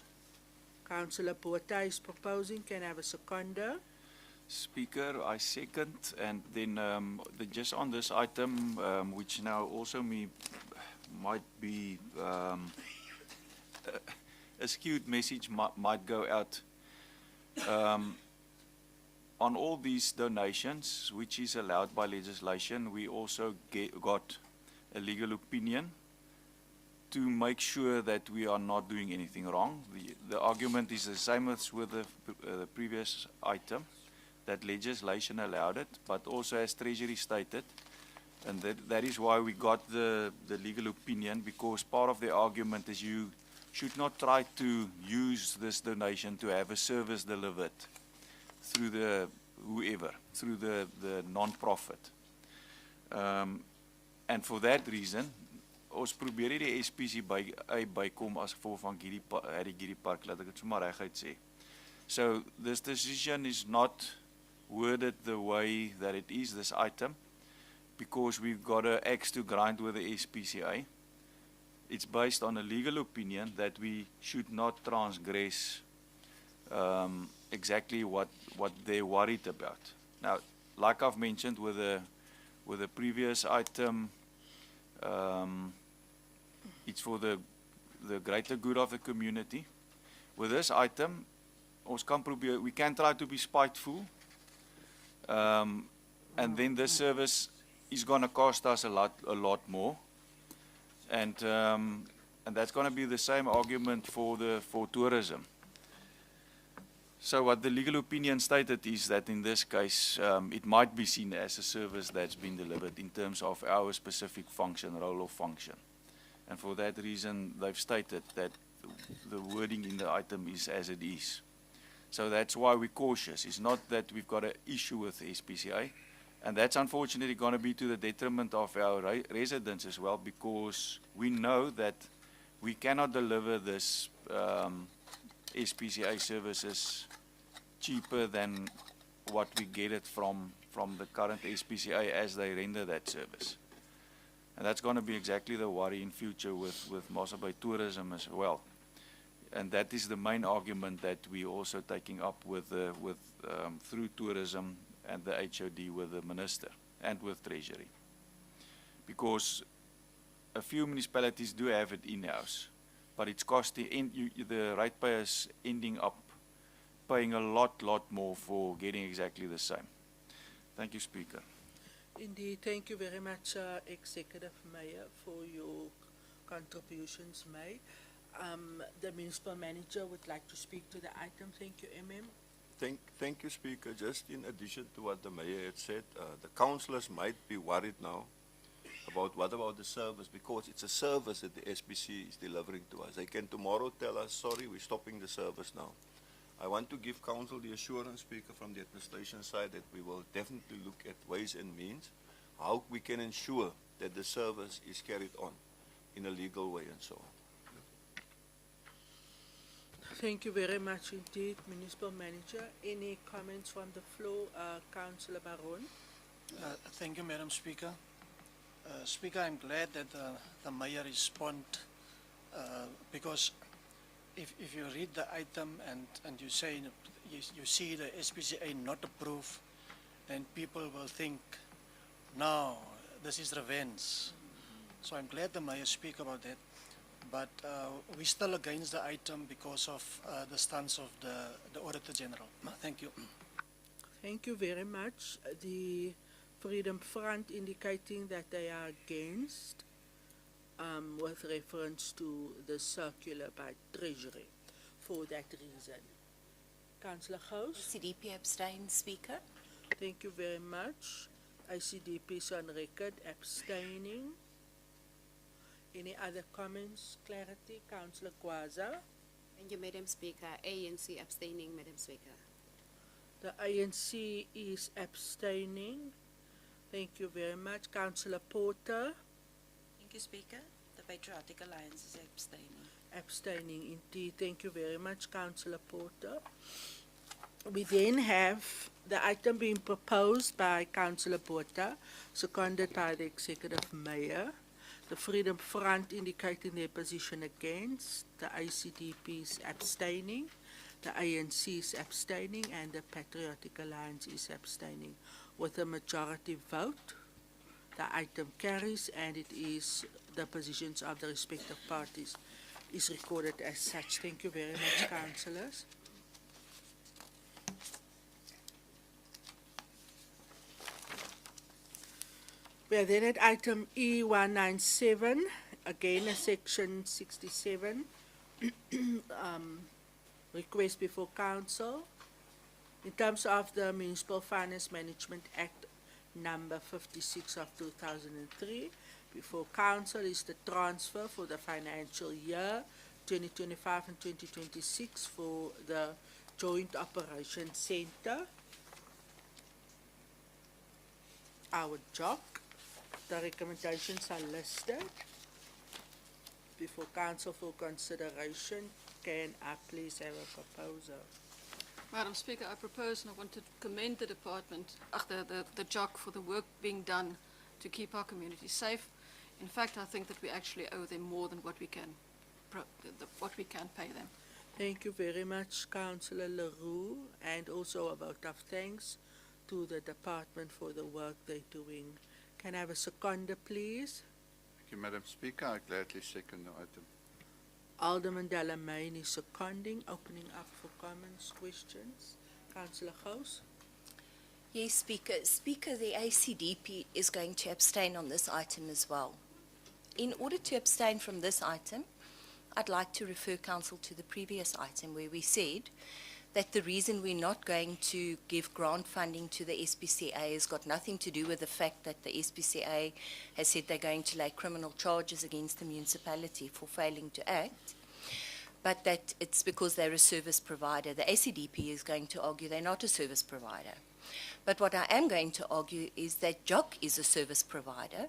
Councillor Botha is proposing. Can I have a seconder? Speaker, I second, and then just on this item, which now also might be a skewed message might go out. On all these donations, which is allowed by legislation, we also got a legal opinion to make sure that we are not doing anything wrong. The argument is the same as with the previous item, that legislation allowed it, but also as Treasury stated, and that is why we got the legal opinion, because part of the argument is you should not try to use this donation to have a service delivered through the through the non-profit. And for that reason, ons probeer die SPC bykom as gevolg van Giri Park, laat ek het sommer reguit sê. So this decision is not worded the way that it is, this item, because we've got an axe to grind with the SPCA. It's based on a legal opinion that we should not transgress exactly what they're worried about. Now, like I've mentioned with the previous item, it's for the greater good of the community. With this item, we can try to be spiteful, and then this service is going to cost us a lot more. And that's going to be the same argument for tourism. So what the legal opinion stated is that in this case, it might be seen as a service that's been delivered in terms of our specific function, role or function. And for that reason, they've stated that the wording in the item is as it is. So that's why we're cautious. It's not that we've got an issue with the SPCA, and that's unfortunately going to be to the detriment of our residents as well, because we know that we cannot deliver this SPCA services cheaper than what we get it from the current SPCA as they render that service. And that's going to be exactly the worry in future with Mossel Bay tourism as well. And that is the main argument that we're also taking up with through tourism and the HOD with the minister and with Treasury. Because a few municipalities do have it in-house, but it's costing, the ratepayers ending up paying a lot more for getting exactly the same. Thank you, Speaker. Indeed, thank you very much, Executive Mayor, for your contributions made. The Municipal Manager would like to speak to the item. Thank you, MM. Thank you, Speaker. Just in addition to what the Mayor had said, the councillors might be worried now about what about the service, because it's a service that the SPC is delivering to us. They can tomorrow tell us, sorry, we're stopping the service now. I want to give Council the assurance, Speaker, from the administration side that we will definitely look at ways and means how we can ensure that the service is carried on in a legal way and so on. Thank you very much indeed, Municipal Manager. Any comments from the floor, Councillor Baron? Thank you, Madam Speaker. Speaker, I'm glad that the Mayor responded because if you read the item and you say you see the SPCA not approved, then people will think, no, this is revenge. So I'm glad the Mayor speak about that. But we're still against the item because of the stance of the Auditor General. Thank you. Thank you very much. The Freedom Front indicating that they are against with reference to the circular by Treasury for that reason. Councillor Gous? ICDP abstain, Speaker. Thank you very much. ICDP is on record abstaining. Any other comments, clarity? Councillor Kwaza? Thank you, Madam Speaker. ANC abstaining, Madam Speaker. The ANC is abstaining. Thank you very much. Councillor Porter? Thank you, Speaker. The Patriotic Alliance is abstaining. Abstaining indeed. Thank you very much, Councillor Porter. We then have the item being proposed by Councillor Porter, seconded by the Executive Mayor. The Freedom Front indicating their position against, the ICDP is abstaining, the ANC is abstaining, and the Patriotic Alliance is abstaining. With a majority vote, the item carries, and it is the positions of the respective parties is recorded as such. Thank you very much, councillors. We are then at item E197, again a section 67, request before council. In terms of the Municipal Finance Management Act number 56 of 2003, before council is the transfer for the financial year 2025 and 2026 for the Joint Operations Center, our JOC. The recommendations are listed before council for consideration. Can I please have a proposal? Madam Speaker, I propose, and I want to commend the department, the JOC, for the work being done to keep our community safe. In fact, I think that we actually owe them more than what we can pay them. Thank you very much, Councillor Leroux, and also a vote of thanks to the department for the work they're doing. Can I have a seconder, please? Thank you, Madam Speaker. I gladly second the item. Alderman Delamain is seconding, opening up for comments, questions. Councillor Gous? Yes, Speaker. Speaker, the ACDP is going to abstain on this item as well. In order to abstain from this item, I'd like to refer council to the previous item where we said that the reason we're not going to give grant funding to the SPCA has got nothing to do with the fact that the SPCA has said they're going to lay criminal charges against the municipality for failing to act, but that it's because they're a service provider. The ACDP is going to argue they're not a service provider. But what I am going to argue is that JOC is a service provider,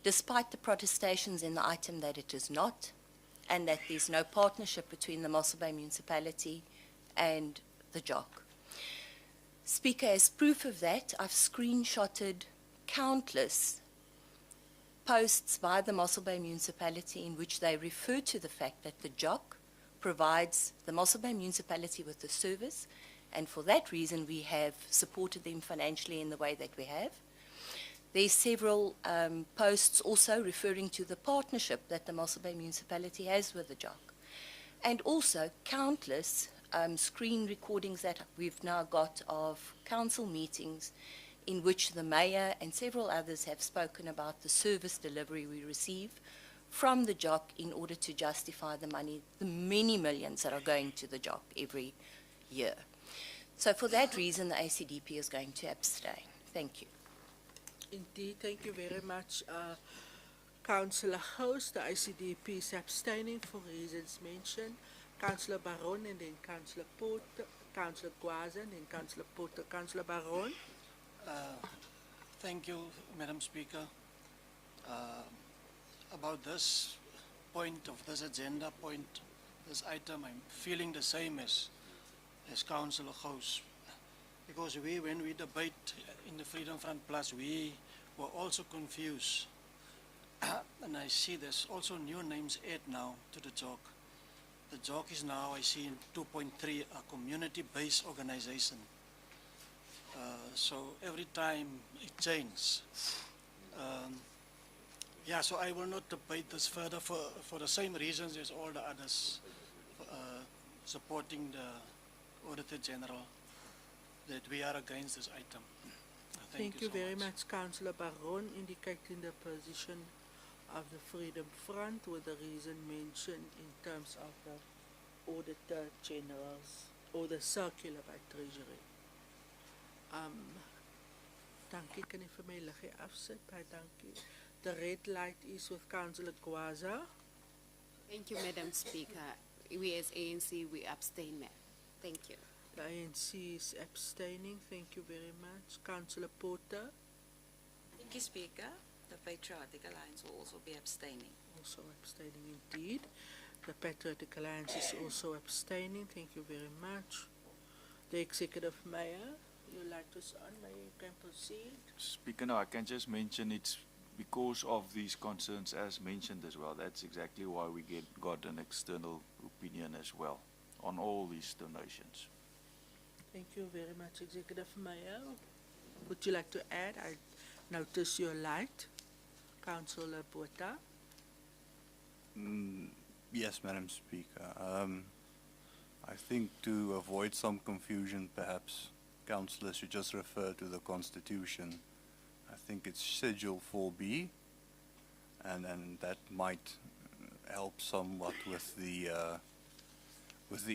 despite the protestations in the item that it is not, and that there's no partnership between the Mossel Bay Municipality and the JOC. Speaker, as proof of that, I've screenshotted countless posts by the Mossel Bay Municipality in which they refer to the fact that the JOC provides the Mossel Bay Municipality with the service, and for that reason we have supported them financially in the way that we have. There's several posts also referring to the partnership that the Mossel Bay Municipality has with the JOC, and also countless screen recordings that we've now got of council meetings in which the mayor and several others have spoken about the service delivery we receive from the JOC in order to justify the money, the many millions that are going to the JOC every year. So for that reason, the ACDP is going to abstain. Thank you. Indeed, thank you very much, Councillor Host. The ICDP is abstaining for reasons mentioned. Councillor Baron and then Councillor Porter, Councillor Guaza and then Councillor Porter. Councillor Baron. Thank you, Madam Speaker. About this point of this agenda point, this item, I'm feeling the same as Councillor House, because when we debate in the Freedom Front Plus, we were also confused. And I see there's also new names added now to the JOC. The JOC is now, I see in 2.3, a community-based organization. So every time it changes. Yeah, so I will not debate this further for the same reasons as all the others supporting the Auditor General, that we are against this item. Thank you so very much, Councillor Baron, indicating the position of the Freedom Front with the reason mentioned in terms of the Auditor General's or the circular by Treasury. Dankie, kan jy vir my liggie afsit? Baie dankie. The red light is with Councillor Guaza. Thank you, Madam Speaker. We as ANC, we abstain, ma'am. Thank you. The ANC is abstaining. Thank you very much. Councillor Porter. Thank you, Speaker. The Patriotic Alliance will also be abstaining. Also abstaining indeed. The Patriotic Alliance is also abstaining. Thank you very much. The Executive Mayor, you'd like to say, Mayor, you can proceed. Speaker, no, I can just mention it's because of these concerns as mentioned as well. That's exactly why we got an external opinion as well on all these donations. Thank you very much, Executive Mayor. Would you like to add? I notice your light. Councillor Botha. Yes, Madam Speaker. I think to avoid some confusion, perhaps councillors should just refer to the Constitution. I think it's Schedule 4B, and that might help somewhat with the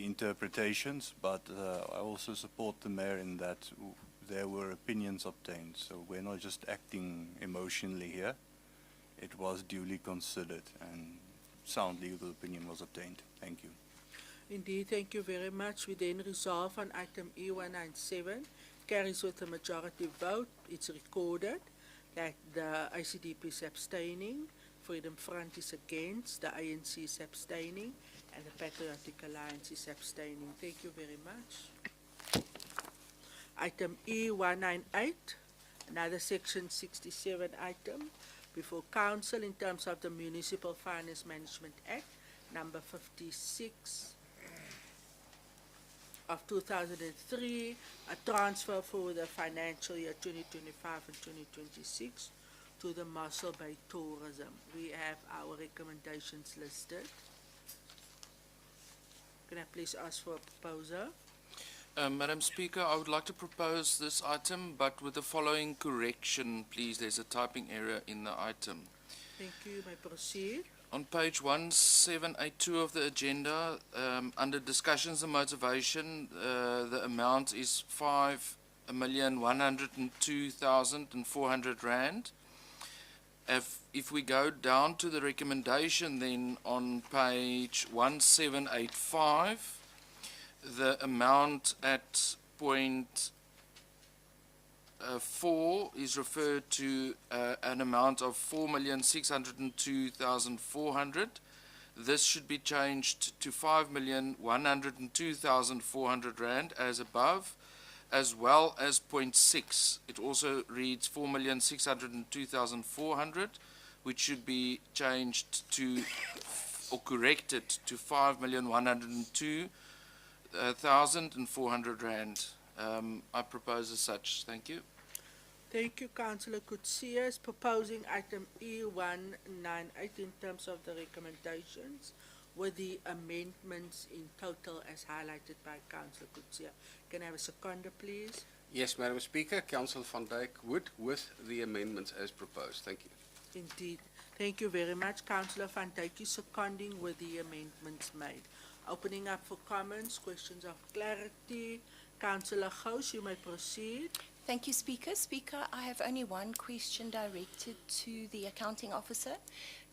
interpretations. But I also support the Mayor in that there were opinions obtained, so we're not just acting emotionally here. It was duly considered and sound legal opinion was obtained. Thank you. Indeed, thank you very much. We then resolve on item E197, carries with a majority vote. It's recorded that the ICDP is abstaining, Freedom Front is against, the ANC is abstaining, and the Patriotic Alliance is abstaining. Thank you very much. Item E198, another section 67 item before council in terms of the Municipal Finance Management Act, number 56 of 2003, a transfer for the financial year 2025 and 2026 to the Mossel Bay Tourism. We have our recommendations listed. Can I please ask for a proposer? Madam Speaker, I would like to propose this item, but with the following correction, please. There's a typing error in the item. Thank you. You may proceed. On page 1782 of the agenda, under discussions and motivation, the amount is 5,102,400 rand. If we go down to the recommendation, then on page 1785, the amount at point 4 is referred to an amount of 4,602,400. This should be changed to 5,102,400 rand as above, as well as point 6. It also reads 4,602,400, which should be changed to or corrected to 5,102,400 rand. I propose as such. Thank you. Thank you, Councillor Kutsia is proposing item E198 in terms of the recommendations with the amendments in total as highlighted by Councillor Kutsia. Can I have a seconder, please? Yes, Madam Speaker, Councillor van Dijk would with the amendments as proposed. Thank you. Indeed. Thank you very much. Councillor van Dijk is seconding with the amendments made. Opening up for comments, questions of clarity. Councillor Gous, you may proceed. Thank you, Speaker. Speaker, I have only one question directed to the accounting officer.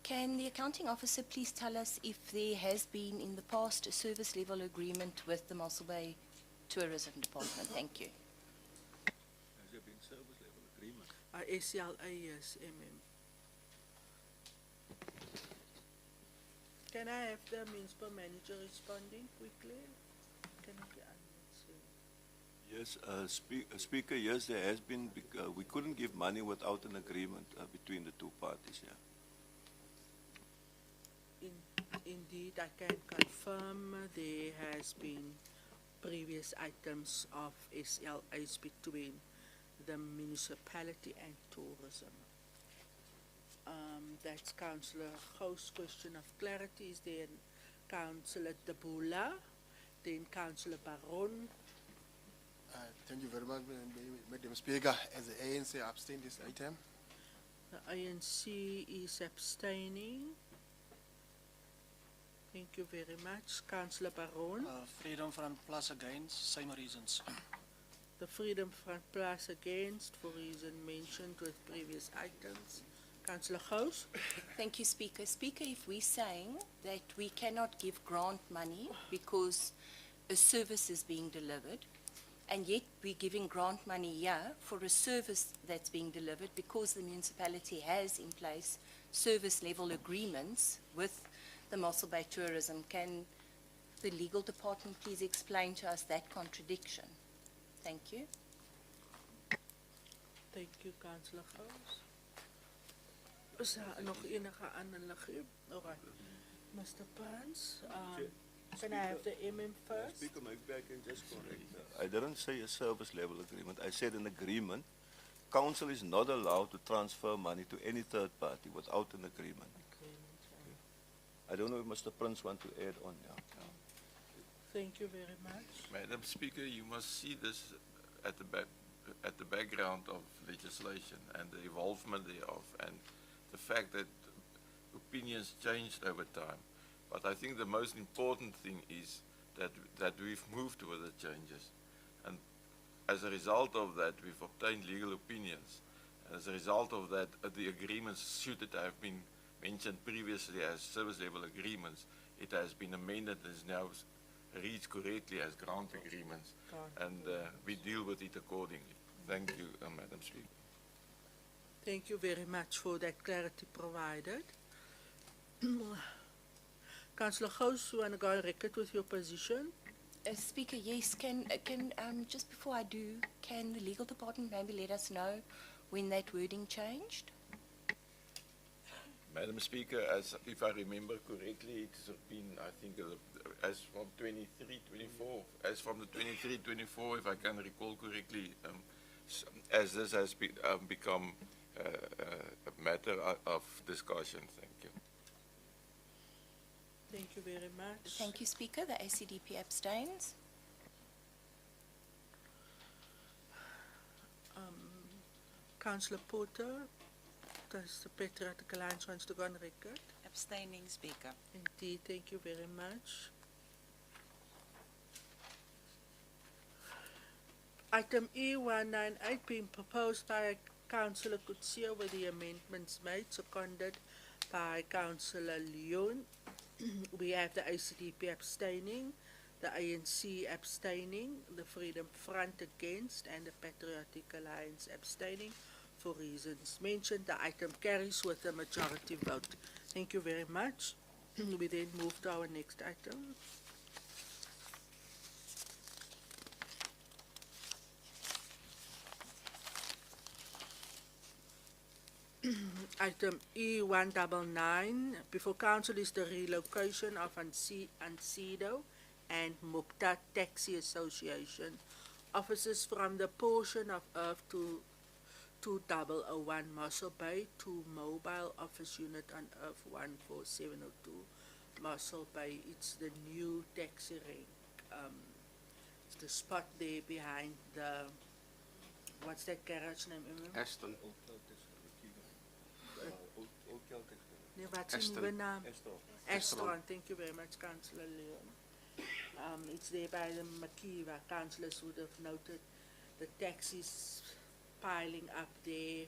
Can the accounting officer please tell us if there has been in the past a service level agreement with the Mossel Bay Tourism Department? Thank you. Has there been service level agreement? SCLA, yes, MM. Can I have the municipal manager responding quickly? Can I get Yes, Speaker, yes, there has been, we couldn't give money without an agreement between the two parties, yeah. Indeed, I can confirm there has been previous items of SLAs between the municipality and tourism. That's Councillor Gous' question of clarity. Is there Councillor Tabula, then Councillor Baron. Thank you very much, Madam Speaker. As the ANC, I abstain this item. The ANC is abstaining. Thank you very much. Councillor Baron. Freedom Front Plus against, same reasons. The Freedom Front Plus against for reason mentioned with previous items. Councillor Gous. Thank you, Speaker. Speaker, if we're saying that we cannot give grant money because a service is being delivered, and yet we're giving grant money here for a service that's being delivered because the municipality has in place service level agreements with the Mossel Bay Tourism. Can the legal department please explain to us that contradiction? Thank you. Thank you, Councillor Gous. Is daar nog enige aanlegging? All right. Mr. Pans, can I have the MM first? Speaker, maybe I can just correct. I didn't say a service level agreement. I said an agreement. Council is not allowed to transfer money to any third party without an agreement. I don't know if Mr. Prince wants to add on now. Thank you very much. Madam Speaker, you must see this at the background of legislation and the involvement thereof and the fact that opinions changed over time. But I think the most important thing is that we've moved with the changes. And as a result of that, we've obtained legal opinions. And as a result of that, the agreements, should it have been mentioned previously as service level agreements, it has been amended and is now reads correctly as grant agreements. And we deal with it accordingly. Thank you, Madam Speaker. Thank you very much for that clarity provided. Councillor Gous, you want to go on record with your position? Speaker, yes. Can just before I do, can the legal department maybe let us know when that wording changed? Madam Speaker, as if I remember correctly, it's been, I think, as from 23-24, as from the 23-24, if I can recall correctly, as this has become a matter of discussion. Thank you. Thank you very much. Thank you, Speaker. The ACDP abstains. Councillor Porter. Does the Patriotic Alliance wants to go on record? Abstaining, Speaker. Indeed, thank you very much. Item E198 being proposed by Councillor Kutsia with the amendments made, seconded by Councillor Leon. We have the ACDP abstaining, the ANC abstaining, the Freedom Front against, and the Patriotic Alliance abstaining for reasons mentioned. The item carries with a majority vote. Thank you very much. We then move to our next item. Item E199 before council is the relocation of Ancedo and Mukta Taxi Association offices from the portion of Earth to 2001 Mossel Bay to mobile office unit on Earth 14702 Mossel Bay. It's the new taxi rank. It's the spot there behind the, what's that garage name? Aston. Nee, wat is die nuwe naam? Astron. Thank you very much, Councillor Leon. It's there by the Makiwa. Councillors would have noted the taxis piling up there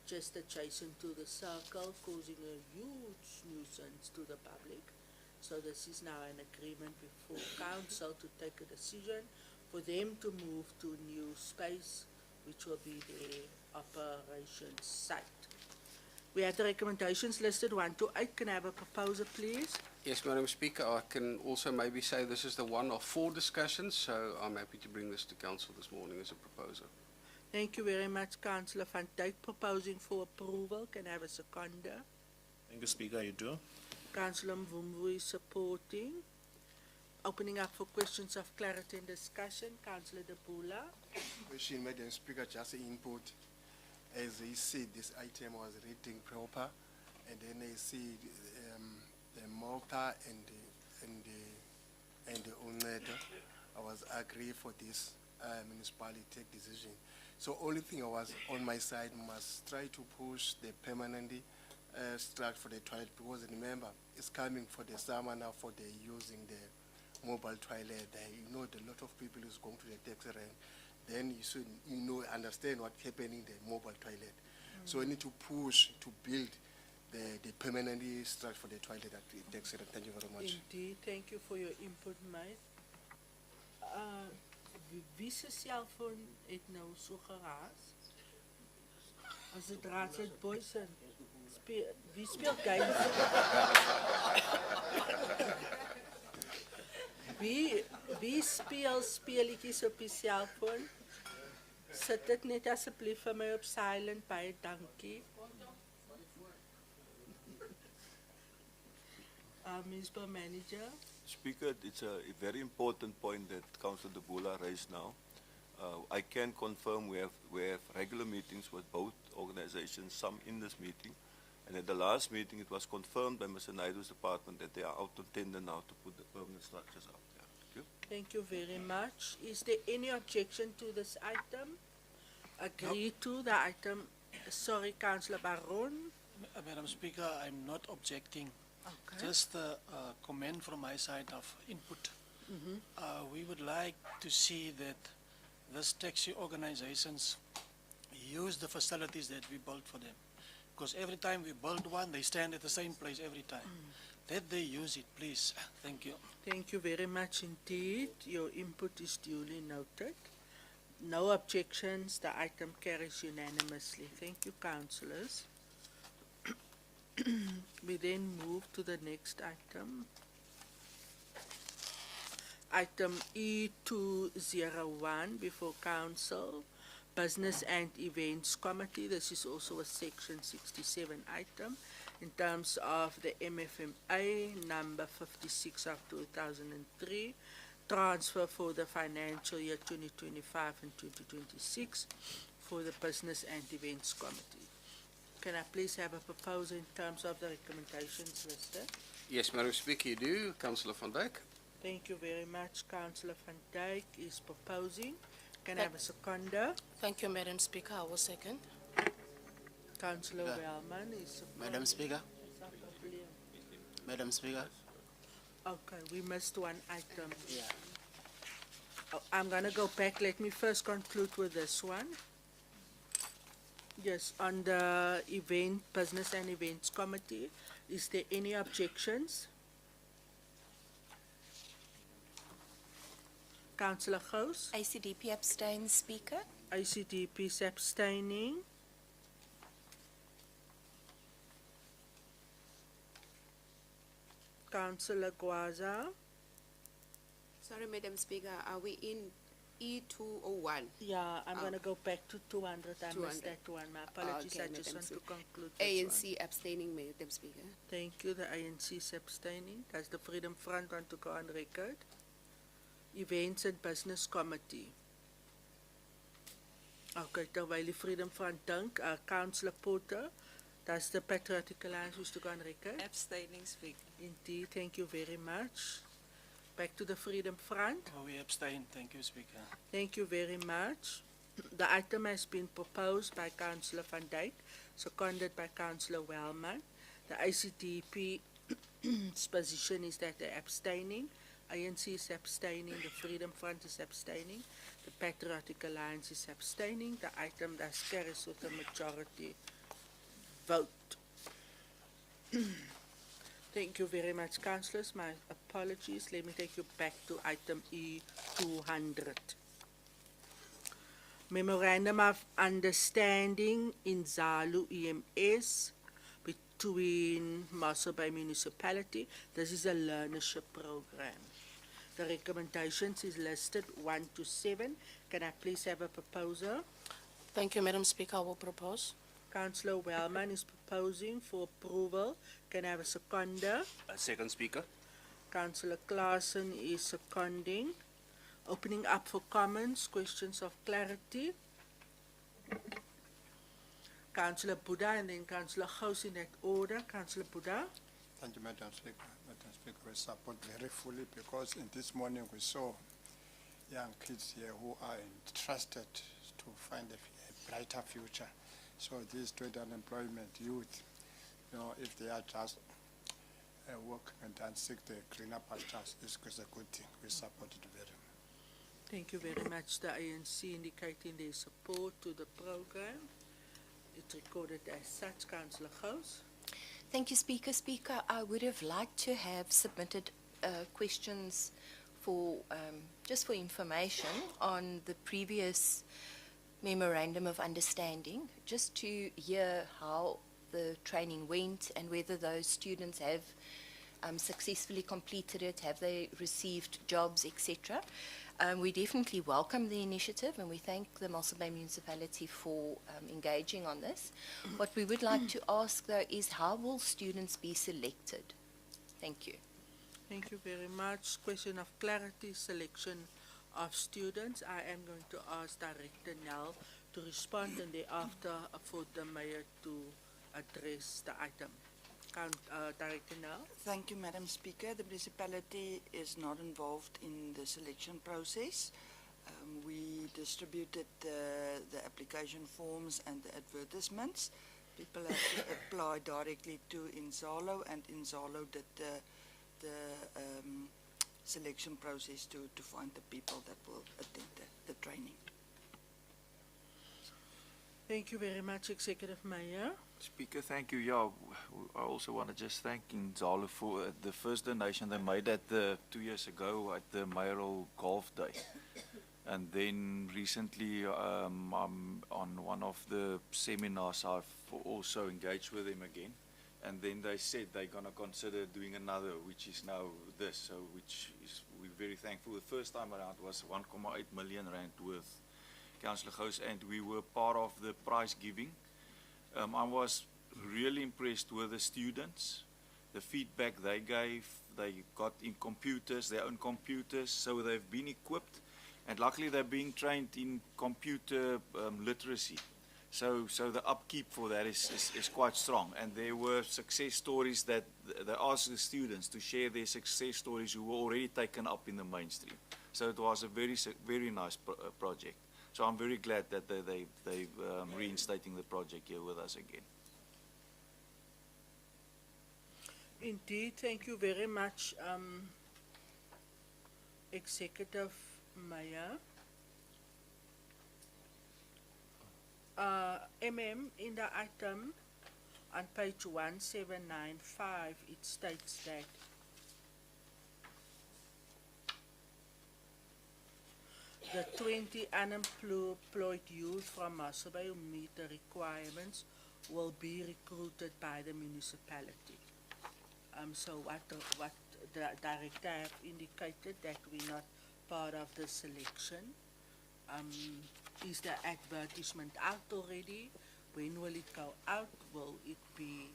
just adjacent to the circle, causing a huge nuisance to the public. So this is now an agreement before council to take a decision for them to move to new space, which will be their operations site. We have the recommendations listed 1 to 8. Can I have a proposal, please? Yes, Madam Speaker, I can also maybe say this is the one of 4 discussions, so I'm happy to bring this to council this morning as a proposal. Thank you very much, Councillor Van Dijk, proposing for approval. Can I have a seconder? Thank you, Speaker. You do. Councillor Mvumvu is supporting. Opening up for questions of clarity and discussion. Councillor De Bula. Question, Madam Speaker, just input. As they see, this item was reading proper, and then they see the Malta and the UNEDA. I was agree for this municipality take decision. So only thing I was on my side must try to push the permanent structure for the toilet, because remember it's coming for the summer now for the using the mobile toilet. You know, a lot of people is going to the taxi rank. Then you should understand what's happening in the mobile toilet. So we need to push to build the permanent structure for the toilet at the taxi rank. Thank you very much. Indeed, thank you for your input, mate. Wie se cellfoon het nou so geraas? As dit raad sy boys in. Wie speel games? Wie speel speletjies op die cellfoon? Sit dit net asseblief vir my op silent, baie dankie. Municipal Manager. Speaker, it's a very important point that Councillor De Bula raised now. I can confirm we have regular meetings with both organizations, some in this meeting, and at the last meeting it was confirmed by Mr. Naidu's department that they are out of tender now to put the permanent structures out there. Thank you. Thank you very much. Is there any objection to this item? Agree to the item. Sorry, Councillor Baron. Madam Speaker, I'm not objecting. Okay. Just a comment from my side of input. We would like to see that these taxi organizations use the facilities that we built for them. Because every time we build one, they stand at the same place every time. That they use it, please. Thank you. Thank you very much indeed. Your input is duly noted. No objections. The item carries unanimously. Thank you, councillors. We then move to the next item. Item E201 before council, Business and Events Committee. This is also a section 67 item in terms of the MFMA number 56 of 2003, transfer for the financial year 2025 and 2026 for the Business and Events Committee. Can I please have a proposal in terms of the recommendations listed? Yes, Madam Speaker, you do. Councillor Van Dijk. Thank you very much. Councillor Van Dijk is proposing. Can I have a seconder? Thank you, Madam Speaker. I will second. Councillor Yeah. Wellman is. Madam Speaker. Madam Speaker. Okay, we missed one item. Yeah. Oh, I'm gonna go back. Let me first conclude with this one. Yes, on the Business and Events Committee, is there any objections? Councillor Gous? ACDP abstains, Speaker. ICDP is abstaining. Councillor Gwaza? Sorry, Madam Speaker, are we in E201? Yeah, I'm Oh. gonna go back to 200. I 200. missed that one. My apologies. Okay, I just Madam want to Speaker. conclude this one. ANC abstaining, Madam Speaker. Thank you. The ANC is abstaining. Does the Freedom Front want to go on record? Events and Business Committee. Okay, terwyl die Freedom Front dink, Councillor Porter, does the Patriotic Alliance wish to go on record? Abstaining, Speaker. Indeed, thank you very much. Back to the Freedom Front. We abstain. Thank you, Speaker. Thank you very much. The item has been proposed by Councillor Van Dijk, seconded by Councillor Wellman. The ICDP's position is that they're abstaining. ANC is abstaining. The Freedom Front is abstaining. The Patriotic Alliance is abstaining. The item thus carries with a majority vote. Thank you very much, councillors. My apologies. Let me take you back to item E200. Memorandum of Understanding in Zalu EMS between Mossel Bay Municipality. This is a learnership program. The recommendations is listed 1 to 7. Can I please have a proposal? Thank you, Madam Speaker. I will propose. Councillor Wellman is proposing for approval. Can I have a seconder? Second Speaker. Councillor Claassen is seconding. Opening up for comments, questions of clarity. Councillor Buddha and then Councillor Gous in that order. Councillor Buddha. Thank you, Madam Speaker. Madam Speaker, we support very fully because in this morning we saw young kids here who are entrusted to find a brighter future. So these student unemployment youth, you know, if they are just working and then seek the cleaner pastures, it's a good thing. We support it very much. Thank you very much. The ANC indicating their support to the program. It's recorded as such. Councillor Gous. Thank you, Speaker. Speaker, I would have liked to have submitted questions for just for information on the previous Memorandum of Understanding, just to hear how the training went and whether those students have successfully completed it, have they received jobs, etc. We definitely welcome the initiative and we thank the Mossel Bay Municipality for engaging on this. What we would like to ask though is how will students be selected? Thank you. Thank you very much. Question of clarity, selection of students. I am going to ask Director Nell to respond and thereafter for the Mayor to address the item. Director Nell. Thank you, Madam Speaker. The municipality is not involved in the selection process. We distributed the application forms and the advertisements. People have to apply directly to Inzalo, and Inzalo did the selection process to find the people that will attend the training. Thank you very much, Executive Mayor. Speaker, thank you. Yeah, I also want to just thank Inzalo for the first donation they made at 2 years ago at the Mayoral Golf Day. And then recently I'm on one of the seminars, I've also engaged with them again. And then they said they're going to consider doing another, which is now this, so which is we're very thankful. The first time around was 1.8 million rand worth, Councillor Gous, and we were part of the prize giving. I was really impressed with the students, the feedback they gave. They got in computers, their own computers, so they've been equipped, and luckily they're being trained in computer literacy. So the upkeep for that is quite strong, and there were success stories that they asked the students to share their success stories who were already taken up in the mainstream. So it was a very nice project. So I'm very glad that they reinstating the project here with us again. Indeed, thank you very much, Executive Mayor. In the item on page 1795, it states that the 20 unemployed youth from Mossel who meet the requirements will be recruited by the municipality. So what the director have indicated that we're not part of the selection. Is the advertisement out already? When will it go out? Will it be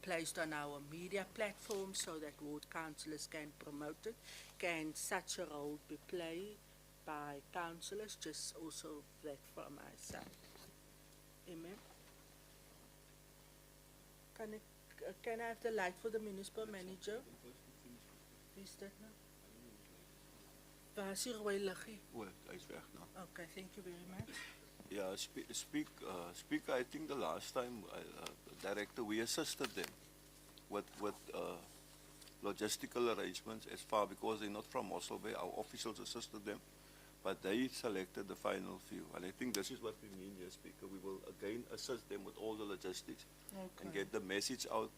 placed on our media platform so that ward councillors can promote it? Can such a role be played by councillors? Just also that from my side. Amen. Can I have the light for the municipal manager? Is that now? Waar is die rooi liggie? Hy is weg nou. Okay, thank you very much. Yeah, Speaker, I think the last time, Director, we assisted them with logistical arrangements as far, because they're not from Mossel Bay, our officials assisted them, but they selected the final few. And I think this is what we mean here, Speaker. We will again assist them with all the logistics and get the message out,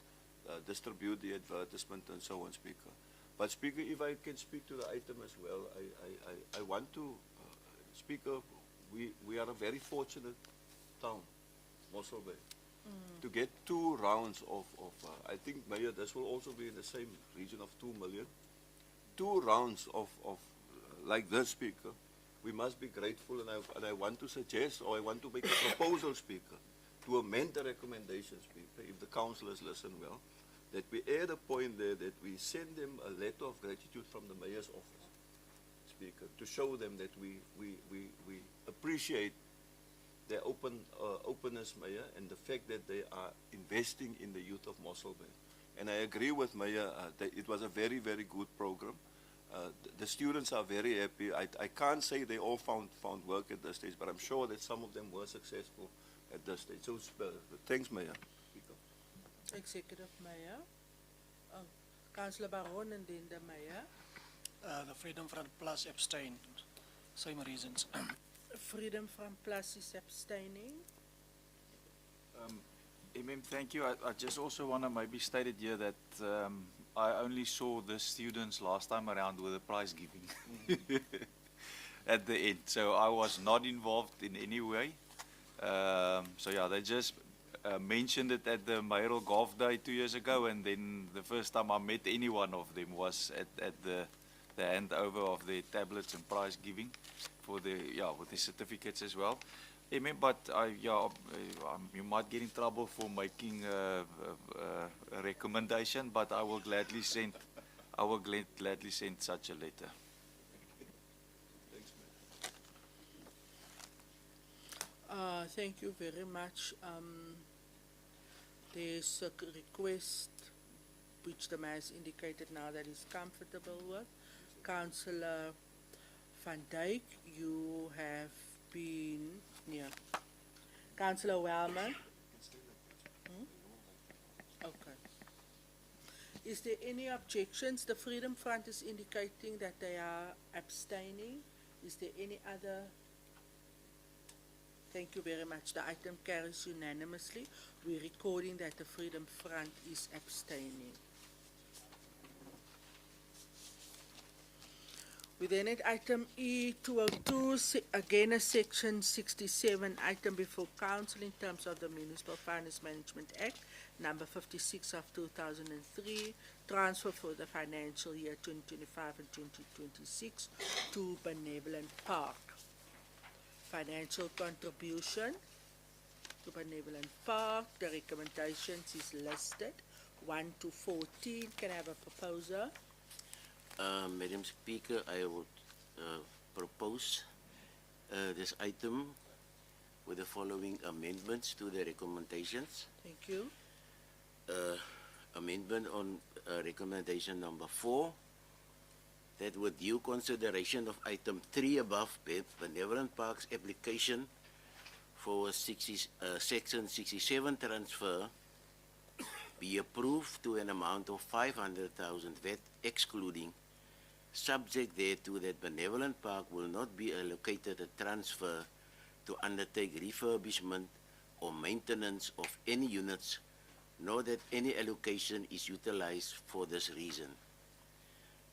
distribute the advertisement and so on, Speaker. But Speaker, if I can speak to the item as well, I want to, Speaker, we are a very fortunate town, Mossel Bay, to get 2 rounds of I think, Mayor, this will also be in the same region of 2 million. 2 rounds of like this, Speaker. We must be grateful, and I want to suggest, or I want to make a proposal, Speaker, to amend the recommendation, Speaker, if the councillors listen well, that we add a point there that we send them a letter of gratitude from the Mayor's office, Speaker, to show them that we appreciate their openness, Mayor, and the fact that they are investing in the youth of Mossel Bay. And I agree with Mayor that it was a very, very good program. The students are very happy. I can't say they all found work at this stage, but I'm sure that some of them were successful at this stage. So thanks, Mayor. Executive Mayor. Councillor Baron and then the Mayor. The Freedom Front Plus abstain. Same reasons. Freedom Front Plus is abstaining. Thank you. I just also want to maybe state it here that I only saw the students last time around with the prize giving at the end. So I was not involved in any way. So yeah, they just mentioned it at the Mayoral Golf Day 2 years ago, and then the first time I met any one of them was at the handover of the tablets and prize giving for the with the certificates as well. But you might get in trouble for making a recommendation, but I will gladly send such a letter. Thank you very much. There's a request which the Mayor has indicated now that he's comfortable with. Councillor Van Dijk, you have been near. Councillor Wellman? Okay. Is there any objections? The Freedom Front is indicating that they are abstaining. Is there any other? Thank you very much. The item carries unanimously. We're recording that the Freedom Front is abstaining. We then at item E202, again a section 67 item before council in terms of the Municipal Finance Management Act, number 56 of 2003, transfer for the financial year 2025 and 2026 to Benevolent Park. Financial contribution to Benevolent Park, the recommendations is listed, 1 to 14. Can I have a proposer? Madam Speaker, I would propose this item with the following amendments to the recommendations. Thank you. Amendment on recommendation number 4, that that with due consideration of item 3 above, Benevolent Parks application for a section 67 transfer be approved to an amount of 500,000 VAT excluding, subject thereto that Benevolent Park will not be allocated a transfer to undertake refurbishment or maintenance of any units, nor that any allocation is utilized for this reason.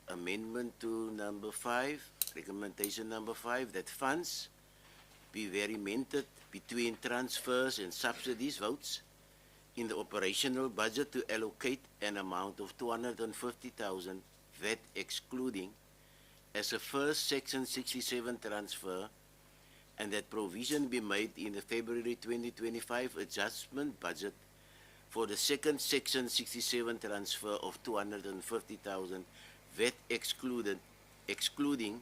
Amendment to number 5, recommendation number 5, that funds be varimented between transfers and subsidies votes in the operational budget to allocate an amount of 250,000 VAT excluding as a first section 67 transfer, and that provision be made in the February 2025 adjustment budget for the second section 67 transfer of 250,000 VAT excluding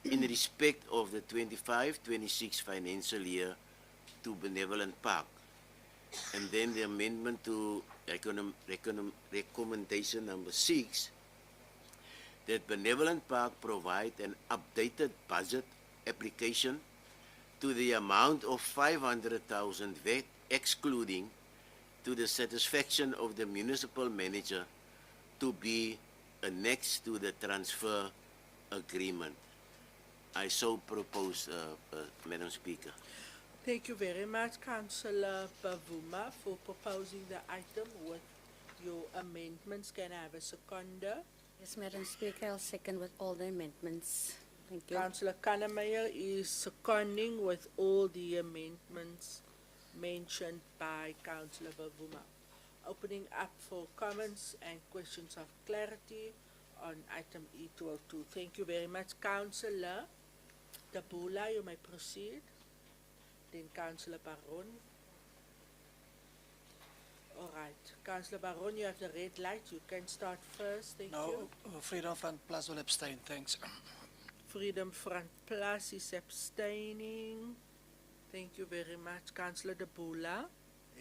in respect of the 25-26 financial year to Benevolent Park. And then the amendment to recommendation number 6, that Benevolent Park provide an updated budget application to the amount of 500,000 VAT excluding to the satisfaction of the municipal manager to be annexed to the transfer agreement. I so propose, Madam Speaker. Thank you very much, Councillor Bavuma, for proposing the item with your amendments. Can I have a seconder? Yes, Madam Speaker, I'll second with all the amendments. Thank you. Councillor Kannemeyer is seconding with all the amendments mentioned by Councillor Bavuma. Opening up for comments and questions of clarity on item E202. Thank you very much, Councillor Tabula. You may proceed. Then Councillor Baron. All right. Councillor Baron, you have the red light. You can start first. Thank you. Freedom Front Plus will abstain. Thanks. Freedom Front Plus is abstaining. Thank you very much. Councillor Tabula.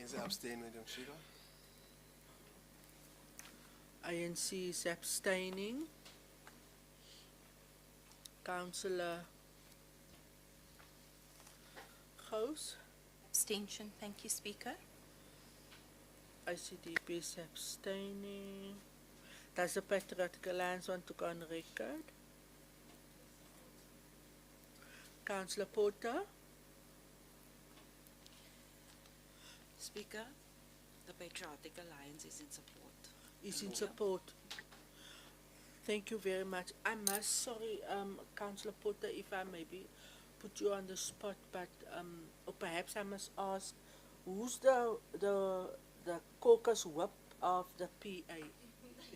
Is abstain, Madam Speaker. INC is abstaining. Councillor Gous. Abstention. Thank you, Speaker. ICDP is abstaining. Does the Patriotic Alliance want to go on record? Councillor Porter. Speaker, the Patriotic Alliance is in support. Is in support. Thank you very much. I must, sorry, Councillor Porter, if I maybe put you on the spot, but or perhaps I must ask, who's the caucus whip of the PA?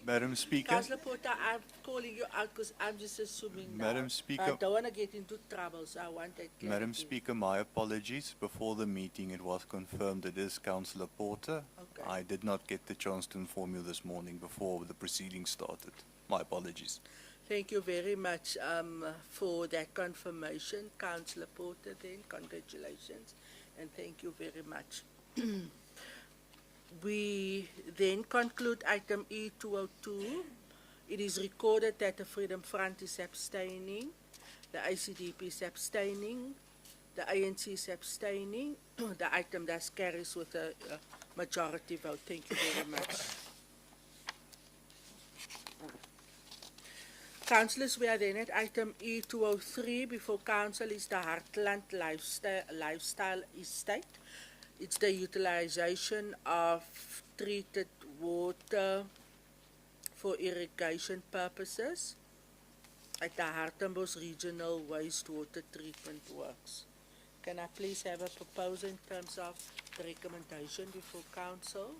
Madam Speaker. Councillor Porter, I'm calling you out because I'm just assuming Madam now. Speaker. I don't want to get into trouble, so I want that clarity. Madam Speaker, my apologies. Before the meeting, it was confirmed it is Councillor Porter. Okay. I did not get the chance to inform you this morning before the proceedings started. My apologies. Thank you very much for that confirmation, Councillor Porter. Then congratulations, and thank you very much. We then conclude item E202. It is recorded that the Freedom Front is abstaining, the ICDP is abstaining, the ANC is abstaining. The item thus carries with a majority vote. Thank you very much. Councillors, we are then at item E203. Before council is the Heartland Lifestyle Estate. It's the utilization of treated water for irrigation purposes at the Hartenbos Regional Wastewater Treatment Works. Can I please have a proposal in terms of the recommendation before council?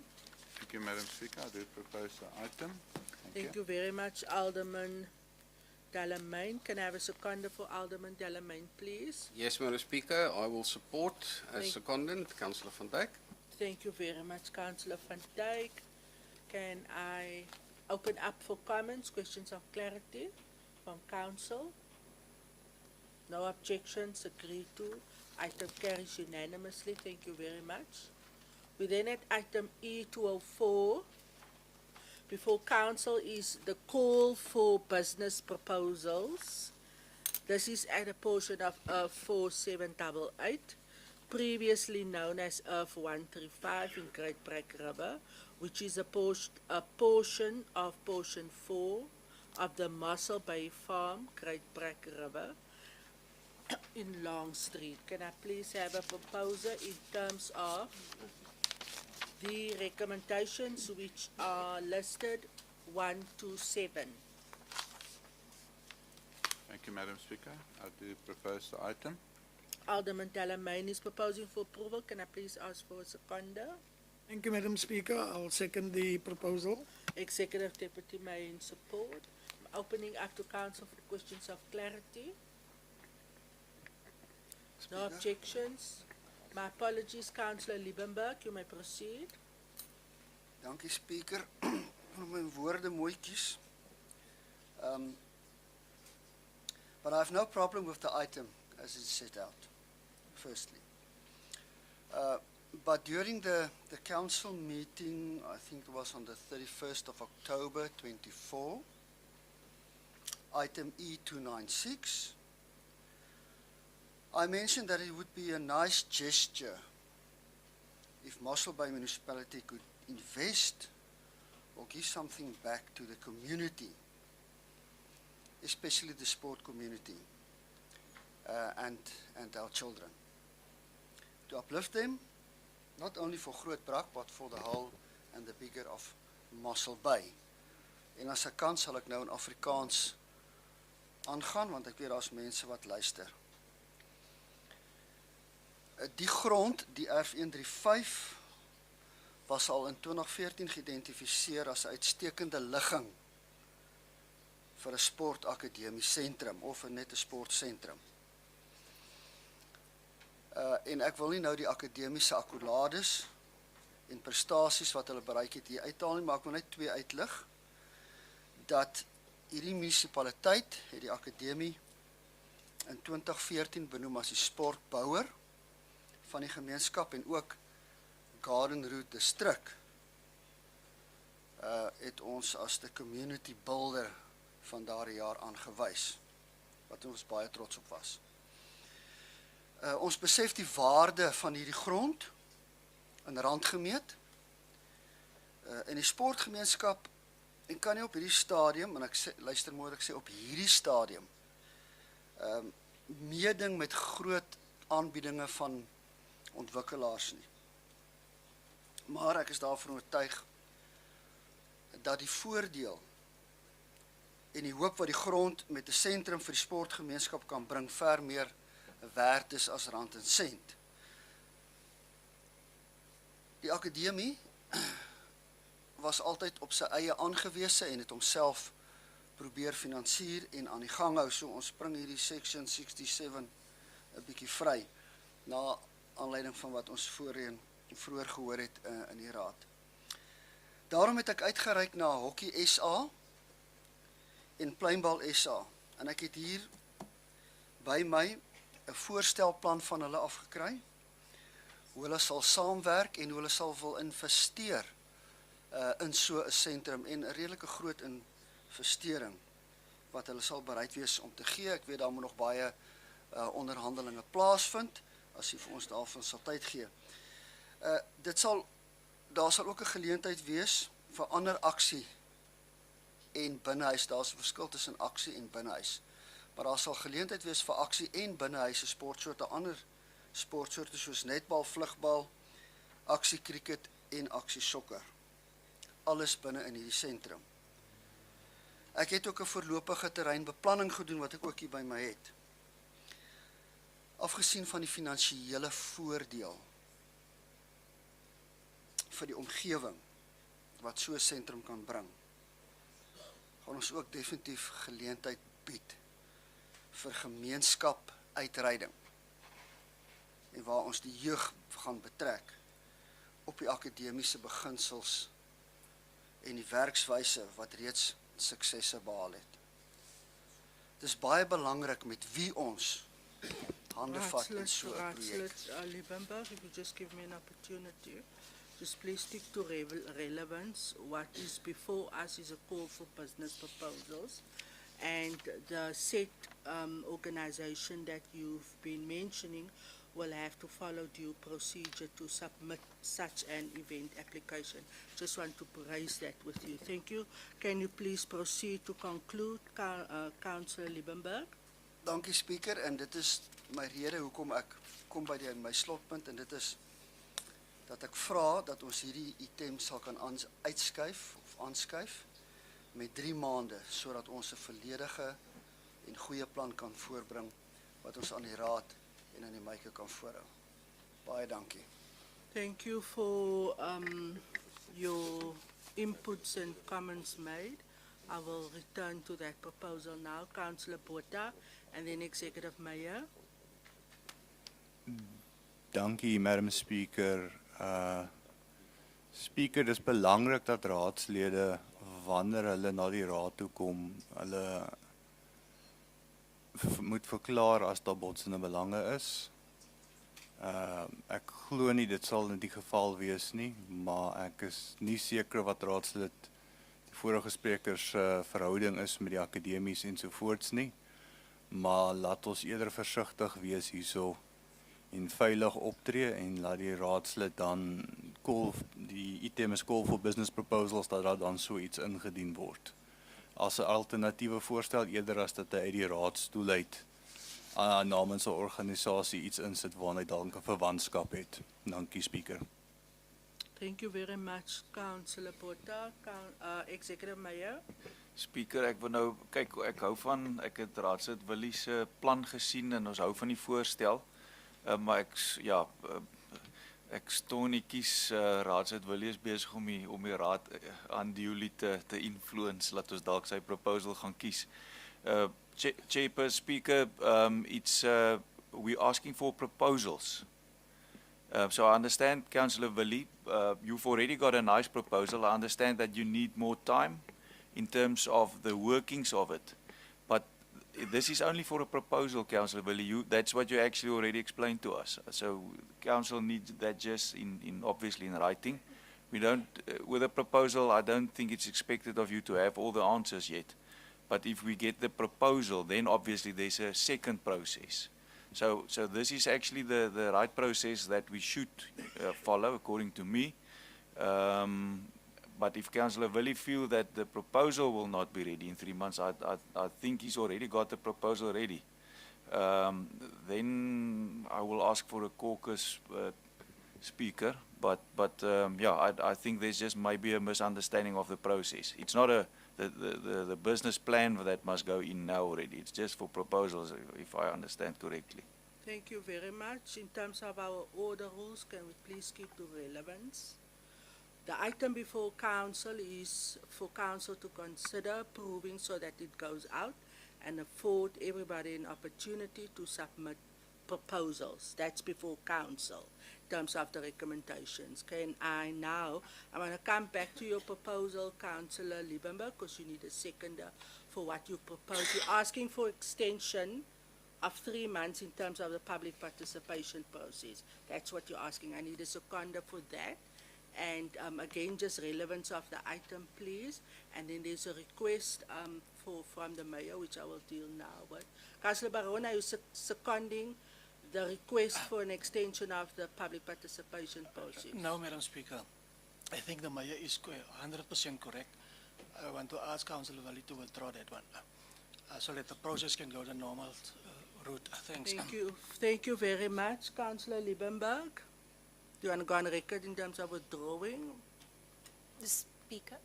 Thank you, Madam Speaker. I do propose the item. Thank you very much, Alderman Delamain. Can I have a seconder for Alderman Delamain, please? Yes, Madam Speaker, I will support as Thank- secondant, Councillor van Dijk. Thank you very much, Councillor van Dijk. Can I open up for comments, questions of clarity from council? No objections, agreed to. Item carries unanimously. Thank you very much. We then at item E204. Before council is the call for business proposals. This is at a portion of IRF 4788, previously known as IRF 135 in Great Brake River, which is a portion of portion 4 of the Mossel Bay Farm, Great Brake River, in Long Street. Can I please have a proposer in terms of the recommendations which are listed 1 to 7? Thank you, Madam Speaker. I do propose the item. Alderman Delamain is proposing for approval. Can I please ask for a seconder? Thank you, Madam Speaker. I'll second the proposal. Executive Deputy Mayor in support. I'm opening up to council for questions of clarity. No objections. My apologies, Councillor Liebenberg. You may proceed. Dankie, Speaker. Om my woorde mooi kies. But I have no problem with the item as it's set out, firstly. But during the council meeting, I think it was on the 31st of October 24, item E296, I mentioned that it would be a nice gesture if Mossel Bay Municipality could invest or give something back to the community, especially the sport community and our children. To uplift them, not only for Groot Brak, but for the whole and the bigger of Mossel Bay. En as ek kan, sal ek nou in Afrikaans aangaan, want ek weet daar's mense wat luister. Die grond, die IRF 135, was al in 2014 geïdentifiseer as 'n uitstekende ligging vir 'n sportakademie sentrum of net 'n sportsentrum. En ek wil nie nou die akademiese akkolades en prestasies wat hulle bereik het hier uithaal nie, maar ek wil net twee uitlig. Dat hierdie munisipaliteit het die akademie in 2014 benoem as die sportbouer van die gemeenskap en ook Garden Route District het ons as die community builder van daardie jaar aangewys, wat ons baie trots op was. Ons besef die waarde van hierdie grond in rand gemeet. In die sportgemeenskap, en kan nie op hierdie stadium, en ek sê, luister mooi, ek sê op hierdie stadium, meeding met groot aanbiedinge van ontwikkelaars nie. Maar ek is daarvan oortuig dat die voordeel en die hoop wat die grond met 'n sentrum vir die sportgemeenskap kan bring ver meer werd is as rand en sent. Die akademie was altyd op sy eie aangewese en het homself probeer finansier en aan die gang hou. So ons bring hierdie section 67 'n bietjie vry na aanleiding van wat ons vroeër gehoor het in die raad. Daarom het ek uitgereik na Hockey SA en Pluimbal SA en ek het hier by my 'n voorstelplan van hulle afgekry, hoe hulle sal saamwerk en hoe hulle sal wil investeer in so 'n sentrum en 'n redelike groot investering wat hulle sal bereid wees om te gee. Ek weet daar moet nog baie onderhandelinge plaasvind, as jy vir ons daarvan sal tyd gee. Daar sal ook 'n geleentheid wees vir ander aksie en binnehuis. Daar's 'n verskil tussen aksie en binnehuis. Maar daar sal geleentheid wees vir aksie en binnehuise sportsoorte, ander sportsoorte soos netbal, vlugbal, aksie cricket en aksie sokker. Alles binne in hierdie sentrum. Ek het ook 'n voorlopige terreinbeplanning gedoen wat ek ook hier by my het. Afgesien van die finansiële voordeel vir die omgewing wat so 'n sentrum kan bring, gaan ons ook definitief geleentheid bied vir gemeenskap uitreiding en waar ons die jeug gaan betrek op die akademiese beginsels en die werkswyse wat reeds suksesse behaal het. Dit is baie belangrik met wie ons hande vat in so 'n projek. Liebenberg, if you just give me an opportunity. Just please speak to relevance. What is before us is a call for business proposals. And the set organization that you've been mentioning will have to follow due procedure to submit such an event application. Just want to raise that with you. Thank you. Can you please proceed to conclude, Councillor Liebenberg? Dankie Speaker, en dit is my rede hoekom ek kom by my slotpunt, en dit is dat ek vra dat ons hierdie item sal kan uitskuif of aanskuif met 3 maande, sodat ons 'n volledige en goeie plan kan voorbring wat ons aan die raad en aan die myke kan voorhou. Baie dankie. Thank you for your inputs and comments made. I will return to that proposal now. Councillor Botha and then Executive Mayor. Dankie, Madam Speaker. Speaker, dis belangrik dat raadslede wanneer hulle na die raad toe kom, hulle moet verklaar as daar botsende belange is. Ek glo nie dit sal in die geval wees nie, maar ek is nie seker wat raadslid die vorige sprekers verhouding is met die akademies ensovoorts nie, maar laat ons eerder versigtig wees hierso en veilig optree en laat die raadslid dan die item is call for business proposals, dat daar dan so iets ingedien word. As 'n alternatiewe voorstel eerder as dat hy uit die raadstoel uit namens 'n organisasie iets insit waarna hy dalk 'n verwantskap het. Dankie, Speaker. Thank you very much, Councillor Botha. Executive Mayor. Speaker, ek wil nou kyk, ek het raadslid Willie se plan gesien en ons hou van die voorstel. Maar ek staan nie kies raadslid Willie is besig om die raad aan die te influence, laat ons dalk sy proposal gaan kies. Speaker, it's we're asking for proposals. So I understand, Councillor Willie, you've already got a nice proposal. I understand that you need more time in terms of the workings of it. But this is only for a proposal, Councillor Willie. That's what you actually already explained to us. So Council needs that just obviously in writing. We don't, with a proposal, I don't think it's expected of you to have all the answers yet. But if we get the proposal, then obviously there's a second process. So this is actually the right process that we should follow, according to me. But if Councillor Willie feels that the proposal will not be ready in 3 months, I think he's already got the proposal ready. Then I will ask for a caucus speaker. But I think there's just maybe a misunderstanding of the process. It's not the business plan that must go in now already. It's just for proposals, if I understand correctly. Thank you very much. In terms of our order rules, can we please keep to relevance? The item before council is for council to consider approving so that it goes out and afford everybody an opportunity to submit proposals. That's before council in terms of the recommendations. I'm going to come back to your proposal, Councillor Liebenberg, because you need a seconder for what you propose. You're asking for extension of 3 months in terms of the public participation process. That's what you're asking. I need a seconder for that. And again, just relevance of the item, please. And then there's a request from the mayor, which I will deal now with. Councillor Baron, are you seconding the request for an extension of the public participation process? No, Madam Speaker. I think the mayor is 100% correct. I want to ask Councillor Willie to withdraw that one, so that the process can go the normal route. Thanks. Thank you. Thank you very much, Councillor Liebenberg. Do you want to go on record in terms of withdrawing? The Speaker,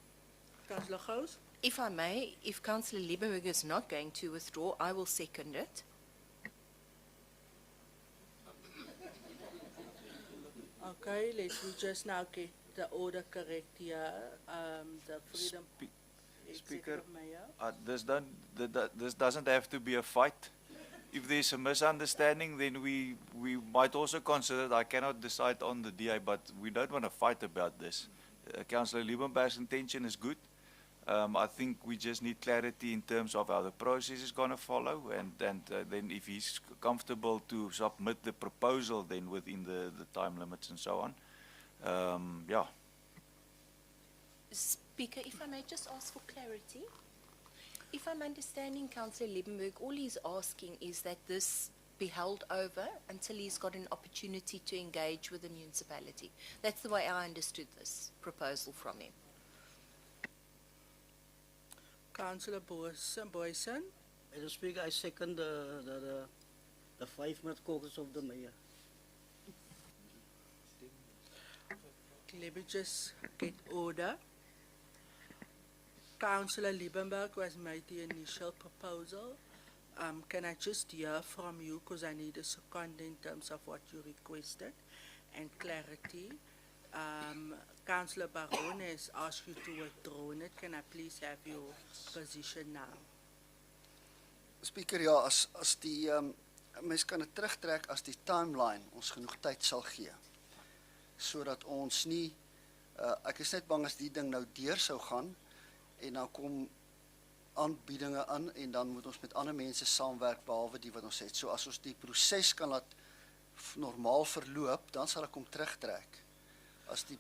Councillor Gous? if I may, if Councillor Liebenberg is not going to withdraw, I will second it. Okay, let's just now get the order correct here. The freedom. Speaker, Mayor. this doesn't have to be a fight. If there's a misunderstanding, then we might also consider that I cannot decide on the DA, but we don't want to fight about this. Councillor Liebenberg's intention is good. I think we just need clarity in terms of how the process is going to follow, and then if he's comfortable to submit the proposal then within the time limits and so on, Yeah. Speaker, if I may just ask for clarity. If I'm understanding Councillor Liebenberg, all he's asking is that this be held over until he's got an opportunity to engage with the municipality. That's the way I understood this proposal from him. Councillor Boyson. Madam Speaker, I second the 5-minute caucus of the mayor. Let me just get order. Councillor Liebenberg was made the initial proposal. Can I just hear from you, because I need a second in terms of what you requested and clarity. Councillor Baron has asked you to withdraw it. Can I please have your position now? Speaker, ja, as die mens kan dit terugtrek as die timeline ons genoeg tyd sal gee, sodat ons nie ek is net bang as die ding nou deur sou gaan en dan kom aanbiedinge aan en dan moet ons met ander mense saamwerk behalwe die wat ons het. So as ons die proses kan laat normaal verloop, dan sal ek hom terugtrek. As die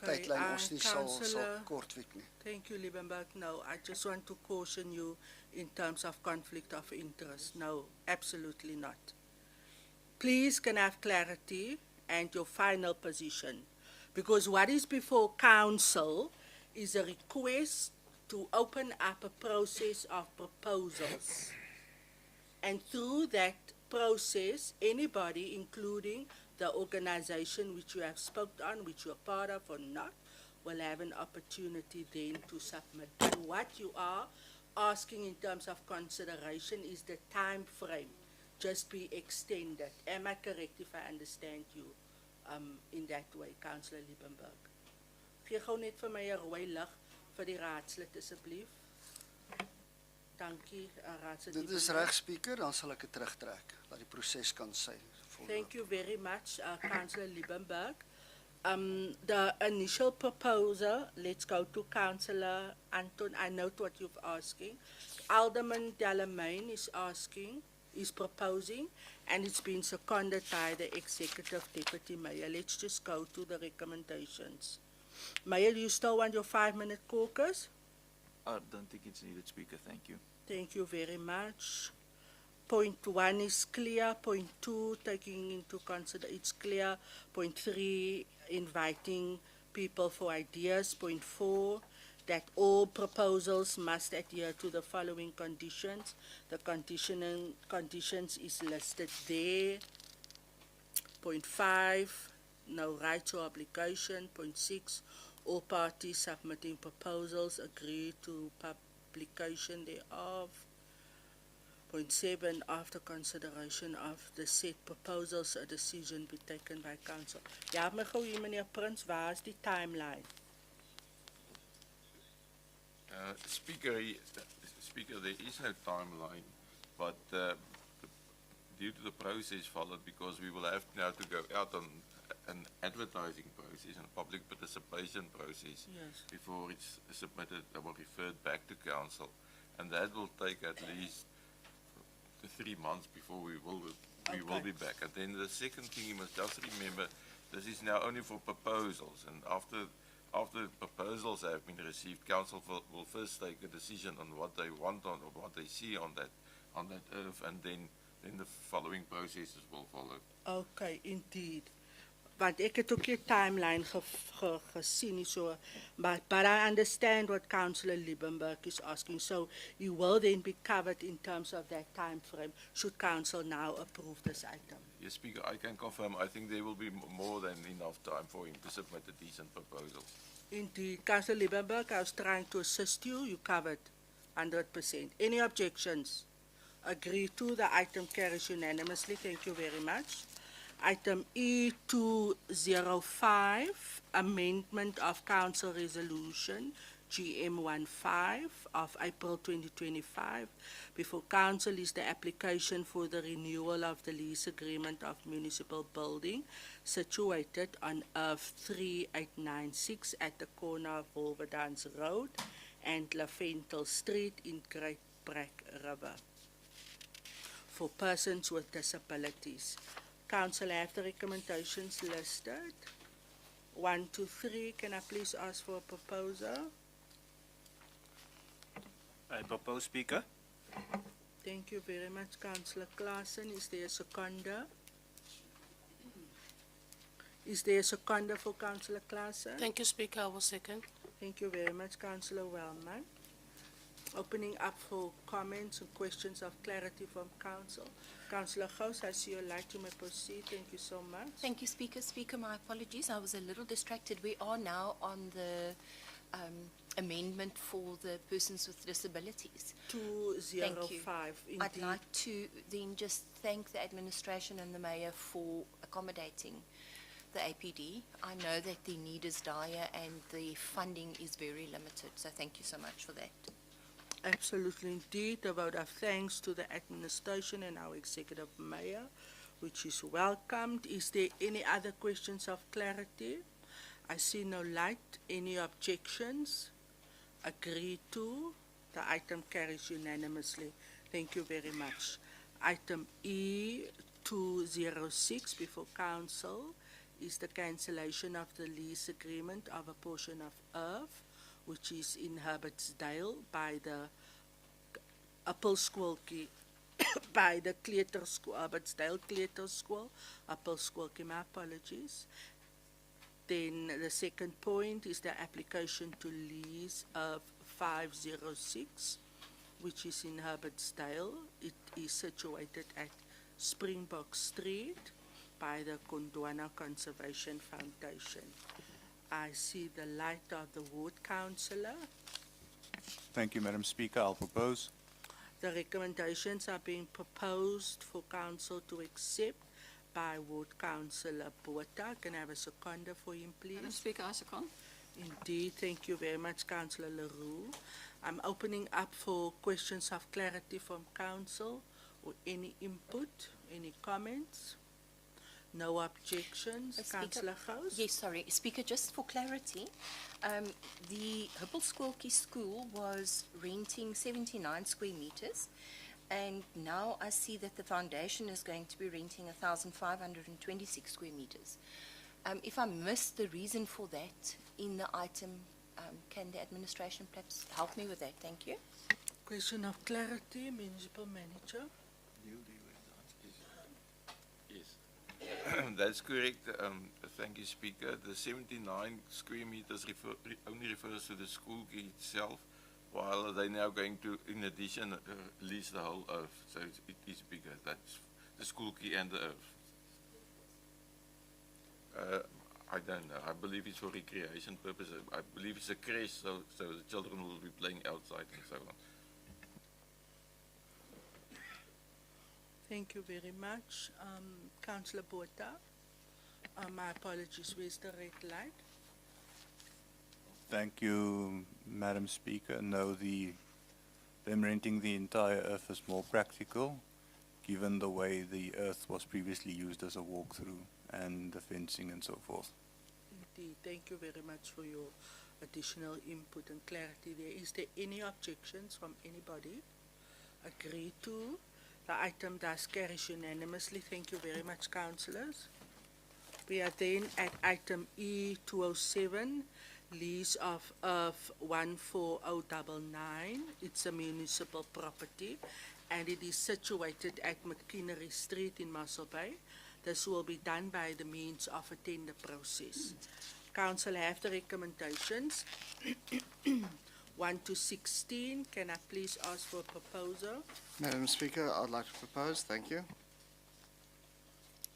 tydlyn ons nie sal kortwiek nie. Thank you, Liebenberg. No, I just want to caution you in terms of conflict of interest. No, absolutely not. Please can I have clarity and your final position. Because what is before council is a request to open up a process of proposals. And through that process, anybody, including the organization which you have spoken on, which you are part of or not, will have an opportunity then to submit. And what you are asking in terms of consideration is the time frame just be extended. Am I correct if I understand you in that way, Councillor Liebenberg? Gee gou net vir my 'n rooi lig vir die raadslid asseblief. Dankie, raadslid. Dit is reg, Speaker, dan sal ek dit terugtrek, dat die proses kan sy volloop. Thank you very much, Councillor Liebenberg. The initial proposal, let's go to Councillor Anton. I note what you're asking. Alderman Delamain is proposing, and it's been seconded by the Executive Deputy Mayor. Let's just go to the recommendations. Mayor, do you still want your 5-minute caucus? I don't think it's needed, Speaker. Thank you. Thank you very much. Point 1 is clear. Point 2, taking into consider it's clear. Point 3, inviting people for ideas. Point 4, that all proposals must adhere to the following conditions. The conditions is listed there. Point 5, no rights or obligation. Point 6, all parties submitting proposals agree to publication thereof. Point 7, after consideration of the said proposals, a decision be taken by council. Ja, my gou hier, meneer Prins, waar is die timeline? Speaker, there is no timeline, but due to the process followed, because we will have now to go out on an advertising process and a public participation process before it's submitted or referred back to council, and that will take at least 3 months before we will be back. And then the second thing you must just remember, this is now only for proposals, and after proposals have been received, council will first take a decision on what they want on or what they see on that earth, and then the following processes will follow. Okay, indeed. Want ek het ook die timeline gesien so, but I understand what Councillor Liebenberg is asking, so you will then be covered in terms of that time frame should council now approve this item. Yes, Speaker, I can confirm. I think there will be more than enough time for him to submit a decent proposal. Indeed, Councillor Liebenberg, I was trying to assist you. You covered 100%. Any objections? Agree to the item carries unanimously. Thank you very much. Item E205, amendment of Council Resolution GM15 of April 2025. Before Council is the application for the renewal of the lease agreement of municipal building situated on Earth 3896 at the corner of Wolverdans Road and Laventille Street in Great Brack River for persons with disabilities. Council have the recommendations listed. 1 to 3, can I please ask for a proposer? I propose, Speaker. Thank you very much, Councillor Claassen. Is there a seconder? Is there a seconder for Councillor Claassen? Thank you, Speaker. I will second. Thank you very much, Councillor Wellman. Opening up for comments and questions of clarity from Council. Councillor Gous, I see your light. You may proceed. Thank you so much. Thank you, Speaker. Speaker, my apologies. I was a little distracted. We are now on the amendment for the persons with disabilities. 205, I'd indeed. like to then just thank the administration and the mayor for accommodating the APD. I know that the need is dire and the funding is very limited, so thank you so much for that. Absolutely, indeed. A vote of thanks to the administration and our executive mayor, which is welcomed. Is there any other questions of clarity? I see no light. Any objections? Agreed to. The item carries unanimously. Thank you very much. Item E206 before council is the cancellation of the lease agreement of a portion of earth, which is in Herbertsdale by the Appelskoolkie, by the Kleuter School, Herbertsdale Kleuter School, Appelskoolkie, my apologies. Then the second point is the application to lease of 506, which is in Herbertsdale. It is situated at Springbok Street by the Gondwana Conservation Foundation. I see the light of the ward councillor. Thank you, Madam Speaker. I'll propose. The recommendations are being proposed for council to accept by ward councillor Botha. Can I have a seconder for him, please? Madam Speaker, I second. Indeed, thank you very much, Councillor Leroux. I'm opening up for questions of clarity from council or any input, any comments. No objections. Speaker, Councillor Gous? yes, sorry. Speaker, just for clarity, the Hippelskoolkie School was renting 79 square meters, and now I see that the foundation is going to be renting 1,526 square meters. If I missed the reason for that in the item, can the administration perhaps help me with that? Thank you. Question of clarity, Municipal Manager. Yes, that's correct. Thank you, Speaker. The 79 square meters only refers to the school gate itself, while they're now going to, in addition, lease the whole earth. So it is bigger. That's the school key and the earth. I don't know. I believe it's for recreation purposes. I believe it's a creche, so the children will be playing outside and so on. Thank you very much. Councillor Botha, my apologies, where's the red light? Thank you, Madam Speaker. No, them renting the entire earth is more practical, given the way the earth was previously used as a walkthrough and the fencing and so forth. Indeed, thank you very much for your additional input and clarity there. Is there any objections from anybody? Agreed to. The item does carry unanimously. Thank you very much, councillors. We are then at item E207, lease of earth 14099. It's a municipal property and it is situated at McKinnery Street in Mossel Bay. This will be done by the means of a tender process. Council have the recommendations. 1 to 16. Can I please ask for a proposal? Madam Speaker, I'd like to propose. Thank you.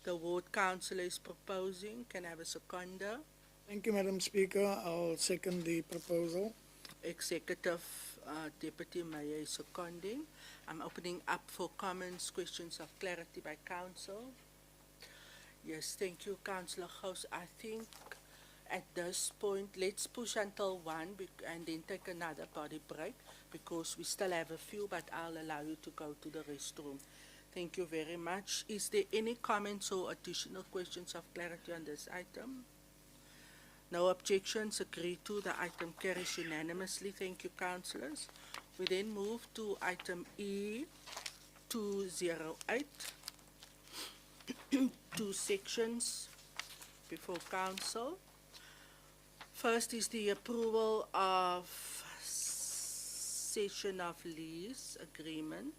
The ward councillor is proposing. Can I have a seconder? Thank you, Madam Speaker. I'll second the proposal. Executive Deputy Mayor is seconding. I'm opening up for comments, questions of clarity by council. Yes, thank you, Councillor Gous. I think at this point, let's push until 1 and then take another body break because we still have a few, but I'll allow you to go to the restroom. Thank you very much. Is there any comments or additional questions of clarity on this item? No objections. Agreed to. The item carries unanimously. Thank you, councillors. We then move to item E208. 2 sections before council. First is the approval of session of lease agreement.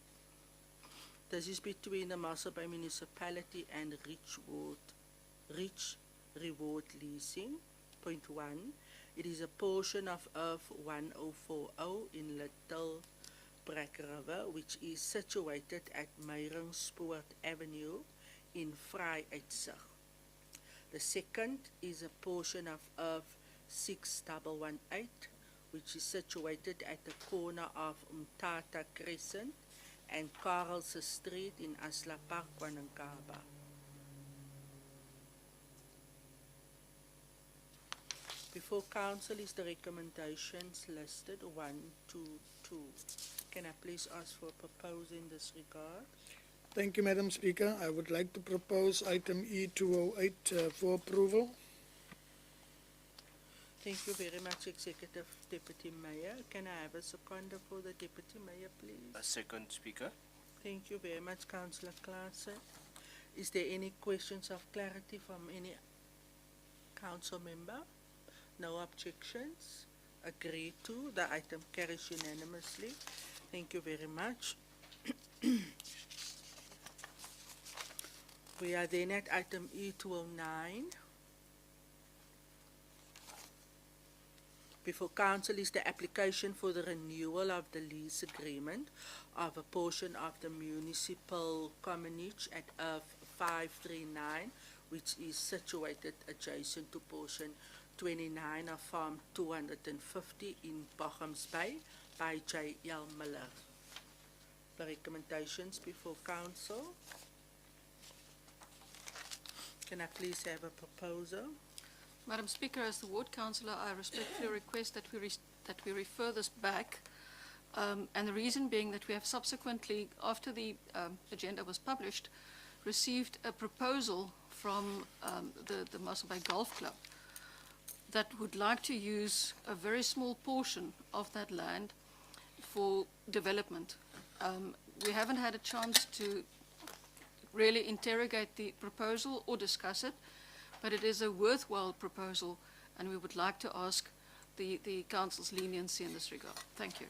This is between the Mossel Municipality and Rich Reward Leasing. Point 1. It is a portion of Earth 1040 in Little Brack River, which is situated at Meyringspoort Avenue in Vryuitsig. The second is a portion of Earth 6118, which is situated at the corner of Umtata Crescent and Karelse Street in Asla Park, Kwanankaba. Before council is the recommendations listed 1, 2, 2. Can I please ask for a proposal in this regard? Thank you, Madam Speaker. I would like to propose item E208 for approval. Thank you very much, Executive Deputy Mayor. Can I have a seconder for the Deputy Mayor, please? A second, Speaker. Thank you very much, Councillor Klaasen. Is there any questions of clarity from any council member? No objections? Agreed to. The item carries unanimously. Thank you very much. We are then at item E209. Before council is the application for the renewal of the lease agreement of a portion of the municipal commonage at Earth 539, which is situated adjacent to portion 29 of Farm 250 in Bochums Bay by J.L. Miller. The recommendations before council. Can I please have a proposal? Madam Speaker, as the ward councillor, I respectfully request that we refer this back, and the reason being that we have subsequently, after the agenda was published, received a proposal from the Mossel Bay Golf Club that would like to use a very small portion of that land for development. We haven't had a chance to really interrogate the proposal or discuss it, but it is a worthwhile proposal, and we would like to ask the council's leniency in this regard. Thank you.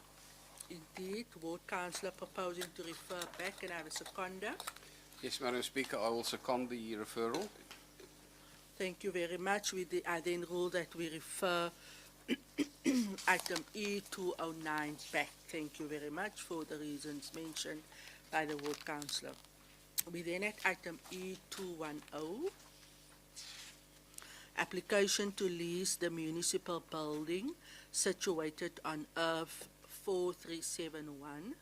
Indeed, ward councillor proposing to refer back, and I have a seconder. Yes, Madam Speaker, I will second the referral. Thank you very much. I then rule that we refer item E209 back. Thank you very much for the reasons mentioned by the ward councillor. We then at item E210. Application to lease the municipal building situated on Earth 4371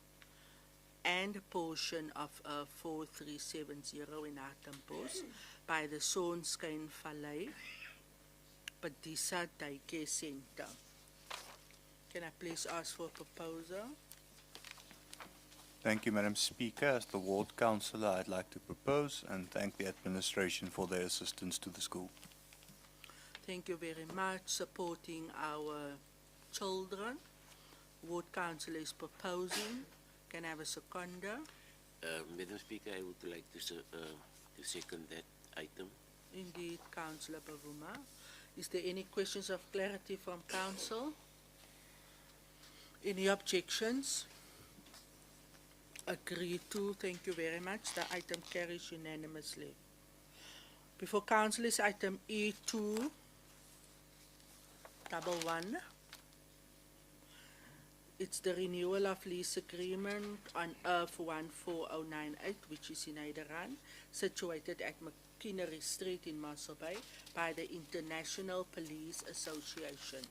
and a portion of Earth 4370 in Hartenbos by the Sonskyn Valley Padisa Daycare Center. Can I please ask for a proposal? Thank you, Madam Speaker. As the ward councillor, I'd like to propose and thank the administration for their assistance to the school. Thank you very much. Supporting our children. Ward councillor is proposing. Can I have a seconder? Madam Speaker, I would like to second that item. Indeed, Councillor Bavuma. Is there any questions of clarity from council? Any objections? Agreed to. Thank you very much. The item carries unanimously. Before council is item E211. It's the renewal of lease agreement on Earth 14098, which is in Nederland, situated at McKinnery Street in Mossel Bay by the International Police Association.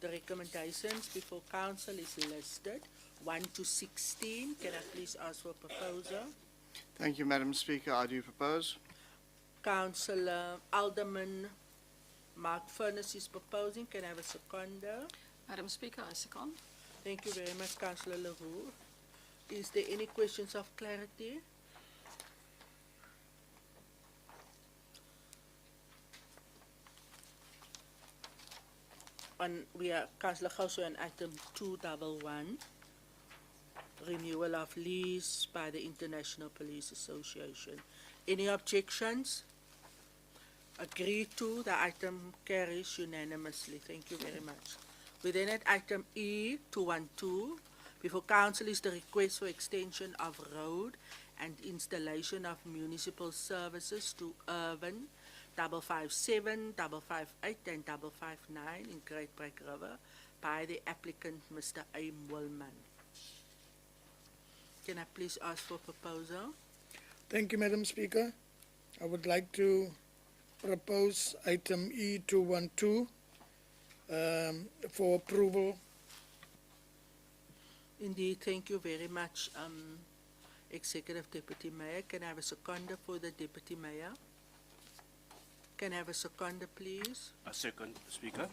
The recommendations before council is listed 1 to 16. Can I please ask for a proposal? Thank you, Madam Speaker. I do propose. Councillor Alderman Mark Furness is proposing. Can I have a seconder? Madam Speaker, I second. Thank you very much, Councillor Leroux. Is there any questions of clarity? We are Councillor Gauso on item 211, renewal of lease by the International Police Association. Any objections? Agreed to. The item carries unanimously. Thank you very much. We then at item E 212. Before council is the request for extension of road and installation of municipal services to urban 557, 558 and 559 in Great Break River by the applicant Mr. A. Woolman. Can I please ask for proposal? Thank you, Madam Speaker. I would like to propose item E212 for approval. Indeed, thank you very much, Executive Deputy Mayor. Can I have a seconder for the Deputy Mayor? Can I have a seconder, please? A second, Speaker.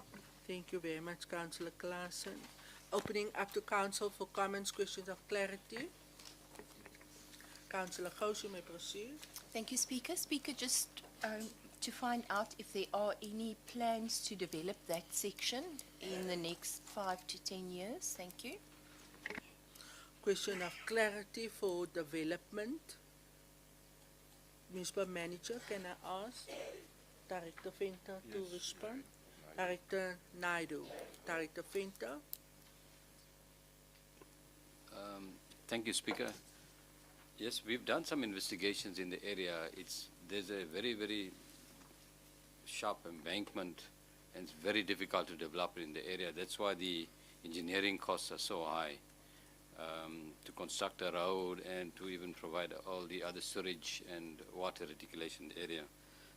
Thank you very much, Councillor Claassen. Opening up to Council for comments, questions of clarity. Councillor Gous, you may proceed. Thank you, Speaker. Speaker, just to find out if there are any plans to develop that section in the next 5 to 10 years. Thank you. Question of clarity for development. Municipal Manager, can I ask Director Venter to respond? Director Naidu. Director Venter. Thank you, Speaker. Yes, we've done some investigations in the area. There's a very, very sharp embankment, and it's very difficult to develop in the area. That's why the engineering costs are so high to construct a road and to even provide all the other sewage and water reticulation in the area.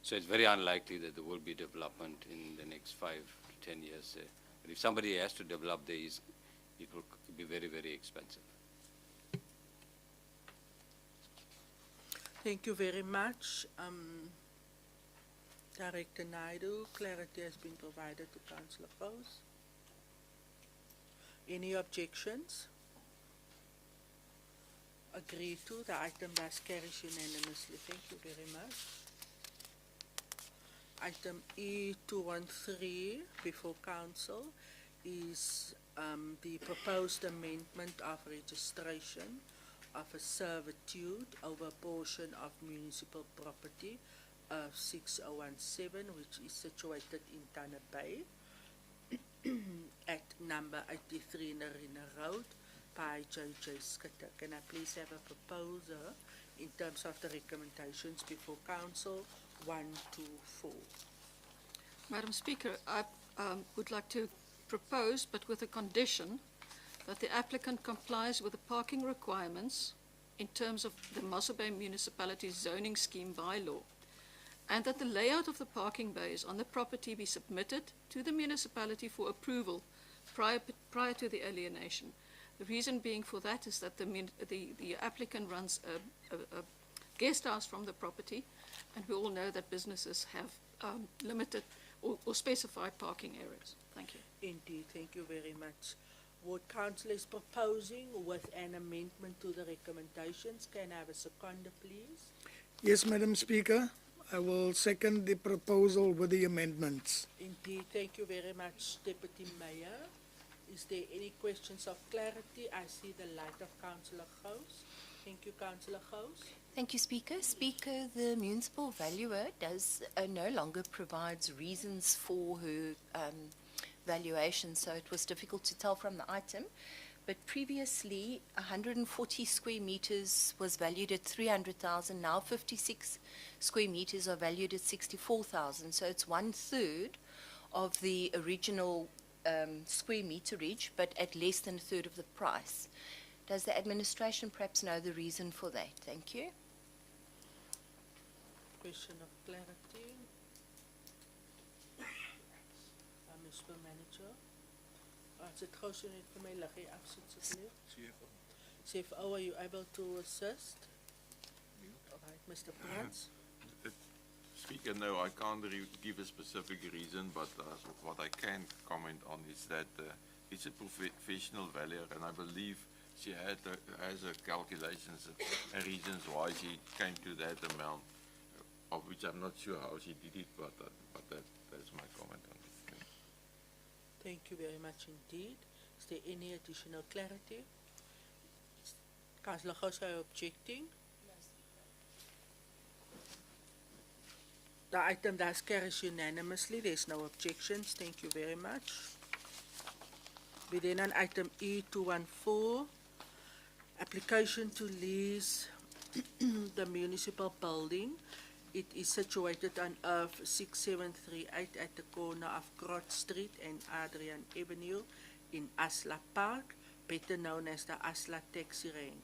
So it's very unlikely that there will be development in the next 5 to 10 years. But if somebody has to develop there, it will be very, very expensive. Thank you very much. Director Naidu, clarity has been provided to Councillor Gous. Any objections? Agreed to. The item thus carries unanimously. Thank you very much. Item E213 before Council is the proposed amendment of registration of a servitude over a portion of municipal property of 6017, which is situated in Tanner Bay at number 83 Narina Road by J.J. Skitter. Can I please have a proposal in terms of the recommendations before Council 124? Madam Speaker, I would like to propose, but with a condition, that the applicant complies with the parking requirements in terms of the Mossel Bay Municipality's zoning scheme bylaw, and that the layout of the parking bays on the property be submitted to the municipality for approval prior to the alienation. The reason being for that is that the applicant runs a guest house from the property, and we all know that businesses have limited or specified parking areas. Thank you. Indeed, thank you very much. What Council is proposing with an amendment to the recommendations. Can I have a seconder, please? Yes, Madam Speaker. I will second the proposal with the amendments. Indeed, thank you very much, Deputy Mayor. Is there any questions of clarity? I see the light of Councillor Gous. Thank you, Councillor Gous. Thank you, Speaker. Speaker, the municipal valuer no longer provides reasons for her valuation, so it was difficult to tell from the item. But previously, 140 square meters was valued at 300,000. Now 56 square meters are valued at 64,000. So it's 1/3 of the original square meterage, but at less than 1/3 of the price. Does the administration perhaps know the reason for that? Thank you. Question of clarity. Municipal Manager. As dit gou so net vir my liggie afsit asseblief. CFO, are you able to assist? All right, Mr. Prats. Speaker, no, I can't give a specific reason, but what I can comment on is that it's a professional valuer, and I believe she has her calculations and reasons why she came to that amount, of which I'm not sure how she did it, but that's my comment on it. Thank you very much indeed. Is there any additional clarity? Councillor Gous, are you objecting? The item thus carries unanimously. There's no objections. Thank you very much. We then on item E214, application to lease the municipal building. It is situated on Earth 6738 at the corner of Grot Street and Adrian Avenue in Asla Park, better known as the Asla Taxi Rank,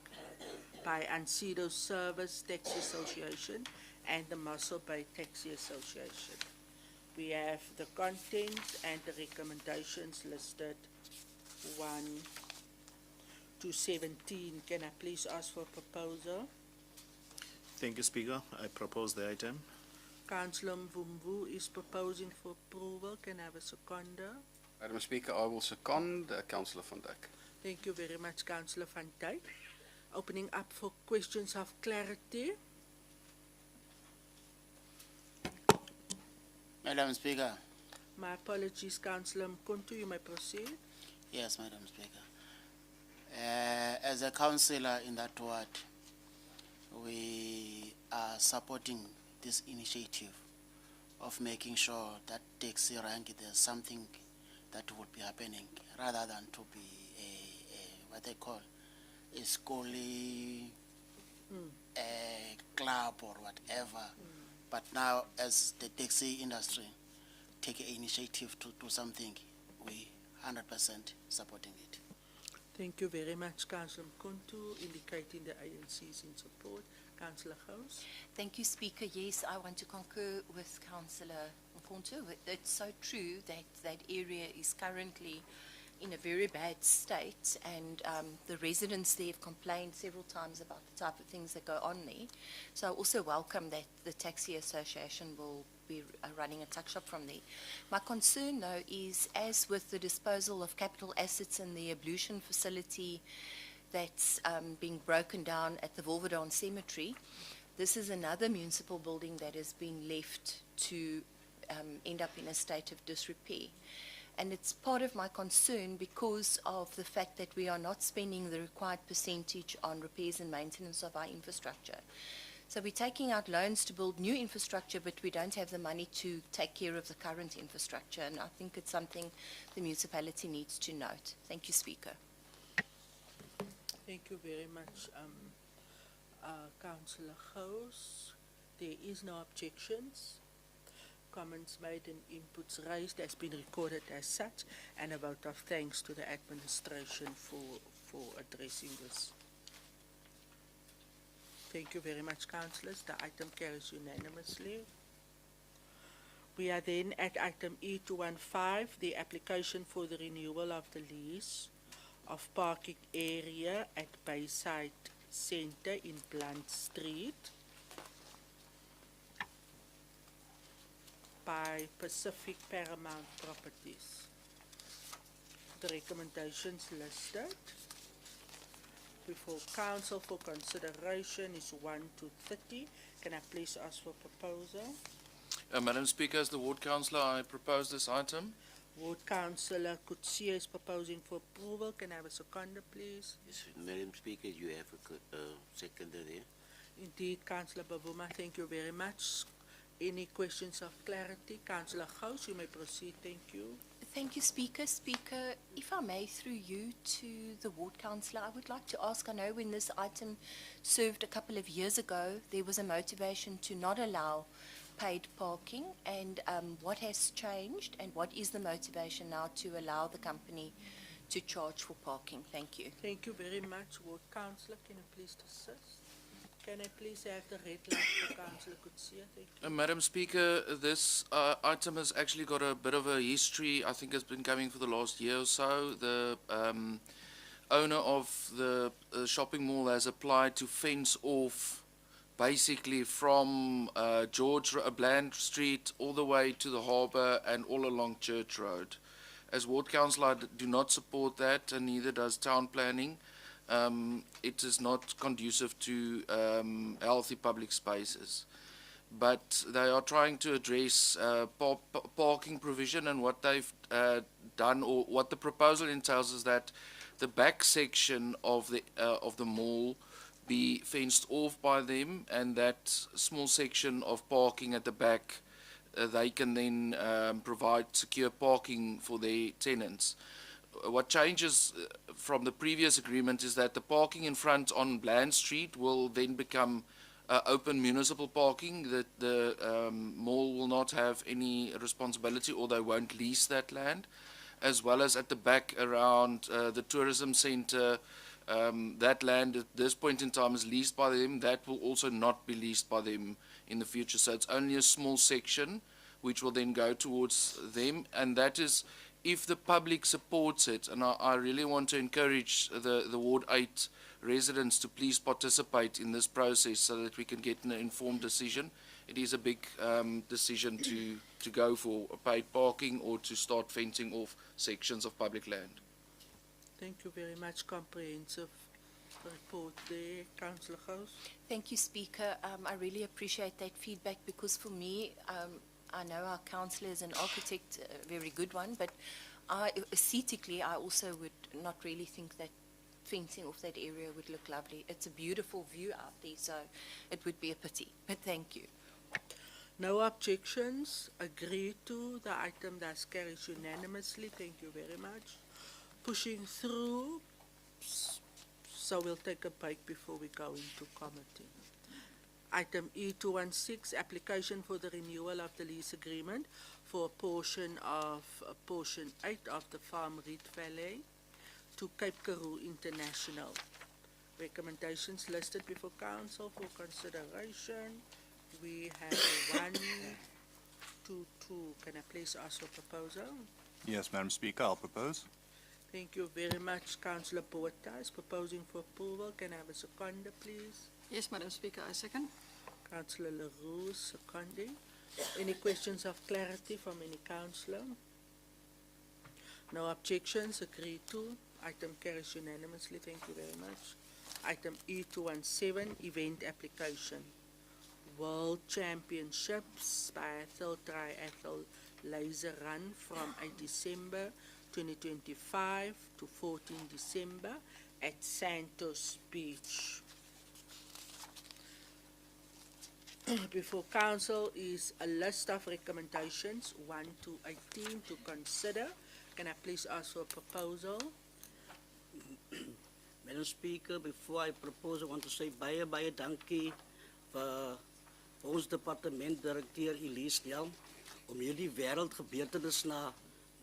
by Ansido Service Taxi Association and the Mossel Bay Taxi Association. We have the contents and the recommendations listed 1 to 17. Can I please ask for a proposal? Thank you, Speaker. I propose the item. Councillor Mvumvu is proposing for approval. Can I have a seconder? Madam Speaker, I will second Councillor van Dijk. Thank you very much, Councillor van Dijk. Opening up for questions of clarity. Madam Speaker. My apologies, Councillor Mkuntu. You may proceed. Yes, Madam Speaker. As a councillor in that ward, we are supporting this initiative of making sure that taxi rank, there's something that will be happening rather than to be what they call a schooly club or whatever. But now, as the taxi industry take an initiative to do something, we 100% supporting it. Thank you very much, Councillor Mkuntu, indicating the ANC is in support. Councillor Gous. Thank you, Speaker. Yes, I want to concur with Councillor Mkonto. It's so true that that area is currently in a very bad state, and the residents there have complained several times about the type of things that go on there. So I also welcome that the Taxi Association will be running a tuck shop from there. My concern, though, is as with the disposal of capital assets in the ablution facility that's being broken down at the Wolverdon Cemetery, this is another municipal building that has been left to end up in a state of disrepair. And it's part of my concern because of the fact that we are not spending the required percentage on repairs and maintenance of our infrastructure. So we're taking out loans to build new infrastructure, but we don't have the money to take care of the current infrastructure. And I think it's something the municipality needs to note. Thank you, Speaker. Thank you very much, Councillor Gous. There is no objections. Comments made and inputs raised has been recorded as such, and a vote of thanks to the administration for addressing this. Thank you very much, councillors. The item carries unanimously. We are then at item E215, the application for the renewal of the lease of parking area at Bayside Centre in Blunt Street by Pacific Paramount Properties. The recommendations listed before council for consideration is 1 to 30. Can I please ask for proposal? Madam Speaker, as the ward councillor, I propose this item. Ward Councillor Kutsia is proposing for approval. Can I have a seconder, please? Yes, Madam Speaker, you have a seconder there. Indeed, Councillor Bavuma, thank you very much. Any questions of clarity? Councillor Gous, you may proceed. Thank you. Thank you, Speaker. Speaker, if I may, through you to the ward councillor, I would like to ask, I know when this item served a couple of years ago, there was a motivation to not allow paid parking, and what has changed and what is the motivation now to allow the company to charge for parking? Thank you. Thank you very much, Ward Councillor. Can you please assist? Can I please have the red light for Councillor Kutsia? Thank you. Madam Speaker, this item has actually got a bit of a history. I think it's been coming for the last year or so. The owner of the shopping mall has applied to fence off basically from George Bland Street all the way to the harbour and all along Church Road. As ward councillor, I do not support that, and neither does town planning. It is not conducive to healthy public spaces. But they are trying to address parking provision, and what they've done, or what the proposal entails, is that the back section of the mall be fenced off by them, and that small section of parking at the back they can then provide secure parking for their tenants. What changes from the previous agreement is that the parking in front on Bland Street will then become open municipal parking, that the mall will not have any responsibility, or they won't lease that land, as well as at the back around the tourism center. That land at this point in time is leased by them. That will also not be leased by them in the future. So it's only a small section which will then go towards them, and that is if the public supports it. And I really want to encourage the Ward 8 residents to please participate in this process so that we can get an informed decision. It is a big decision to go for paid parking or to start fencing off sections of public land. Thank you very much. Comprehensive report there. Councillor Gous. Thank you, Speaker. I really appreciate that feedback because for me, I know our councillor is an architect, a very good one, but aesthetically, I also would not really think that fencing off that area would look lovely. It's a beautiful view out there, so it would be a pity. But thank you. No objections. Agreed to. The item thus carries unanimously. Thank you very much. Pushing through. So we'll take a break before we go into committee. Item E216, application for the renewal of the lease agreement for portion 8 of the Farm Reed Valley to Cape Karoo International. Recommendations listed before council for consideration. We have 1, 2, 2. Can I please ask for proposal? Yes, Madam Speaker, I'll propose. Thank you very much. Councillor Botha is proposing for approval. Can I have a seconder, please? Yes, Madam Speaker, I second. Councillor Leroux seconding. Any questions of clarity from any councillor? No objections. Agreed to. Item carries unanimously. Thank you very much. Item E217, event application. World Championships Biathlon Triathlon Laser Run from 8 December 2025 to 14 December at Santos Beach. Before council is a list of recommendations 1 to 18 to consider. Can I please ask for a proposal? Madam Speaker, before I propose, I want to say baie dankie vir ons departementdirekteur Lease om hierdie wêreldgebeurtenis na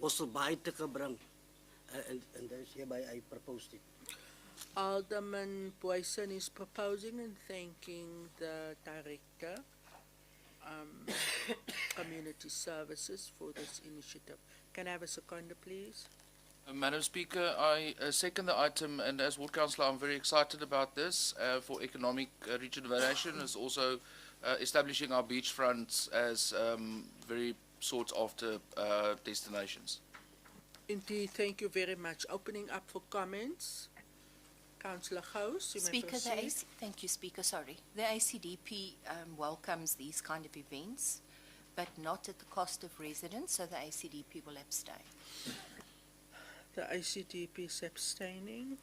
Mossel te gebring. And that is hereby I propose it. Alderman Boyson is proposing and thanking the Director, Community Services for this initiative. Can I have a seconder, please? Madam Speaker, I second the item, and as Ward Councillor, I'm very excited about this for economic rejuvenation, as also establishing our beachfronts as very sought after destinations. Indeed, thank you very much. Opening up for comments. Councillor Gous, you may Speaker, proceed. thank you, Speaker, sorry. The ACDP welcomes these kind of events, but not at the cost of residents, so the ACDP will abstain. The ACDP is abstaining.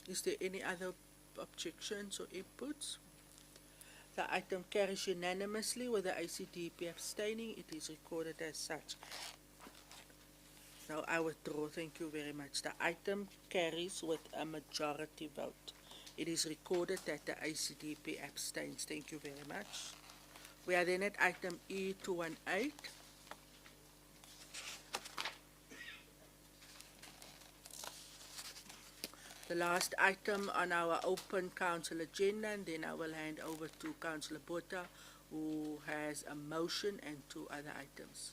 Is there any other objections or inputs? The item carries unanimously with the ACDP abstaining. It is recorded as such. Now I withdraw. Thank you very much. The item carries with a majority vote. It is recorded that the ACDP abstains. Thank you very much. We are then at item E218. The last item on our open council agenda, and then I will hand over to Councillor Botha, who has a motion and 2 other items.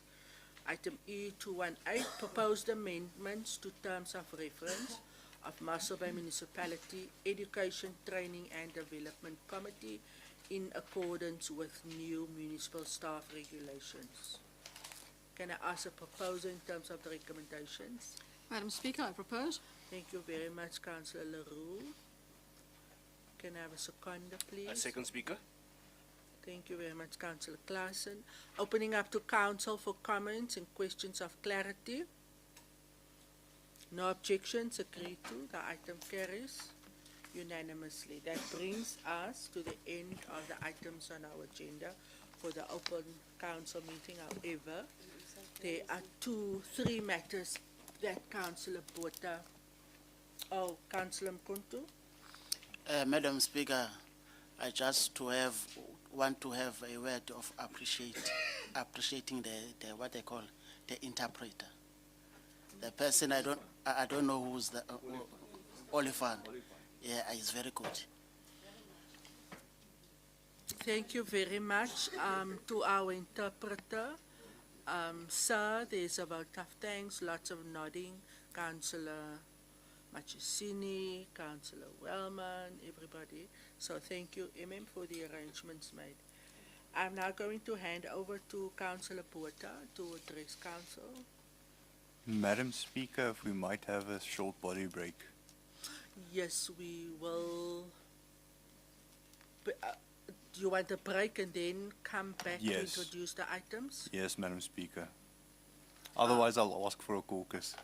Item E218, proposed amendments to terms of reference of Mossel Municipality Education, Training and Development Committee in accordance with new municipal staff regulations. Can I ask a proposal in terms of the recommendations? Madam Speaker, I propose. Thank you very much, Councillor Leroux. Can I have a seconder, please? Second, Speaker. Thank you very much, Councillor Claassen. Opening up to council for comments and questions of clarity. No objections, agreed to. The item carries unanimously. That brings us to the end of the items on our agenda for the open council meeting. However, there are three matters that Councillor Botha, Councillor Mkuntu. Madam Speaker, I just want to have a word of appreciating the what they call the interpreter. The person I don't know who's the Oliphant. Yeah, it's very good. Thank you very much to our interpreter. Sir, there's a vote of thanks, lots of nodding. Councillor Machisini, Councillor Wellman, everybody. So thank you, for the arrangements made. I'm now going to hand over to Councillor Botha to address council. Madam Speaker, if we might have a short body break. Yes, we will. Do you want a break and then come back to Yes. introduce the items? Yes, Madam Speaker. Otherwise, I'll ask for a caucus.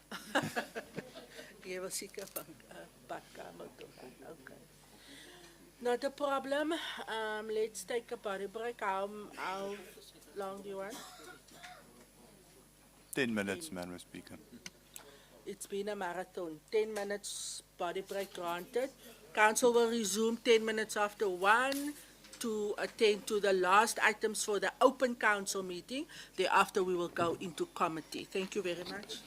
Jy wil seker van badkamer toe gaan. Okay. Not a problem. Let's take a body break. How long do you want? 10 minutes, Madam Speaker. It's been a marathon. 10 minutes body break granted. Council will resume 10 minutes after 1 to attend to the last items for the open council meeting. Thereafter, we will go into committee. Thank you very much.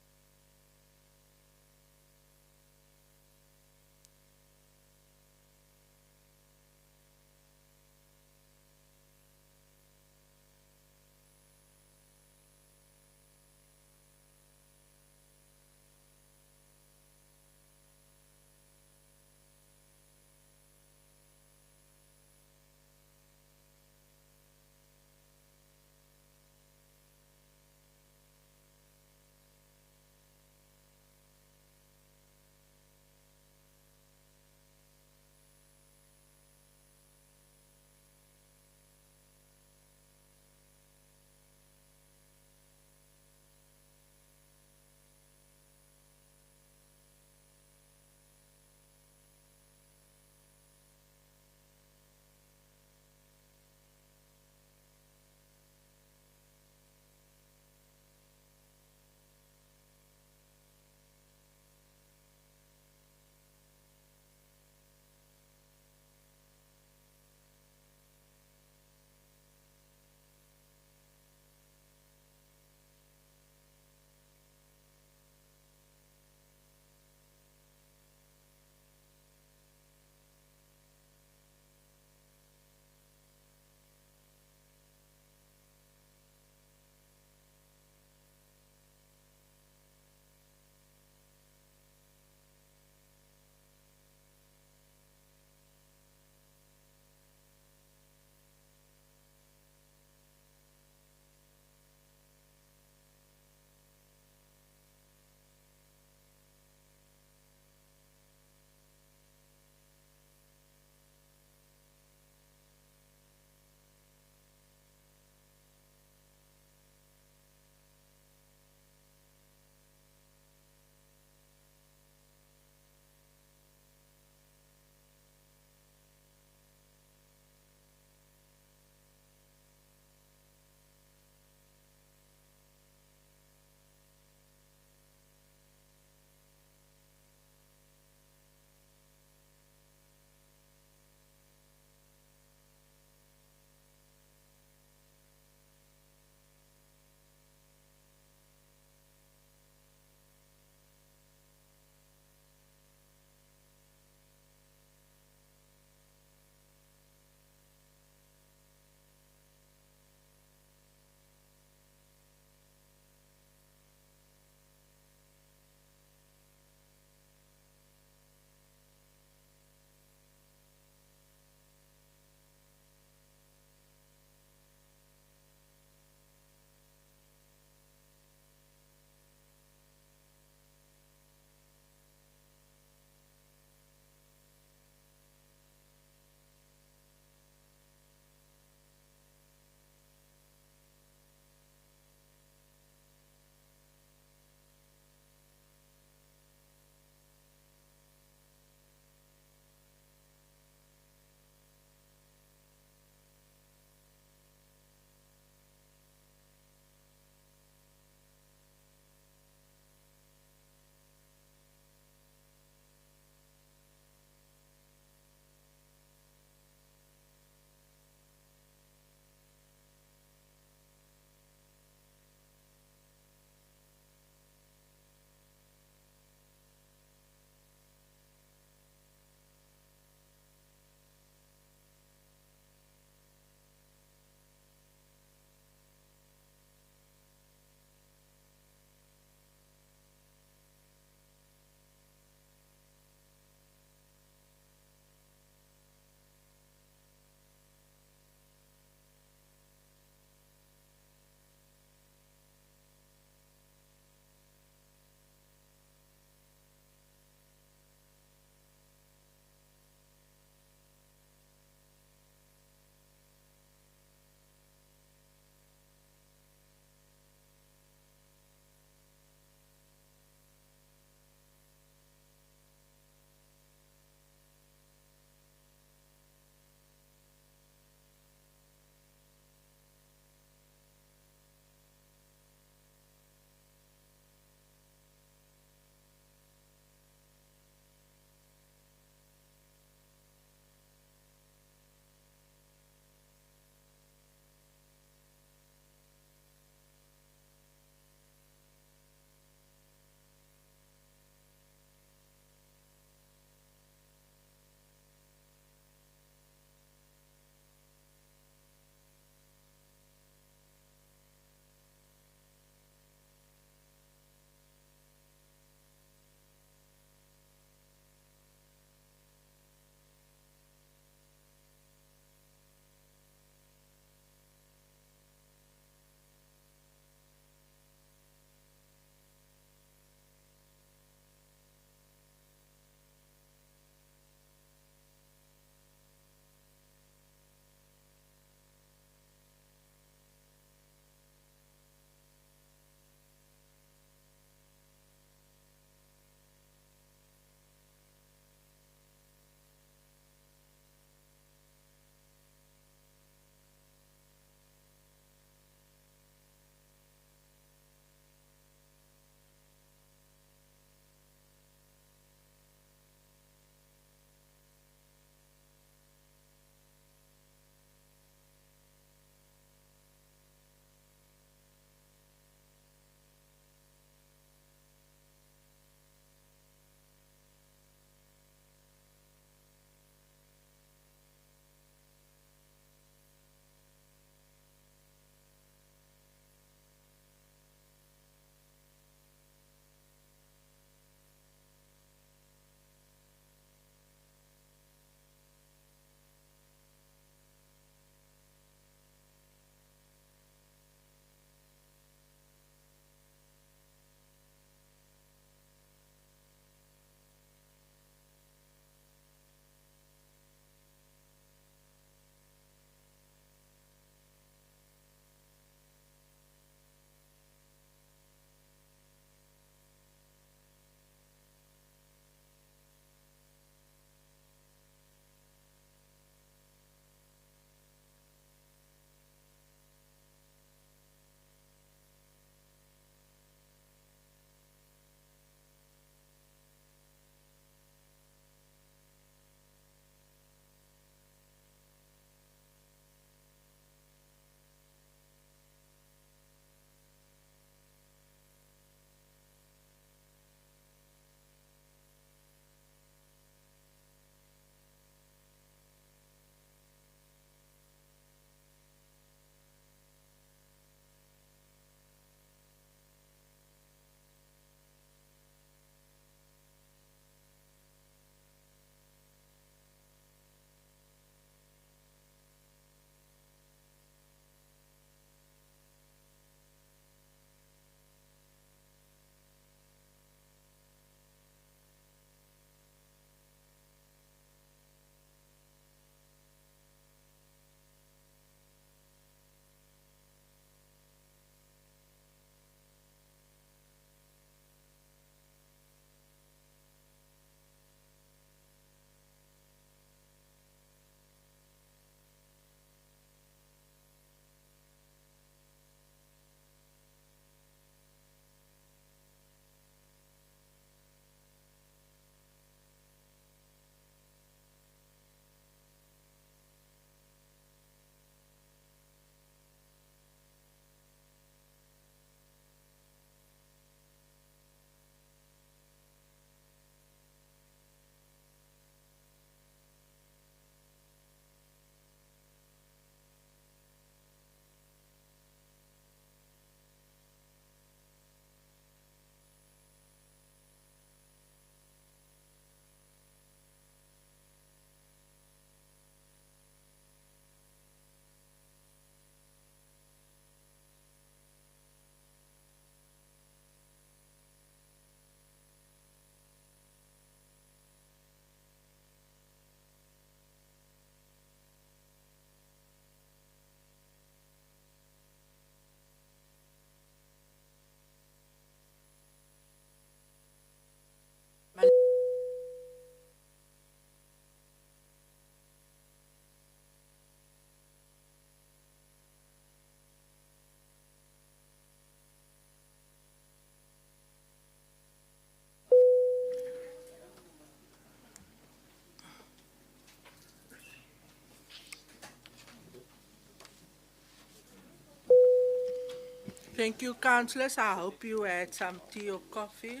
Thank you, councillors. I hope you had some tea or coffee.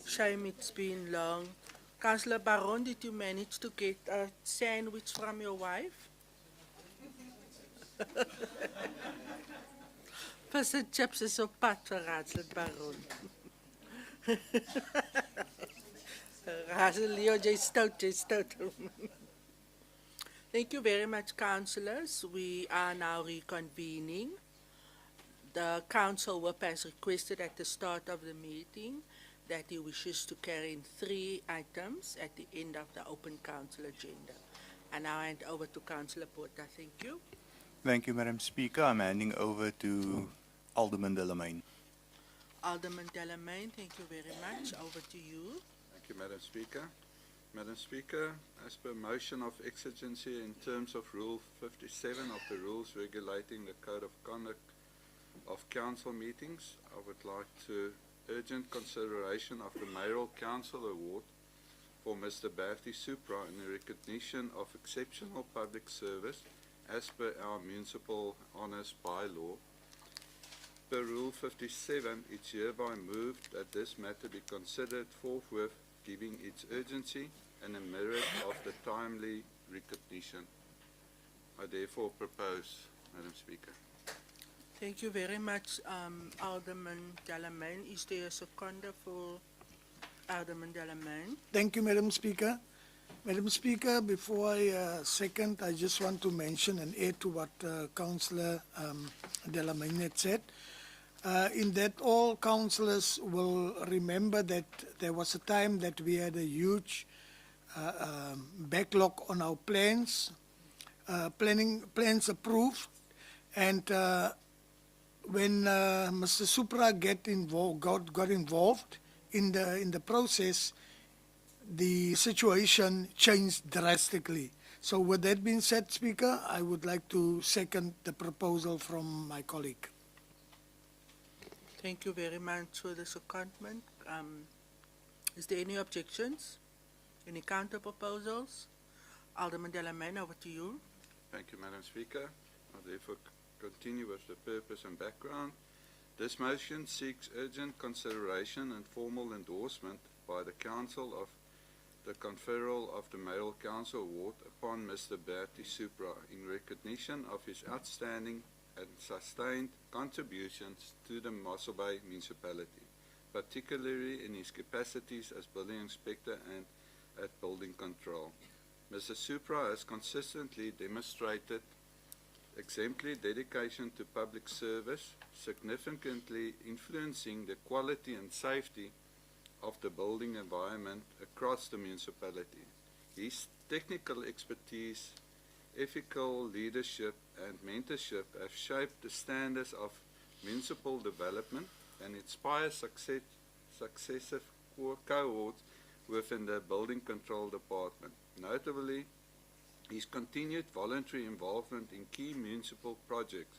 Shame it's been long. Councillor Baron, did you manage to get a sandwich from your wife? Fish and chips is op pad vir Raadsel Baron. Raadsel Leo, jy stout. Thank you very much, councillors. We are now reconvening. The council whip has requested at the start of the meeting that he wishes to carry in 3 items at the end of the open council agenda. And now I hand over to Councillor Porta. Thank you. Thank you, Madam Speaker. I'm handing over to Alderman Delamain. Alderman Delamain, thank you very much. Over to you. Thank you, Madam Speaker. Madam Speaker, as per motion of exigency in terms of Rule 57 of the rules regulating the Code of Conduct of Council meetings, I would like to urgent consideration of the Mayoral Council Award for Mr. Bertie Supra in recognition of exceptional public service as per our municipal honours bylaw. Per Rule 57, it's hereby moved that this matter be considered forthwith, giving its urgency and the merit of the timely recognition. I therefore propose, Madam Speaker. Thank you very much, Alderman Delamain. Is there a seconder for Alderman Delamain? Thank you, Madam Speaker. Madam Speaker, before I second, I just want to mention and add to what Councillor Delamain had said. In that all councillors will remember that there was a time that we had a huge backlog on our plans, plans approved, and when Mr. Supra got involved in the process, the situation changed drastically. So with that being said, Speaker, I would like to second the proposal from my colleague. Thank you very much for the secondment. Is there any objections? Any counter proposals? Alderman Delamain, over to you. Thank you, Madam Speaker. I therefore continue with the purpose and background. This motion seeks urgent consideration and formal endorsement by the Council of the conferral of the Mayoral Council Award upon Mr. Bertie Supra in recognition of his outstanding and sustained contributions to the Mossel Bay Municipality, particularly in his capacities as building inspector and at building control. Mr. Supra has consistently demonstrated exemplary dedication to public service, significantly influencing the quality and safety of the building environment across the municipality. His technical expertise, ethical leadership and mentorship have shaped the standards of municipal development and inspire successive cohorts within the building control department. Notably, his continued voluntary involvement in key municipal projects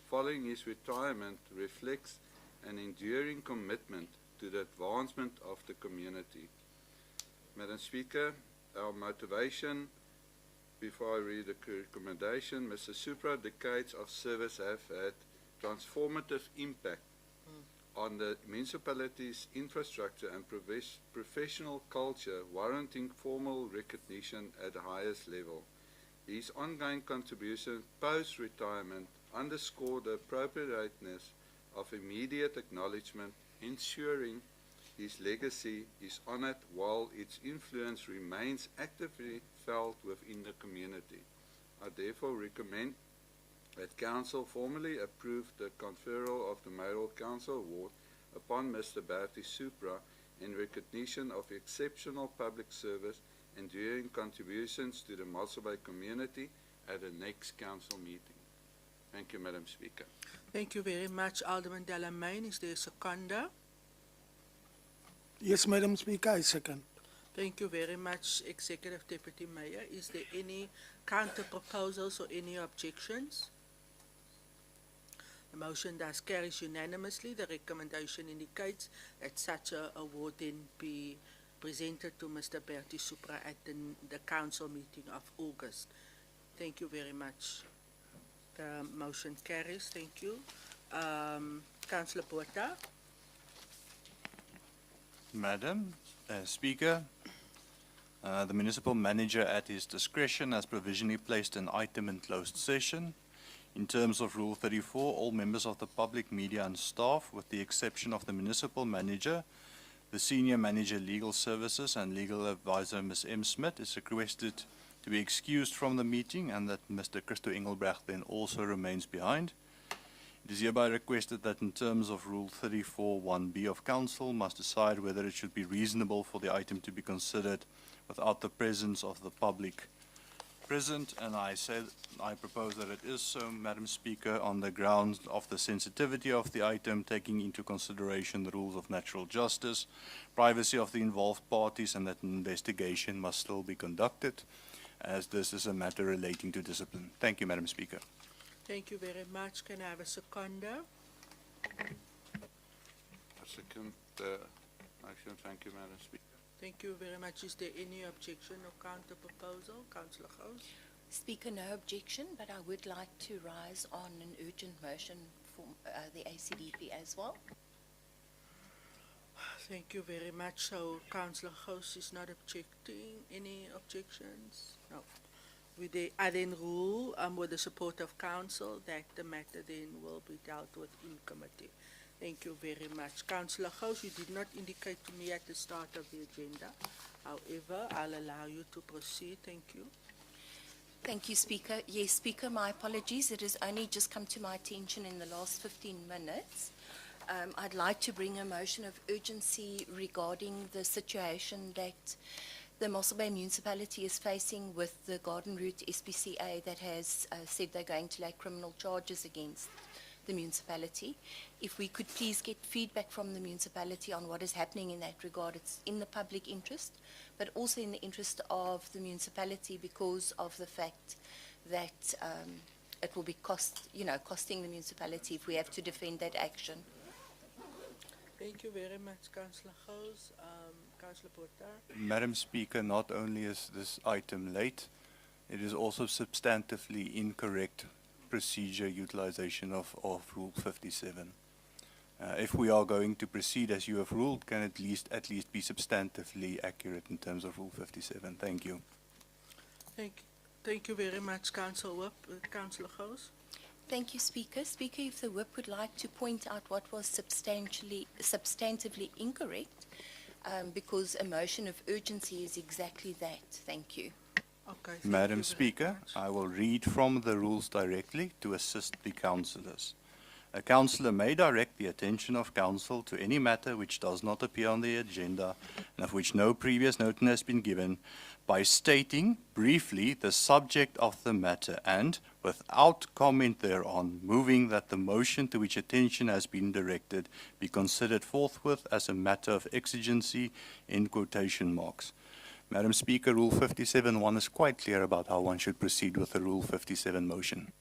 following his retirement reflects an enduring commitment to the advancement of the community. Madam Speaker, our motivation, before I read the recommendation, Mr. Supra decades of service have had transformative impact on the municipality's infrastructure and professional culture, warranting formal recognition at the highest level. His ongoing contribution post-retirement underscore the appropriateness of immediate acknowledgement, ensuring his legacy is honored while its influence remains actively felt within the community. I therefore recommend that Council formally approve the conferral of the Mayoral Council Award upon Mr. Bertie Supra in recognition of exceptional public service and enduring contributions to the Mossel Bay community at the next Council meeting. Thank you, Madam Speaker. Thank you very much, Alderman Delamain. Is there a seconder? Yes, Madam Speaker, I second. Thank you very much, Executive Deputy Mayor. Is there any counter proposals or any objections? The motion thus carries unanimously. The recommendation indicates that such an award then be presented to Mr. Bertie Supra at the council meeting of August. Thank you very much. The motion carries. Thank you. Councillor Botha. Madam Speaker, the municipal manager at his discretion has provisionally placed an item in closed session. In terms of Rule 34, all members of the public, media and staff, with the exception of the municipal manager, the senior manager legal services and legal advisor Ms. M. Smith is requested to be excused from the meeting and that Mr. Christo Engelbrecht then also remains behind. It is hereby requested that in terms of Rule 34 1B of Council must decide whether it should be reasonable for the item to be considered without the presence of the public present, and I propose that it is so, Madam Speaker, on the grounds of the sensitivity of the item, taking into consideration the rules of natural justice, privacy of the involved parties, and that an investigation must still be conducted, as this is a matter relating to discipline. Thank you, Madam Speaker. Thank you very much. Can I have a seconder? I second the motion. Thank you, Madam Speaker. Thank you very much. Is there any objection or counter proposal? Councillor Gous. Speaker, no objection, but I would like to rise on an urgent motion for the ACDP as well. Thank you very much. So Councillor Gous is not objecting. Any objections? No. I then rule with the support of council that the matter then will be dealt with in committee. Thank you very much. Councillor Gous, you did not indicate to me at the start of the agenda. However, I'll allow you to proceed. Thank you. Thank you, Speaker. Yes, Speaker, my apologies. It has only just come to my attention in the last 15 minutes. I'd like to bring a motion of urgency regarding the situation that the Mossel Bay Municipality is facing with the Garden Route SPCA that has said they're going to lay criminal charges against the municipality. If we could please get feedback from the municipality on what is happening in that regard. It's in the public interest, but also in the interest of the municipality because of the fact that it will be costing the municipality if we have to defend that action. Thank you very much, Councillor Gous. Councillor Botha. Madam Speaker, not only is this item late, it is also substantively incorrect procedure utilization of Rule 57. If we are going to proceed as you have ruled, can at least be substantively accurate in terms of Rule 57. Thank you. Thank you very much, Councillor Gous. Thank you, Speaker. Speaker, if the whip would like to point out what was substantively incorrect, because a motion of urgency is exactly that. Thank you. Okay. Madam Speaker, I will read from the rules directly to assist the councillors. A councillor may direct the attention of council to any matter which does not appear on the agenda and of which no previous notice has been given by stating briefly the subject of the matter and, without comment thereon, moving that the motion to which attention has been directed be considered forthwith as a matter of exigency in quotation marks. Madam Speaker, Rule 57.1 is quite clear about how one should proceed with the Rule 57 motion.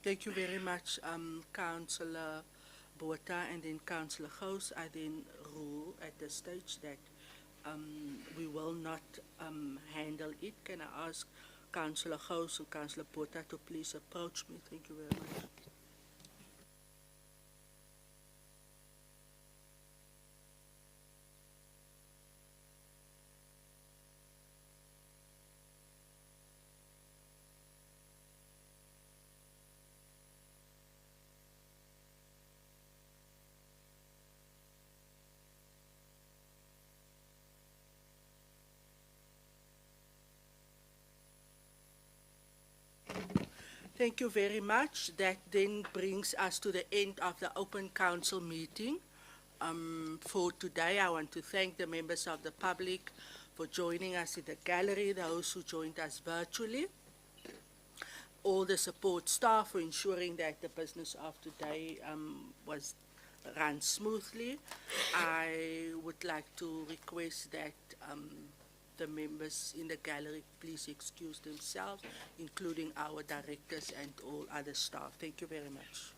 Thank you very much, Councillor Botha, and then Councillor Gous. I then rule at this stage that we will not handle it. Can I ask Councillor Gous and Councillor Botha to please approach me? Thank you very much. Thank you very much. That then brings us to the end of the open council meeting. For today, I want to thank the members of the public for joining us in the gallery, those who joined us virtually, all the support staff for ensuring that the business of today was run smoothly. I would like to request that the members in the gallery please excuse themselves, including our directors and all other staff. Thank you very much.